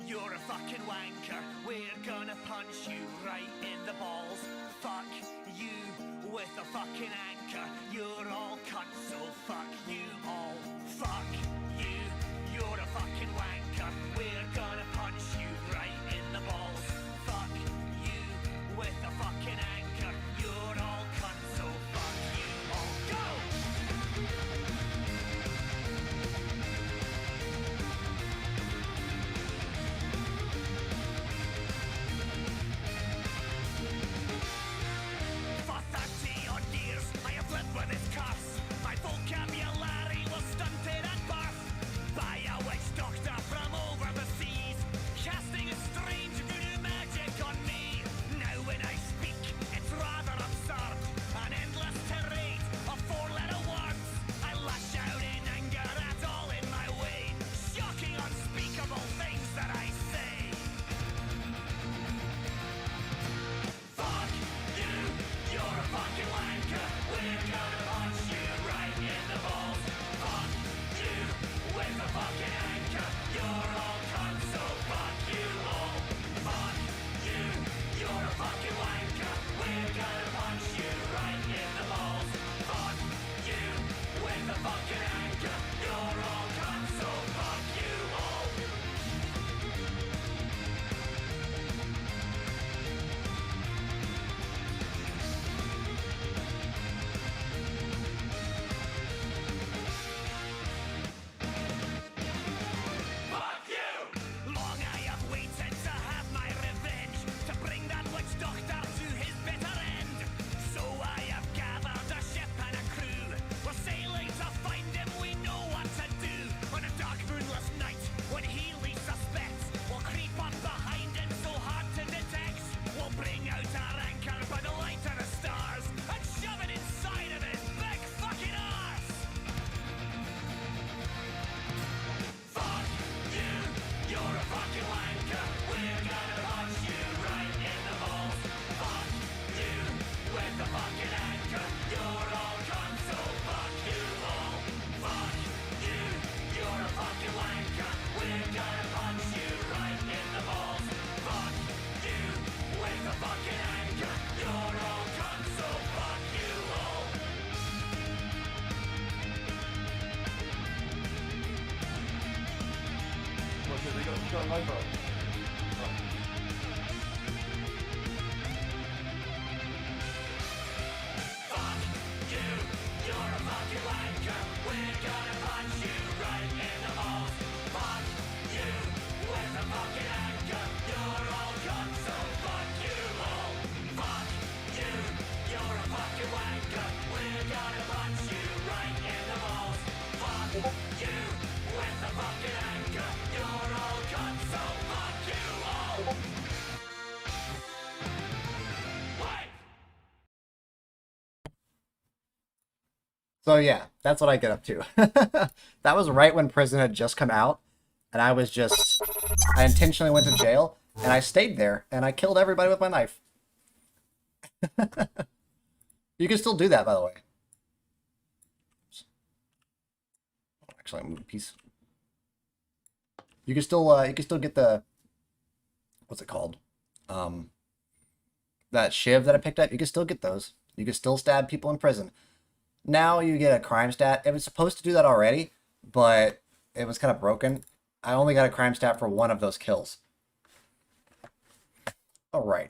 you're a fucking wanker. We're gonna punch you right in the balls. Fuck you with a fucking anchor. You're all cunts, so fuck you all. Fuck you, you're a fucking wanker. We're gonna punch you right in the balls. Fuck you with a fucking anchor. You're all cunts, so fuck you all. Go! So yeah, that's what I get up to. That was right when prison had just come out, and I intentionally went to jail, and I stayed there, and I killed everybody with my knife. You can still do that, by the way. Actually, I moved a piece. You can still get the, what's it called? That shiv that I picked up. You can still get those. You can still stab people in prison. Now you get a crime stat. It was supposed to do that already, but it was kind of broken. I only got a crime stat for one of those kills. All right.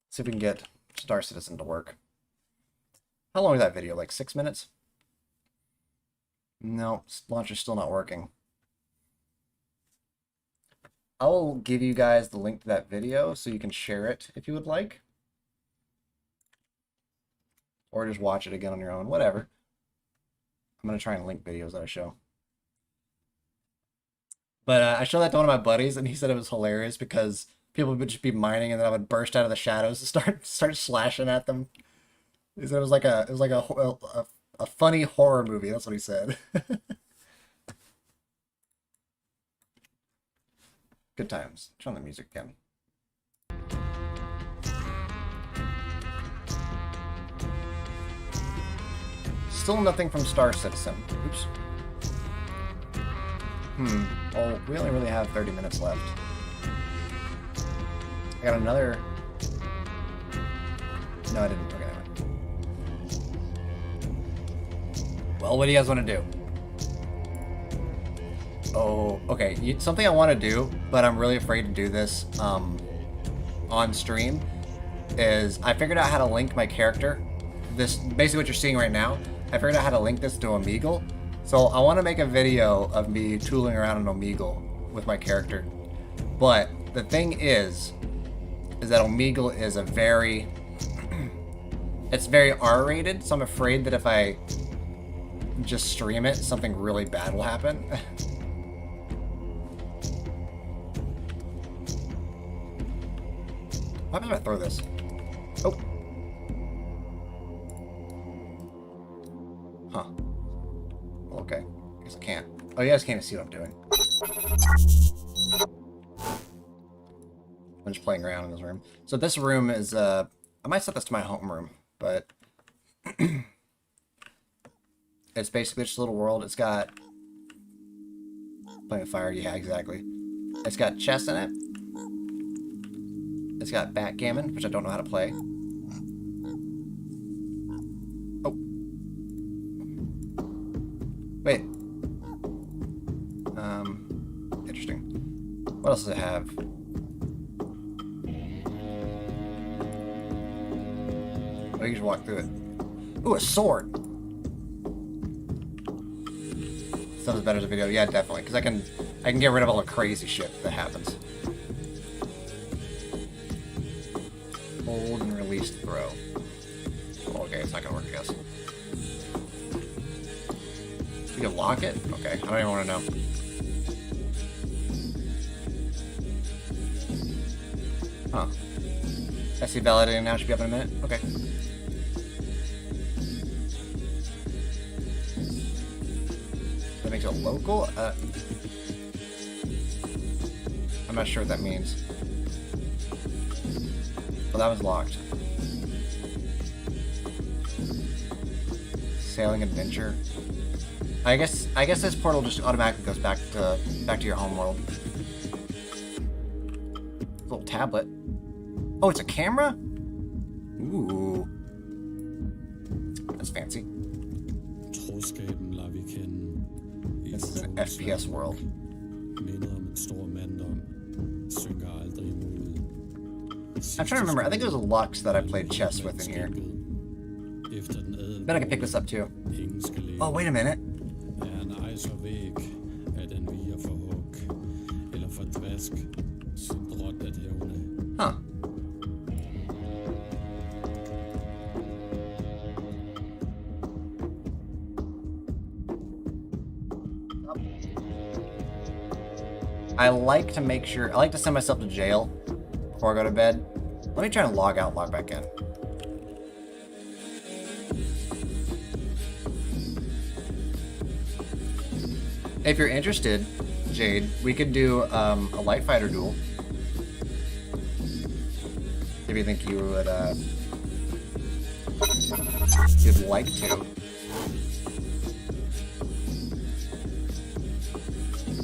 See if we can get Star Citizen to work. How long is that video? Like 6 minutes? No, launcher's still not working. I will give you guys the link to that video so you can share it if you would like. Or just watch it again on your own, whatever. I'm going to try and link videos that I show. But I showed that to one of my buddies, and he said it was hilarious because people would just be mining, and then I would burst out of the shadows and start slashing at them. He said it was like a funny horror movie. That's what he said. Good times. Turn on the music again. Still nothing from Star Citizen. Oops. Oh, we only really have 30 minutes left. I got another... No, I didn't. Okay, anyway. Well, what do you guys want to do? Oh, okay. Something I want to do, but I'm really afraid to do this on stream, is I figured out how to link my character. This, basically what you're seeing right now, I figured out how to link this to Omegle. So I want to make a video of me tooling around in Omegle with my character. But the thing is that Omegle is a very... it's very R-rated, so I'm afraid that if I just stream it, something really bad will happen. What happens if I throw this? Oh. Huh. Okay. I guess I can't. Oh, you guys can't even see what I'm doing. I'm just playing around in this room. So this room is, I might set this to my homeroom, but it's basically just a little world. It's got... Playing with fire, yeah, exactly. It's got chess in it. It's got backgammon, which I don't know how to play. Oh. Wait. Interesting. What else does it have? Oh, you just walk through it. Ooh, a sword! Not as bad as a video. Yeah, definitely. Because I can get rid of all the crazy shit that happens. Hold and release throw. Oh, okay, it's not gonna work, I guess. You can lock it? Okay, I don't even want to know. Huh. SC validating now, should be up in a minute. Okay. That makes it local? I'm not sure what that means. Well, that was locked. Sailing adventure. I guess this portal just automatically goes back to your home world. Little tablet. Oh, it's a camera? Ooh. That's fancy. This is an FPS world. I'm trying to remember. I think it was Lux that I played chess with in here. Bet I can pick this up too. Oh, wait a minute. Huh. I like to make sure, I like to send myself to jail before I go to bed. Let me try and log out and log back in. If you're interested, Jade, we could do a light fighter duel. If you think you would, you'd like to.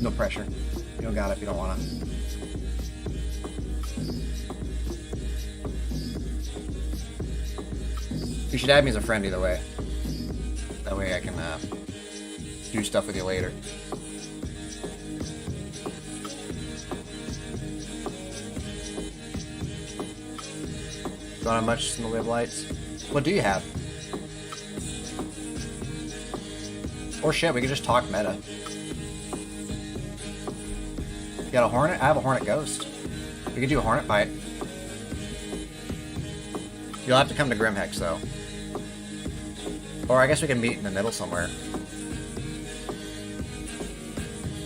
No pressure. You don't got it if you don't want to. You should add me as a friend either way. That way I can do stuff with you later. Don't have much in the way of lights. What do you have? Or shit, we could just talk meta. You got a Hornet? I have a Hornet Ghost. We could do a Hornet fight. You'll have to come to Grimhex, though. Or I guess we can meet in the middle somewhere.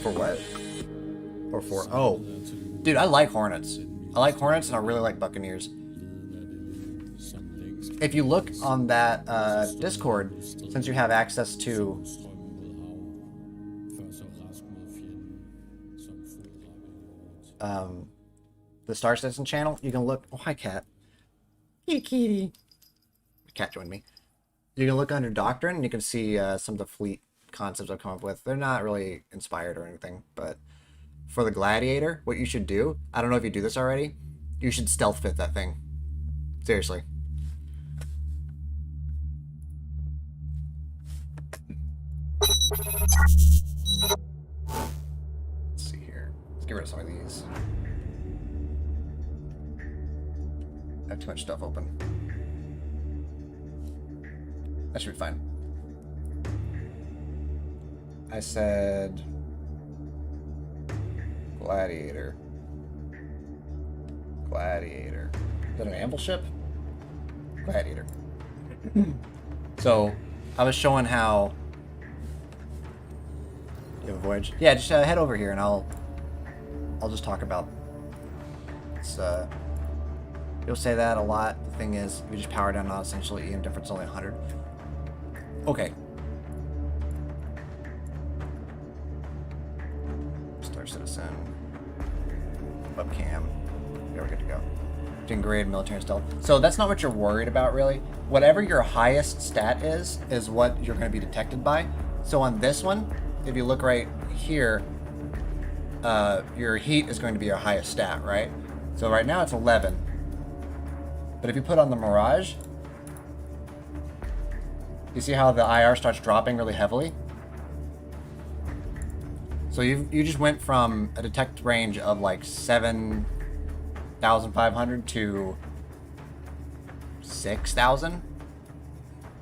For what? Or for... Oh. Dude, I like Hornets. I like Hornets, and I really like Buccaneers. If you look on that Discord, since you have access to... the Star Citizen channel, you can look... Oh, hi, cat. Hey, kitty. My cat joined me. You can look under Doctrine, and you can see some of the fleet concepts I've come up with. They're not really inspired or anything, but for the Gladiator, what you should do... I don't know if you do this already. You should stealth fit that thing. Seriously. Let's see here. Let's get rid of some of these. I have too much stuff open. That should be fine. I said... Gladiator. Gladiator. Is that an anvil ship? Gladiator. So, I was showing how... You have a voyage? Yeah, just head over here and I'll just talk about... It's, you'll say that a lot. The thing is, we just power down not essentially EM difference only 100. Okay. Star Citizen. Webcam. Yeah, we're good to go. Doing great military and stealth. So that's not what you're worried about, really. Whatever your highest stat is what you're going to be detected by. So on this one, if you look right here, your heat is going to be your highest stat, right? So right now it's 11. But if you put on the Mirage, you see how the IR starts dropping really heavily? So you just went from a detect range of like 7,500 to 6,000,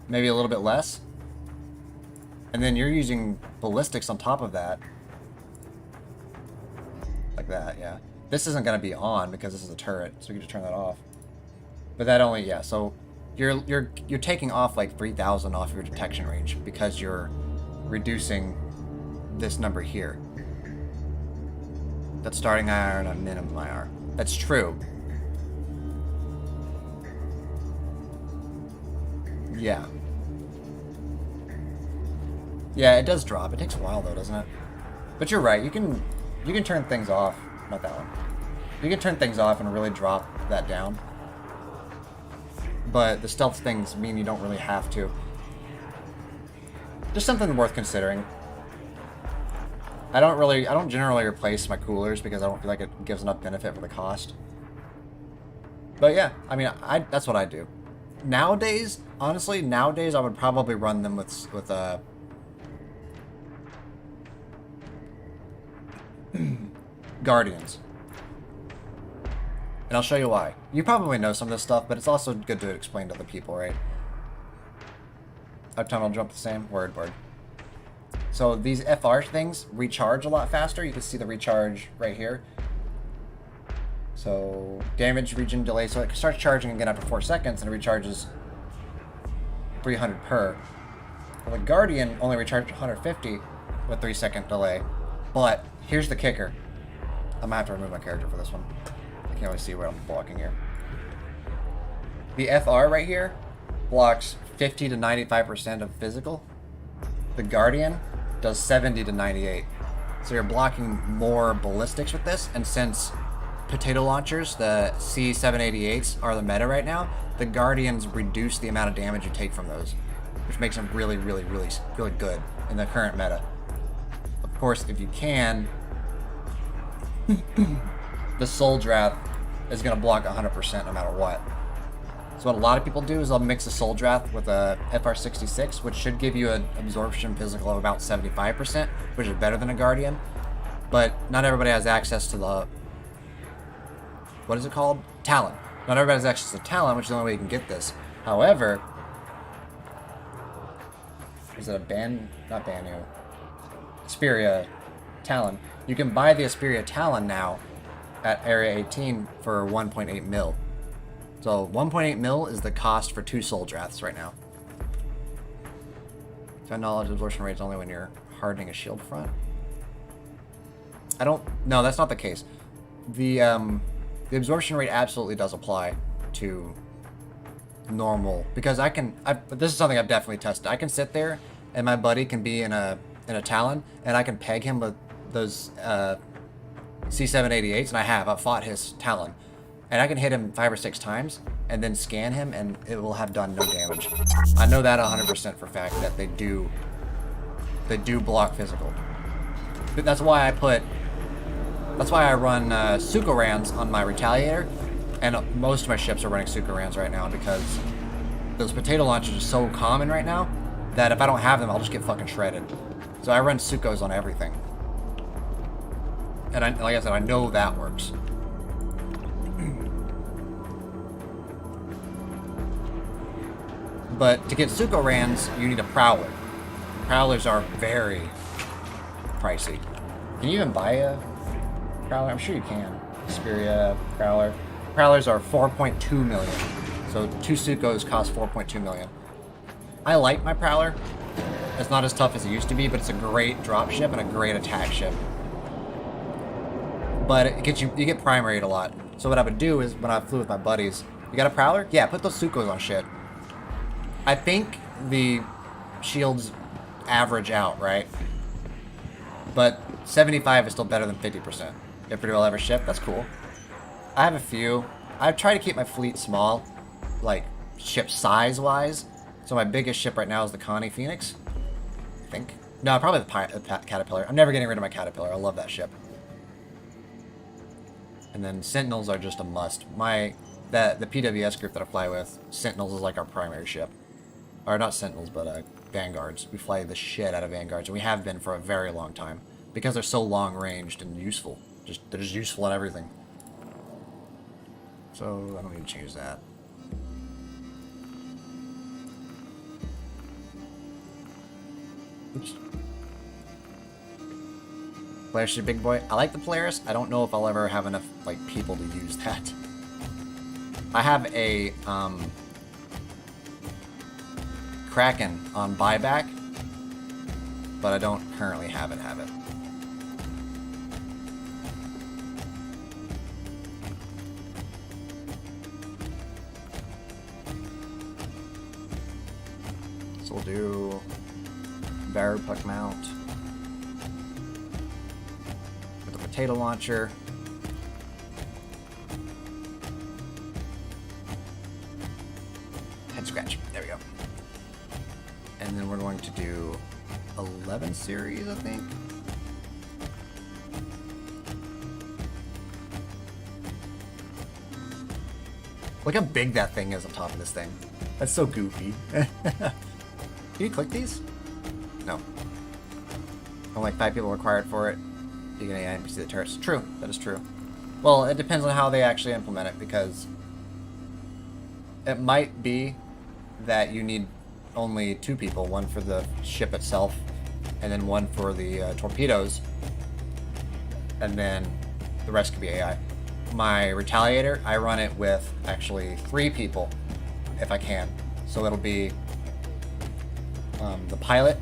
maybe a little bit less. And then you're using ballistics on top of that. Like that, yeah. This isn't going to be on because this is a turret, so we can just turn that off. But that only, yeah, so you're taking off like 3,000 off your detection range because you're reducing this number here. That's starting IR and a minimum IR. That's true. Yeah. Yeah, it does drop. It takes a while though, doesn't it? But you're right. You can turn things off. Not that one. You can turn things off and really drop that down. But the stealth things mean you don't really have to. Just something worth considering. I don't generally replace my coolers because I don't feel like it gives enough benefit for the cost. But yeah, I mean, that's what I do. Nowadays, honestly, I would probably run them with Guardians. And I'll show you why. You probably know some of this stuff, but it's also good to explain to other people, right? Uptime will jump the same? Word. So these FR things recharge a lot faster. You can see the recharge right here. So damage, region, delay. So it starts charging again after 4 seconds and it recharges 300 per. Well, the Guardian only recharged 150 with 3-second delay. But here's the kicker. I'm gonna have to remove my character for this one. I can't really see what I'm blocking here. The FR right here blocks 50 to 95% of physical. The Guardian does 70 to 98. So you're blocking more ballistics with this, and since potato launchers, the C788s, are the meta right now, the Guardians reduce the amount of damage you take from those, which makes them really good in the current meta. Of course, if you can, the Soul Draft is going to block 100% no matter what. So what a lot of people do is they'll mix a Soul Draft with a FR66, which should give you an absorption physical of about 75%, which is better than a Guardian. But not everybody has access to the... what is it called? Talon. Not everybody has access to Talon, which is the only way you can get this. However... is it a ban... not Banu. Asperia Talon. You can buy the Asperia Talon now at Area 18 for 1.8 mil. So 1.8 mil is the cost for 2 Soul Drafts right now. 10 knowledge absorption rate is only when you're hardening a shield front. I don't... no, that's not the case. The absorption rate absolutely does apply to normal, because this is something I've definitely tested. I can sit there and my buddy can be in a Talon and I can peg him with those C788s, and I've fought his Talon. And I can hit him 5 or 6 times and then scan him and it will have done no damage. I know that 100% for fact that they do block physical. But that's why I run Sukorans on my Retaliator, and most of my ships are running Sukorans right now because those potato launchers are so common right now that if I don't have them, I'll just get fucking shredded. So I run Sukos on everything. And like I said, I know that works. But to get Sukorans, you need a Prowler. Prowlers are very pricey. Can you even buy a Prowler? I'm sure you can. Asperia, Prowler. Prowlers are 4.2 million. So 2 Sukos cost 4.2 million. I like my Prowler. It's not as tough as it used to be, but it's a great drop ship and a great attack ship. But it gets you get primaried a lot. So what I would do is, when I flew with my buddies, you got a Prowler? Yeah, put those Sukos on shit. I think the shields average out, right? But 75 is still better than 50%. You have a pretty well average ship? That's cool. I have a few. I try to keep my fleet small, like ship size-wise. So my biggest ship right now is the Connie Phoenix, I think. No, probably the Caterpillar. I'm never getting rid of my Caterpillar. I love that ship. And then Sentinels are just a must. The PWS group that I fly with, Sentinels is like our primary ship. Or not Sentinels, but Vanguards. We fly the shit out of Vanguards, and we have been for a very long time. Because they're so long-ranged and useful. They're just useful at everything. So, I don't need to change that. Oops. Polaris is a big boy. I like the Polaris. I don't know if I'll ever have enough people to use that. I have a Kraken on buyback, but I don't currently have it. So we'll do Barrel Puck Mount with a potato launcher. Head scratch. There we go. And then we're going to do 11 series, I think. Look how big that thing is on top of this thing. That's so goofy. Can you click these? No. Only 5 people required for it. You can AI NPC the turrets. True, that is true. Well, it depends on how they actually implement it, because it might be that you need only 2 people, one for the ship itself, and then one for the torpedoes, and then the rest could be AI. My Retaliator, I run it with actually 3 people, if I can. So it'll be the pilot,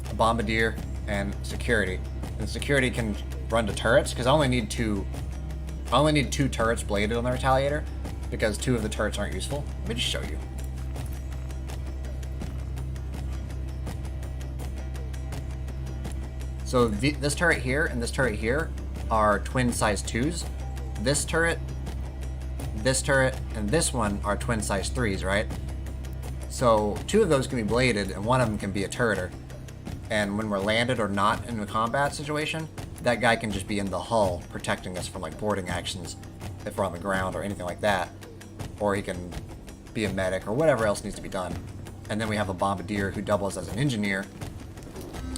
the bombardier, and security. And security can run to turrets, because I only need 2 turrets bladed on the Retaliator, because 2 of the turrets aren't useful. Let me just show you. So this turret here and this turret here are twin size 2s. This turret, and this one are twin size 3s, right? So 2 of those can be bladed, and one of them can be a turreter. And when we're landed or not in a combat situation, that guy can just be in the hull protecting us from like boarding actions if we're on the ground or anything like that. Or he can be a medic or whatever else needs to be done. And then we have a bombardier who doubles as an engineer,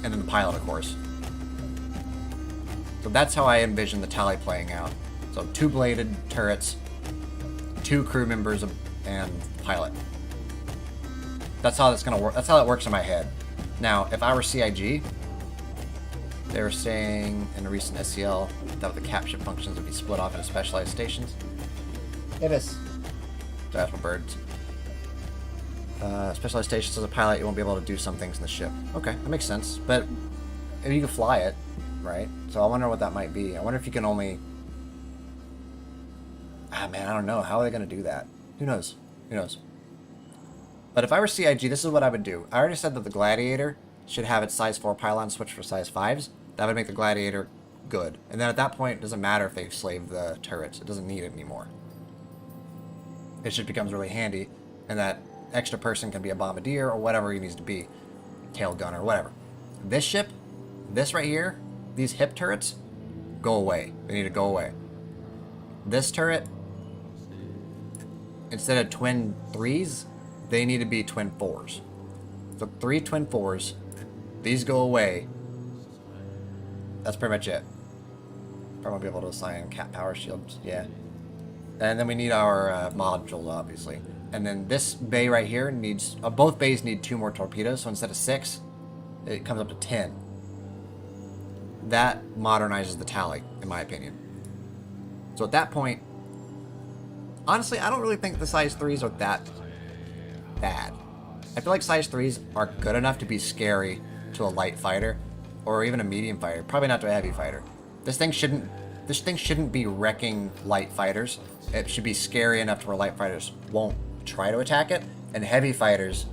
and then the pilot, of course. So that's how I envision the tally playing out. So 2 bladed turrets, 2 crew members, and pilot. That's how that's gonna work. That's how it works in my head. Now, if I were CIG, they were saying in a recent SCL that the capture functions would be split off into specialized stations. It is. That's my birds. Specialized stations as a pilot, you won't be able to do some things in the ship. Okay, that makes sense. But if you can fly it, right? So I wonder what that might be. I wonder if you can only... Ah, man, I don't know. How are they going to do that? Who knows? Who knows? But if I were CIG, this is what I would do. I already said that the Gladiator should have its size 4 pylon switch for size 5s. That would make the Gladiator good. And then at that point, it doesn't matter if they've slaved the turrets. It doesn't need it anymore. It just becomes really handy. And that extra person can be a bombardier or whatever he needs to be. Tail gunner, whatever. This ship, this right here, these hip turrets, go away. They need to go away. This turret, instead of twin 3s, they need to be twin 4s. So 3 twin 4s, these go away. That's pretty much it. Probably won't be able to assign cat power shields, yeah. And then we need our modules, obviously. And then this bay right here needs, both bays need 2 more torpedoes, so instead of 6, it comes up to 10. That modernizes the tally, in my opinion. So at that point, honestly, I don't really think the size 3s are that bad. I feel like size 3s are good enough to be scary to a light fighter, or even a medium fighter. Probably not to a heavy fighter. This thing shouldn't be wrecking light fighters. It should be scary enough to where light fighters won't try to attack it, and heavy fighters...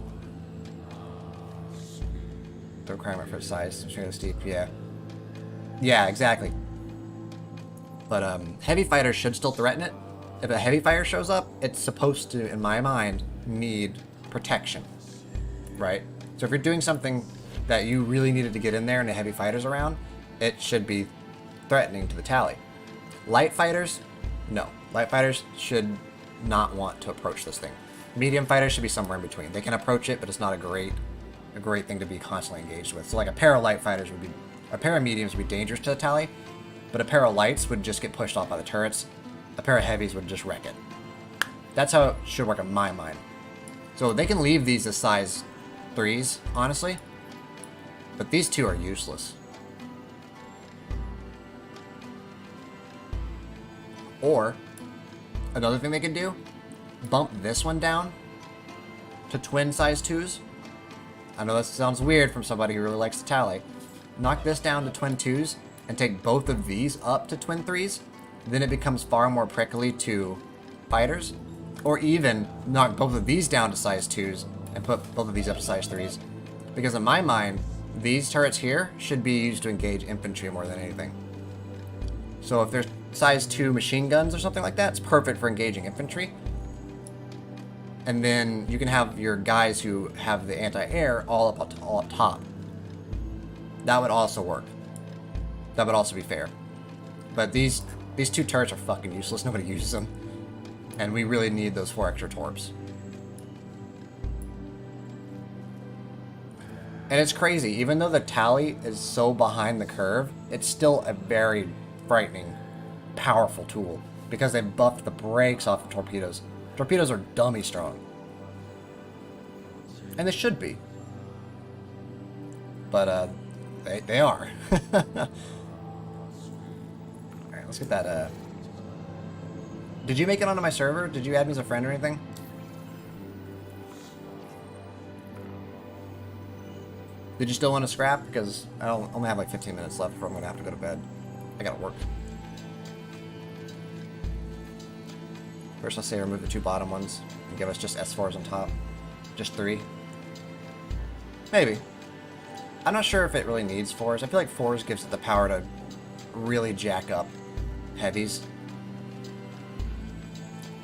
The requirement for size, steep, yeah. Yeah, exactly. But heavy fighters should still threaten it. If a heavy fighter shows up, it's supposed to, in my mind, need protection, right? So if you're doing something that you really needed to get in there and the heavy fighters around, it should be threatening to the tally. Light fighters, no. Light fighters should not want to approach this thing. Medium fighters should be somewhere in between. They can approach it, but it's not a great thing to be constantly engaged with. So like a pair of light fighters would be, a pair of mediums would be dangerous to the tally, but a pair of lights would just get pushed off by the turrets. A pair of heavies would just wreck it. That's how it should work in my mind. So they can leave these as size 3s, honestly, but these 2 are useless. Or, another thing they can do, bump this one down to twin size 2s. I know this sounds weird from somebody who really likes to tally. Knock this down to twin 2s and take both of these up to twin 3s. Then it becomes far more prickly to fighters. Or even knock both of these down to size 2s and put both of these up to size 3s. Because in my mind, these turrets here should be used to engage infantry more than anything. So if there's size 2 machine guns or something like that, it's perfect for engaging infantry. And then you can have your guys who have the anti-air all up top. That would also work. That would also be fair. But these 2 turrets are fucking useless. Nobody uses them. And we really need those 4 extra torps. And it's crazy, even though the tally is so behind the curve, it's still a very frightening, powerful tool because they buffed the brakes off of torpedoes. Torpedoes are dummy strong. And they should be. But, they are. Alright, let's get that, Did you make it onto my server? Did you add me as a friend or anything? Did you still want to scrap? Because I only have like 15 minutes left before I'm going to have to go to bed. I gotta work. First, let's say remove the 2 bottom ones and give us just S4s on top. Just 3. Maybe. I'm not sure if it really needs 4s. I feel like 4s gives it the power to really jack up heavies.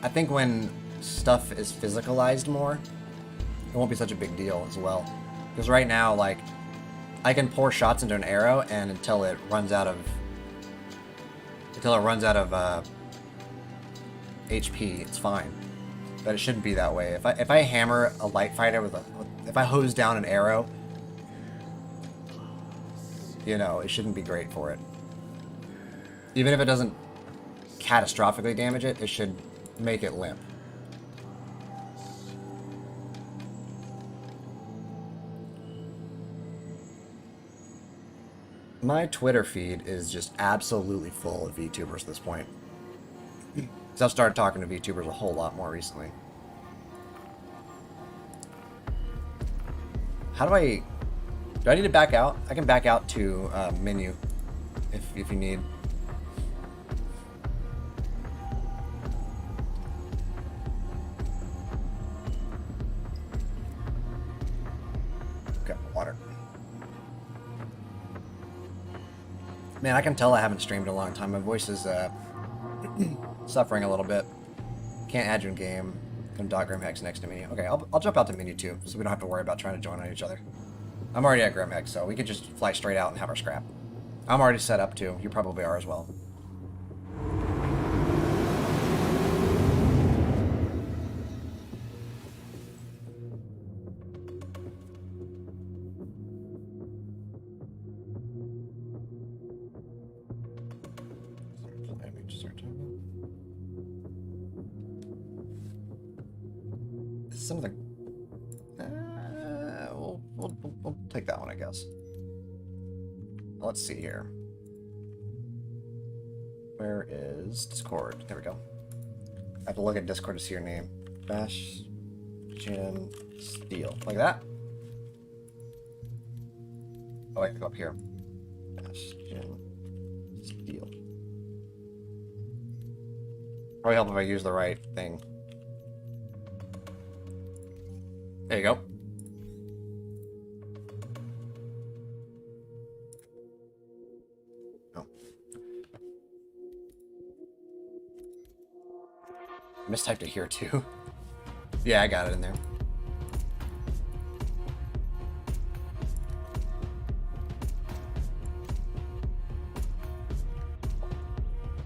I think when stuff is physicalized more, it won't be such a big deal as well. Because right now, like, I can pour shots into an arrow, and until it runs out of HP, it's fine. But it shouldn't be that way. If I hammer a light fighter if I hose down an arrow, you know, it shouldn't be great for it. Even if it doesn't catastrophically damage it, it should make it limp. My Twitter feed is just absolutely full of VTubers at this point. Because I've started talking to VTubers a whole lot more recently. How do I need to back out? I can back out to menu if you need. Okay, water. Man, I can tell I haven't streamed in a long time. My voice is suffering a little bit. Can't add you in game. Grim Hex next to me. Okay, I'll jump out to menu too, so we don't have to worry about trying to join on each other. I'm already at Grim Hex, so we could just fly straight out and have our scrap. I'm already set up too. You probably are as well. Some of the... we'll take that one, I guess. Let's see here. Where is Discord? There we go. I have to look at Discord to see your name. Bastion Steel. Like that? Oh, I can go up here. Bastion Steel. Probably help if I use the right thing. There you go. Oh. I mistyped it here too. Yeah, I got it in there.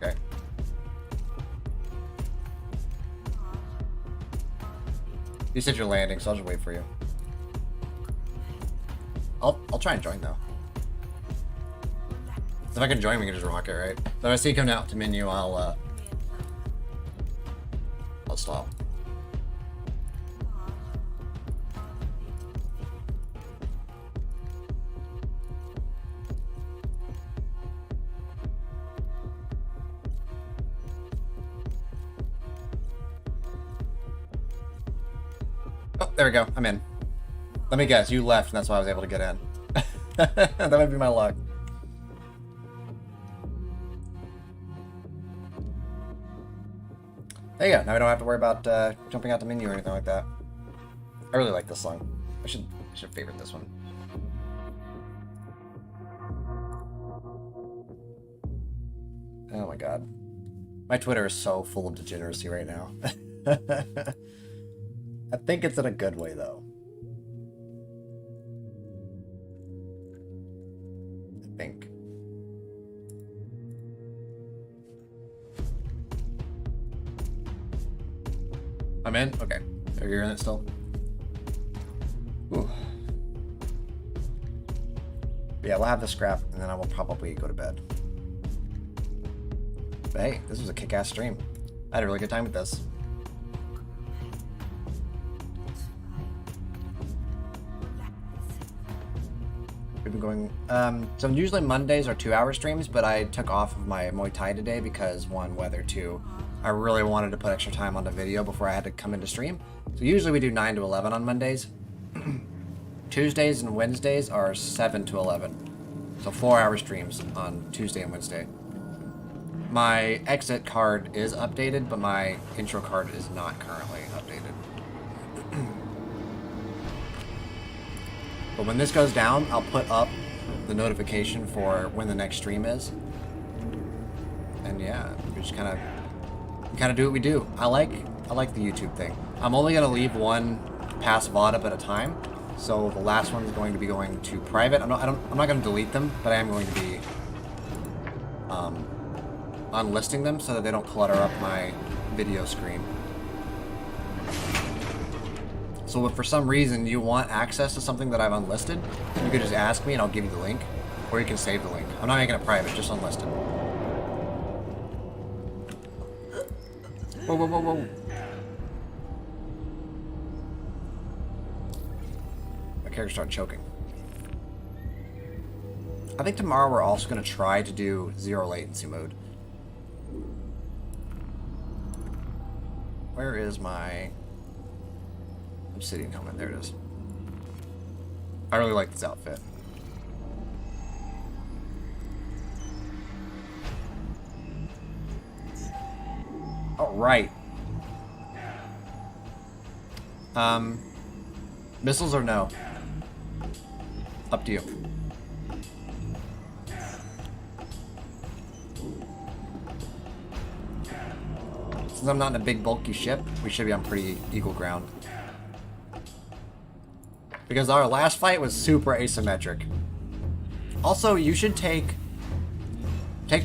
Okay. You said you're landing, so I'll just wait for you. I'll try and join though. If I can join, we can just rock it, right? So if I see you come out to menu, I'll stop. Oh, there we go. I'm in. Let me guess, you left, and that's why I was able to get in. That might be my luck. There you go. Now we don't have to worry about jumping out the menu or anything like that. I really like this song. I should favorite this one. Oh my god. My Twitter is so full of degeneracy right now. I think it's in a good way, though. I think. I'm in? Okay. Are you in it still? Ooh. But yeah, we'll have the scrap, and then I will probably go to bed. But hey, this was a kick-ass stream. I had a really good time with this. We've been going, so usually Mondays are 2-hour streams, but I took off of my Muay Thai today because 1, weather, 2, I really wanted to put extra time on the video before I had to come into stream. So usually we do 9 to 11 on Mondays. Tuesdays and Wednesdays are 7 to 11. So 4-hour streams on Tuesday and Wednesday. My exit card is updated, but my intro card is not currently updated. But when this goes down, I'll put up the notification for when the next stream is. And yeah, we just kind of do what we do. I like the YouTube thing. I'm only gonna leave one pass VOD up at a time. So the last one is going to be going to private. I'm not gonna delete them, but I am going to be unlisting them so that they don't clutter up my video screen. So if for some reason you want access to something that I've unlisted, you could just ask me and I'll give you the link, or you can save the link. I'm not making it private, just unlisted. Whoa, whoa, whoa, whoa. My character started choking. I think tomorrow we're also going to try to do 0 latency mode. Where is my obsidian helmet? There it is. I really like this outfit. Alright. Missiles or no? Up to you. Since I'm not in a big bulky ship, we should be on pretty equal ground. Because our last fight was super asymmetric. Also, you should take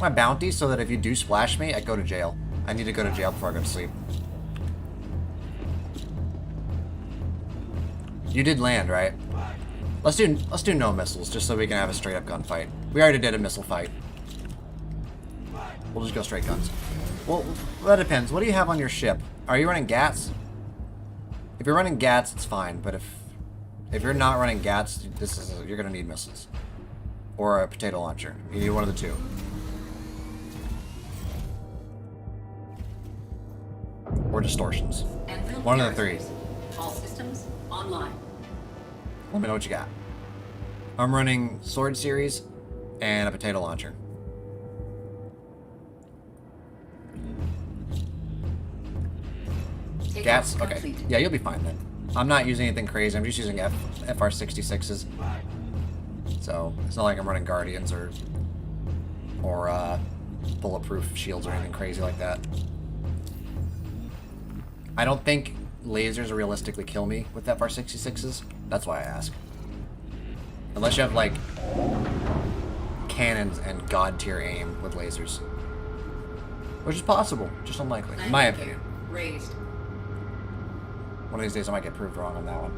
my bounty so that if you do splash me, I go to jail. I need to go to jail before I go to sleep. You did land, right? Let's do no missiles, just so we can have a straight up gunfight. We already did a missile fight. We'll just go straight guns. Well, that depends. What do you have on your ship? Are you running GATs? If you're running GATs, it's fine. But if you're not running GATs, you're gonna need missiles or a potato launcher. You need one of the two. Or distortions. One of the three. All systems online. Let me know what you got. I'm running Sword Series and a potato launcher. Gats? Okay. Yeah, you'll be fine then. I'm not using anything crazy. I'm just using FR66s. So it's not like I'm running Guardians or bulletproof shields or anything crazy like that. I don't think lasers realistically kill me with FR66s. That's why I ask. Unless you have like cannons and god tier aim with lasers, which is possible, just unlikely, in my opinion. Raised. One of these days I might get proved wrong on that one.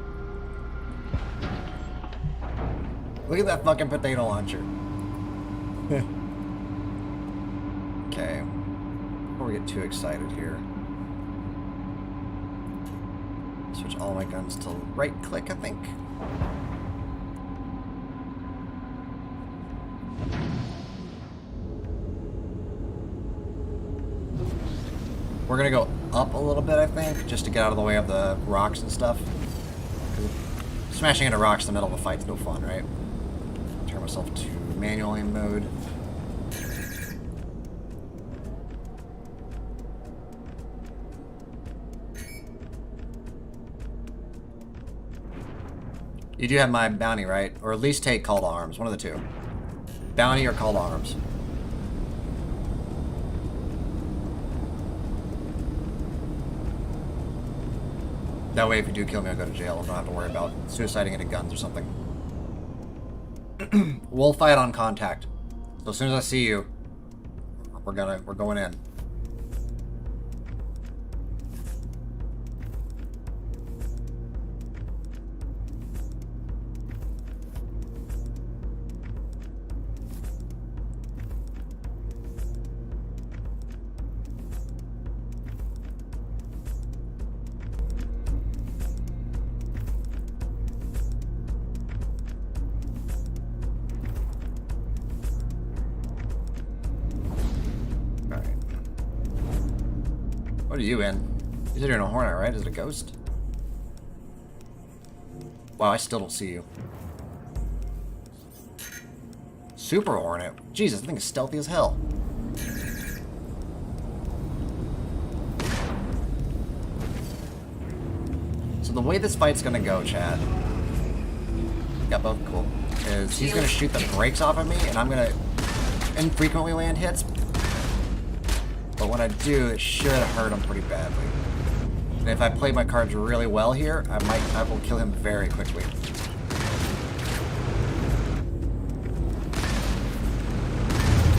Look at that fucking potato launcher. Okay. Before we get too excited here. Switch all my guns to right click, I think. We're gonna go up a little bit, I think, just to get out of the way of the rocks and stuff. 'Cause smashing into rocks in the middle of a fight's no fun, right? Turn myself to manual aim mode. You do have my bounty, right? Or at least take call to arms, one of the two. Bounty or call to arms. That way, if you do kill me, I'll go to jail. I don't have to worry about suiciding into guns or something. We'll fight on contact. So as soon as I see you, we're going in. What are you in? You said you're in a Hornet, right? Is it a ghost? Wow, I still don't see you. Super Hornet? Jesus, that thing is stealthy as hell. So the way this fight's gonna go, Chad, got both cool, is he's gonna shoot the brakes off of me, and I'm gonna infrequently land hits. But when I do, it should hurt him pretty badly. And if I play my cards really well here, I will kill him very quickly.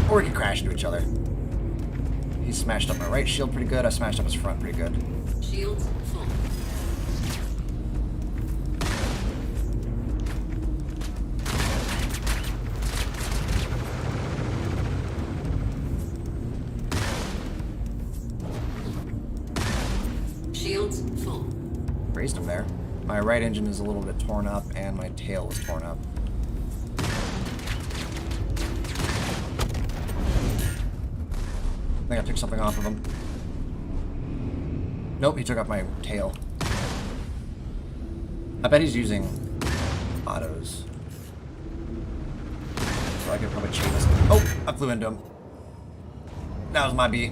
Or we can crash into each other. He smashed up my right shield pretty good. I smashed up his front pretty good. Shields full. Shields full. Raised him there. My right engine is a little bit torn up, and my tail is torn up. I think I took something off of him. Nope, he took off my tail. I bet he's using autos. So I could probably chain this. Oh, I flew into him. That was my B.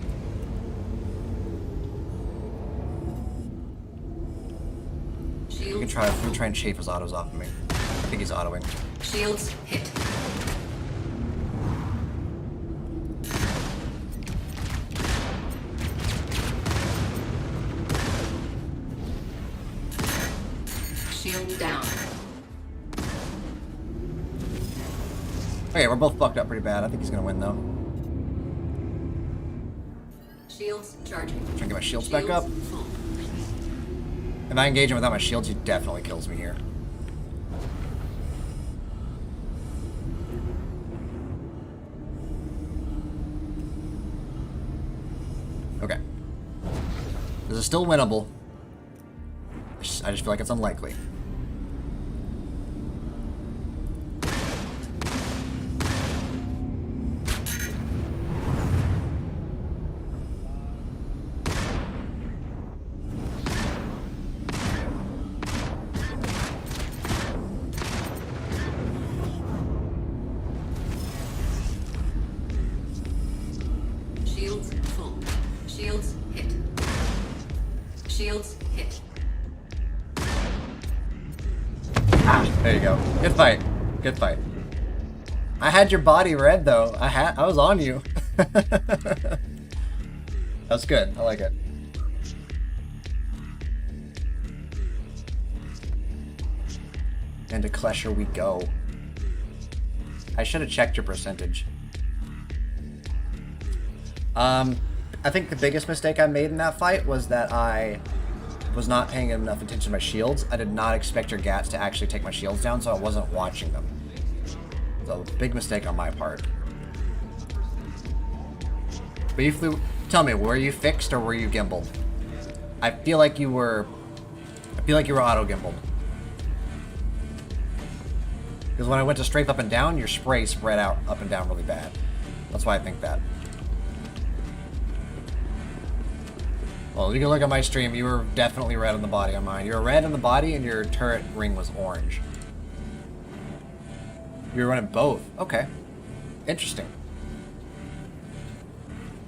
We can try and chafe his autos off of me. I think he's autoing. Shields hit. Shield down. Okay, we're both fucked up pretty bad. I think he's gonna win though. Shields charging. Trying to get my shields back up. Full. If I engage him without my shields, he definitely kills me here. Okay. This is still winnable. I just feel like it's unlikely. Shields full. Shields hit. Shields hit. There you go. Good fight. Good fight. I had your body red though. I was on you. That's good. I like it. Into Klesher we go. I should have checked your percentage. I think the biggest mistake I made in that fight was that I was not paying enough attention to my shields. I did not expect your gats to actually take my shields down, so I wasn't watching them. So, big mistake on my part. But you flew... Tell me, were you fixed or were you gimbaled? I feel like you were auto gimbaled. Because when I went to strafe up and down, your spray spread out up and down really bad. That's why I think that. Well, you can look at my stream. You were definitely red on the body on mine. You were red on the body and your turret ring was orange. You were running both. Okay. Interesting.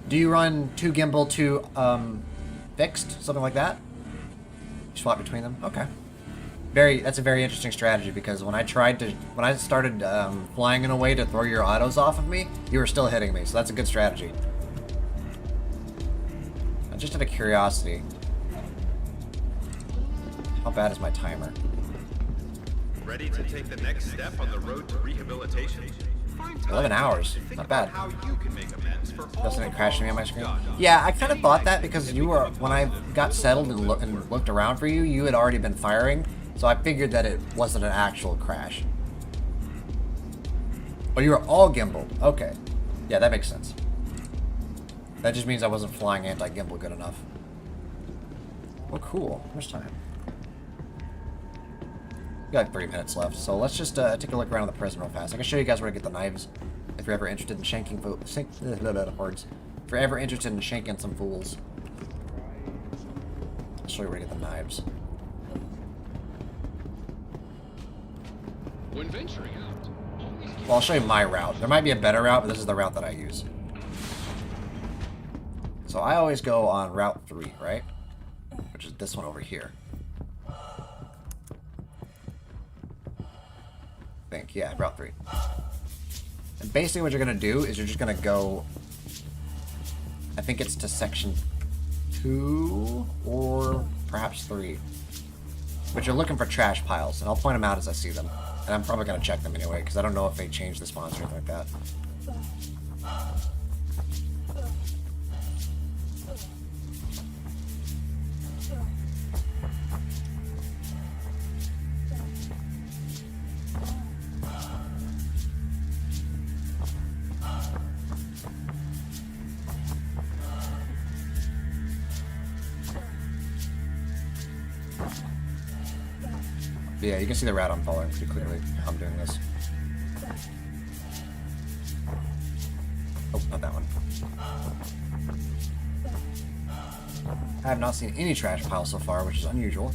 Do you run 2 gimbal, 2 fixed? Something like that? You swap between them? Okay. That's a very interesting strategy because when I started flying in a way to throw your autos off of me, you were still hitting me, so that's a good strategy. Just out of curiosity, how bad is my timer? Ready to take the next step on the road to rehabilitation? 11 hours. Not bad. How you can make amends for all Doesn't it crash me on my screen? Yeah, I kind of thought that because you were, when I got settled and looked around for you, you had already been firing, so I figured that it wasn't an actual crash. Oh, you were all gimbaled. Okay. Yeah, that makes sense. That just means I wasn't flying anti-gimbal good enough. Well, cool. How much time? We got like 30 minutes left, so let's just take a look around the prison real fast. I can show you guys where to get the knives if you're ever interested in shanking words. If you're ever interested in shanking some fools. show you where to get the knives. When venturing out, always keep Well, I'll show you my route. There might be a better route, but this is the route that I use. So I always go on Route 3, right? Which is this one over here. I think, yeah, Route 3. And basically what you're going to do is you're just going to go... I think it's to Section 2 or perhaps 3. But you're looking for trash piles, and I'll point them out as I see them. And I'm probably going to check them anyway, because I don't know if they change the spawns or anything like that. But yeah, you can see the route I'm following pretty clearly. I'm doing this. Oh, not that one. I have not seen any trash piles so far, which is unusual.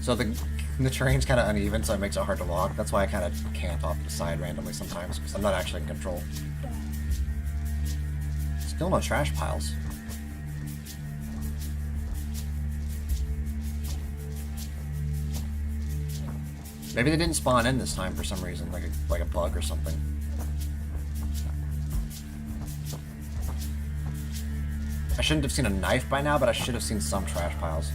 So the terrain's kind of uneven, so it makes it hard to walk. That's why I kind of camp off to the side randomly sometimes, because I'm not actually in control. Still no trash piles. Maybe they didn't spawn in this time for some reason, like a bug or something. I shouldn't have seen a knife by now, but I should have seen some trash piles.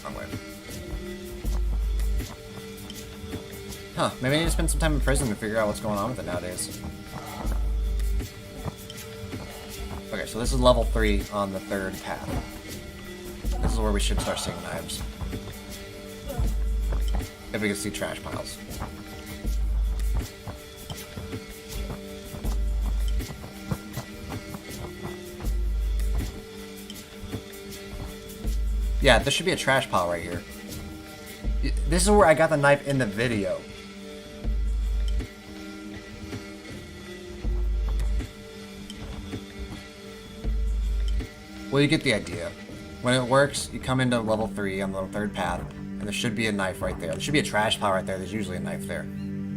Wrong way. Huh, maybe I need to spend some time in prison to figure out what's going on with it nowadays. Okay, so this is level 3 on the 3rd path. This is where we should start seeing knives. If we can see trash piles. Yeah, there should be a trash pile right here. This is where I got the knife in the video. Well, you get the idea. When it works, you come into level 3 on the 3rd path, and there should be a knife right there. There should be a trash pile right there. There's usually a knife there.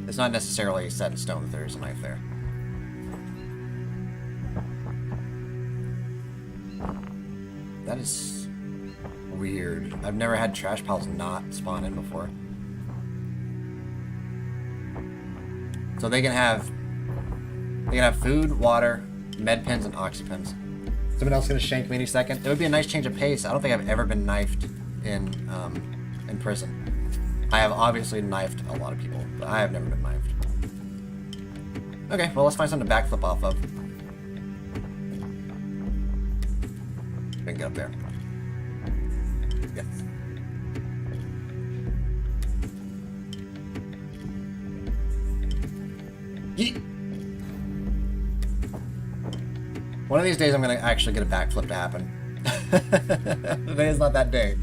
It's not necessarily set in stone that there is a knife there. That is weird. I've never had trash piles not spawn in before. So they can have food, water, med pens, and oxy pens. Someone else gonna shank me any second. It would be a nice change of pace. I don't think I've ever been knifed in prison. I have obviously knifed a lot of people, but I have never been knifed. Okay, well let's find something to backflip off of. We can get up there. Yes. Yeet. One of these days I'm gonna actually get a backflip to happen. Today is not that day.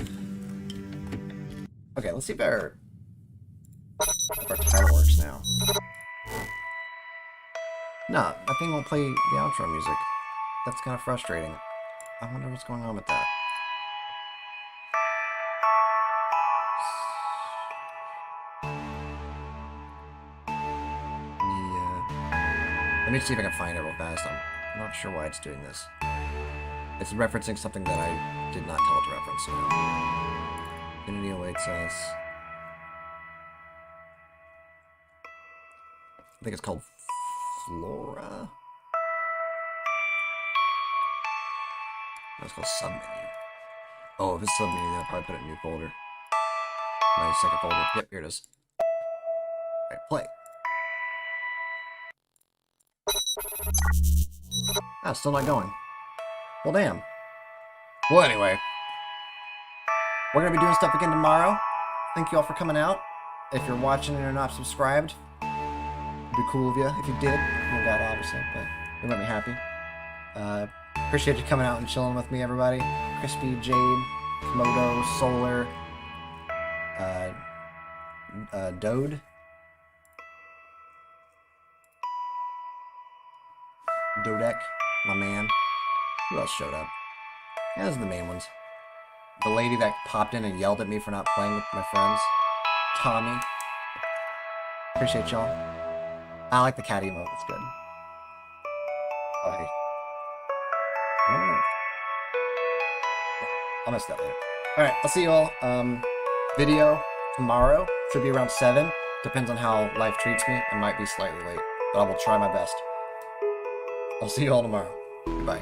Okay, let's see if our title works now. No, that thing won't play the outro music. That's kind of frustrating. I wonder what's going on with that. Let me see if I can find it real fast. I'm not sure why it's doing this. It's referencing something that I did not tell it to reference. So Infinity awaits us. I think it's called Flora. That's called submenu. Oh, if it's submenu, then I'll probably put it in a new folder. My second folder. Yep, here it is. Alright, play. Ah, still not going. Well, damn. Well, anyway. We're gonna be doing stuff again tomorrow. Thank you all for coming out. If you're watching and you're not subscribed, it'd be cool of you if you did. No doubt, obviously, but it made me happy. Appreciate you coming out and chilling with me, everybody. Crispy, Jade, Komodo, Solar, Dode. Dodek, my man. Who else showed up? Yeah, those are the main ones. The lady that popped in and yelled at me for not playing with my friends. Tommy. Appreciate y'all. I like the cat emote, it's good. Oh, hey. I'll miss that later. Alright, I'll see you all. Video tomorrow. Should be around 7. Depends on how life treats me. It might be slightly late, but I will try my best. I'll see you all tomorrow. Goodbye.